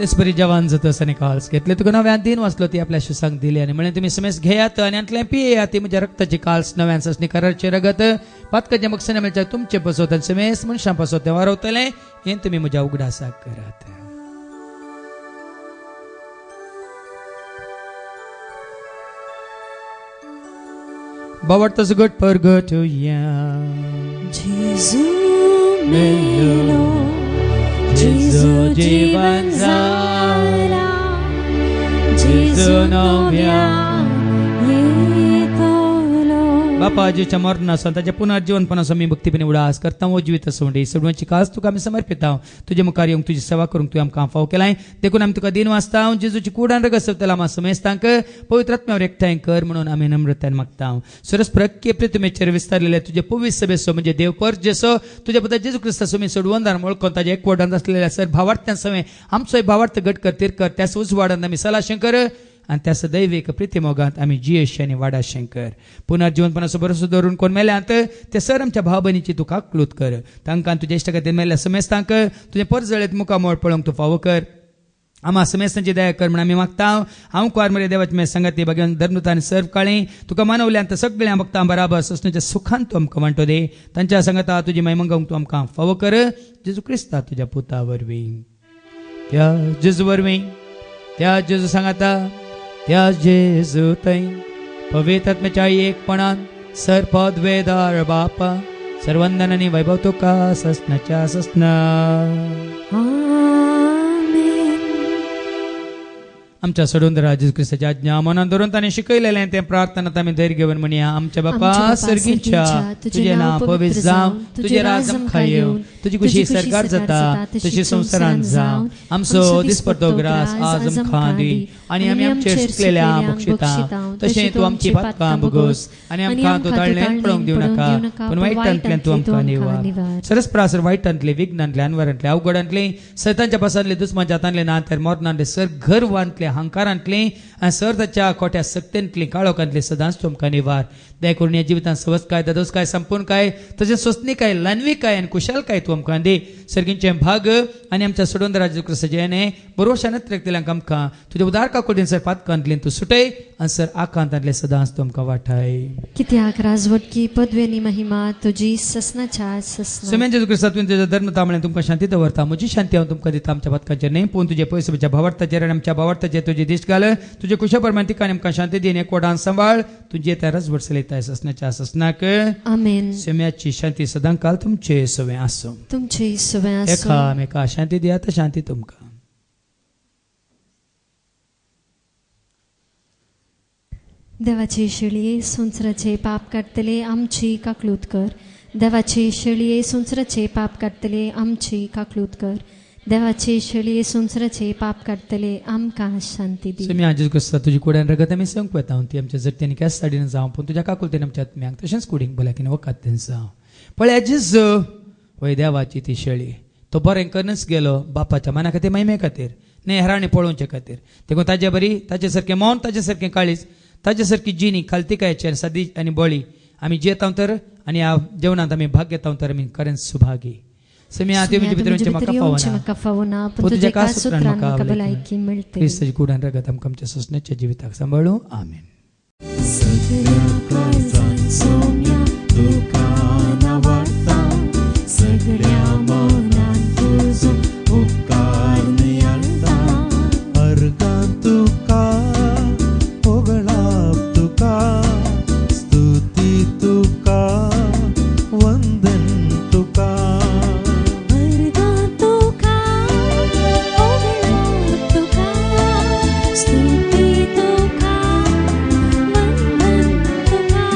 तेच परी जवान जाता आनी काल्स घेतले तुका नव्यान दिन वाचलो ती आपल्या शिसांक दिली आनी म्हळें तुमी समेस घेयात आनी आंतलें पियेयात ती म्हज्या रक्ताची काल्स नव्यान ससनी करारचे रगत पातकाच्या मकसना मेळच्या तुमचे बसोत आनी समेस मनशां पासोत तें वारवतलें हें तुमी म्हज्या उगडासाक करात. बावडताचो घट परगटुया जेजू मेलो जेजू जीवन जाला जेजू नव्यान येतलो. बापा आजीच्या मरणासून ताच्या पुनर्जीवनपणासून मी भक्तीपणे उडास करता वो जिवीत सोंडी सगळ्यांची कास तुका आमी समर्पिता तुजे मुखार येवंक तुजी सेवा करूंक तुवें आमकां फाव केलाय देखून आमी तुका दिन वाचता जेजूची कुडान रगसवतला आमी समेस्तांक पवित्र आत्म्यावर एकठांय कर म्हणून आमी नम्रतान मागता. सरस प्रक्के प्रितमेचेर विस्तारलेले तुजे पवित्र सभेसो म्हणजे देव पर जेसो तुज्या पुता जेजू क्रिस्तासो मी सोडवंदार वळखून ताजे एकवटांत आसलेल्या सर भावार्थ्यां सवे आमचो भावार्थ घट कर तीर त्यास उजवाडांत आमी सलाशंकर आणि त्या दैविक प्रितिमोगांत आमी जियेशी आनी वाडा शंकर पुनर्जीवनपणाचो भरोसो धरून कोण मेल्यांत ते सर आमच्या भाव भयणीची तूं काकलूत कर तांकां तुज्या इश्ट खातीर मेल्ल्या समेस्तांक तुजें परजळेत मुखामोळ पळोवंक तूं फावो कर आम्हा समेस्तांची दया कर म्हणून आमी मागता. हांव कुवार मरे देवाची मे संगती भगवान धर्मता आनी सर्व काळी तुका मानवल्यांत सगळ्या भक्तां बराबर ससणेच्या सुखान तूं आमकां वांटो दे तांच्या संगता तुजी महिमंगावंक तूं आमकां फावो कर जेजू क्रिस्ता तुज्या पुता वरवीं त्या जेजू वरवीं त्या जेजू सांगाता त्या जेजू थंय पवित्र आत्म्याच्या एकपणान सरपद वेदार बापा सर्वंदन आनी वैभव तुका ससनाच्या ससना. आमच्या सोडून जेजू क्रिस्ताची आज्ञा मनान धरून ताणें शिकयलेलें तें प्रार्थनात आमी धैर्य घेवन म्हणया. आमच्या बापा सर्गीच्या तुजें नांव पवित्र जावं तुजें राज आमकां येवं तुजी खुशी सरकार जाता तशी संवसारांत जावं आमचो दिसपट्टो ग्रास आज आमकां दी आनी आमी आमचेर शिकलेल्या बक्षिता तशें तूं आमची पातकां भोगोस आनी आमकां तूं ताळ्ळें पळोवंक दिवं नाका पूण वायटांतल्यान तूं आमकां निवार. सरस प्रासर वायटांतले विघ्नांतले अनवरांतले अवघडांतले सैतांच्या पासांतले दुस्माच्या हातांतले नांतर मोरनांतले सर गर्वांतले अहंकारांतले आनी सर ताच्या खोट्या सक्तेंतली काळोखांतले सदांच तुमकां निवार. दया करून ह्या जिवितांत सवस काय ददोस काय संपूर्ण काय तशें सोसणी काय लानवी काय आनी कुशाल काय तूं आमकां दे. सर्गींचे भाग आनी आमच्या सोडून जेजू क्रिस्ताचे बरोवशान त्रेकतल्यांक आमकां तुज्या उदार काकुडीन सर पातकांतल्यान तूं सुटय आनी सर आकांतांतले सदांच तूं आमकां वाटाय. कित्याक राजवटकी पदवेनी महिमा तुजी ससनाच्या ससना. समेन जेजू क्रिस्ता तुवें तुज्या धर्मता म्हळ्यार तुमकां शांती दवरता म्हजी शांती हांव तुमकां दिता आमच्या पातकांचेर न्ही पूण तुजे पयस भावार्थाचेर आनी आमच्या भावार्थाचेर तुजी दिश्ट घाल तुजे कुशा प्रमाण तिका आमकां शांती दी एकवटान सांबाळ तुजे त्या रजवट चलयताय ससनाच्या ससनाक. आमेन. समेची शांती सदां काल तुमचे सवे आसूं तुमचे सवे आसूं. एकामेका शांती दियात शांती तुमकां. देवाचे शेळये संवसाराचे पाप काडटले आमची काकलूत कर. देवाचे शेळये संवसाराचे पाप काडटले आमची काकलूत कर. देवाचे शेळये संवसाराचे पाप काडटले आमकां शांती दी. समी जेजू क्रिस्ता तुजी कुड्यान रगत आमी संक वेता ती आमच्या जरतेनी कॅस साडीन जावं पूण तुज्या काकुलतेन आमच्या आत्म्यांक तशेंच कुडींक भलायकीन वखदांत जावं. पळय जेजू वय देवाची ती शेळी तो बरें करूनच गेलो बापाच्या मना खातीर महिमे खातीर नेहराणी पळोवचे खातीर देखून ताजे बरी ताचे सारकें मौन ताचे सारकें काळीज ताचे सारकी जिणी खालतिकायची सदी आनी बळी आमी जेता तर आनी ह्या जेवणांत आमी भाग घेता तर आमी खरेंच सुभागी. समी आती म्हणजे भितर म्हाका फावना पूण तुज्या काळसुत्रान म्हाका भलायकी मेळटली. क्रिस्ताची कुडान रगत आमकां आमच्या सोसण्याच्या जिविताक सांबाळूं. आमेन. सगळ्या मनान तुजो उपकार नियाळटा अर्गां तुका होगळाप तुका स्तुती तुका वंदन तुका अर्गां तुका होगळाप तुका स्तुती तुका वंदन तुका.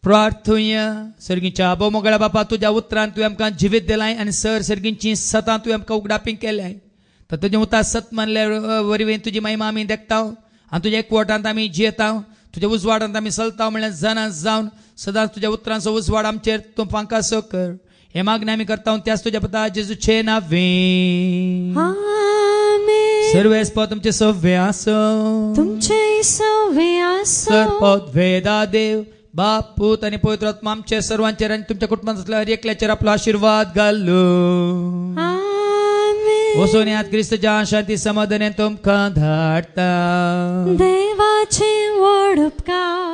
प्रार्थुया. सर्गीच्या आबो मोगळ्या बापा तुज्या उतरान तुवें आमकां जिवीत दिलाय आनी सर सर्गींची सतां तुवें आमकां उगडापींग केल्याय तर तुजें उतार सत मानल्या वरवीं तुजी महिमा आमी देखता आनी तुज्या एकवटांत आमी जियेता तुज्या उजवाडांत आमी चलता म्हणल्यार जनां जावन सदांच तुज्या उतरांचो उजवाड आमचेर तूं फांकासो कर. हे मागणी आम्ही करता त्याच तुझ्या पता जेजूचे नावे आमेन. सर्वेस पद तुमचे सव्य असो तुमचे सवे असो. सरपद वेदा देव बाप पूत आणि पवित्र आत्मा आमचे सर्वांचेर आणि तुमच्या कुटुंबातल्या हर एकल्याचेर आपलो आशीर्वाद घालो. आमेन. वसोन्यात क्रिस्तच्या शांती समाधान तुमकां धाडता. देवाचे व्हड उपकार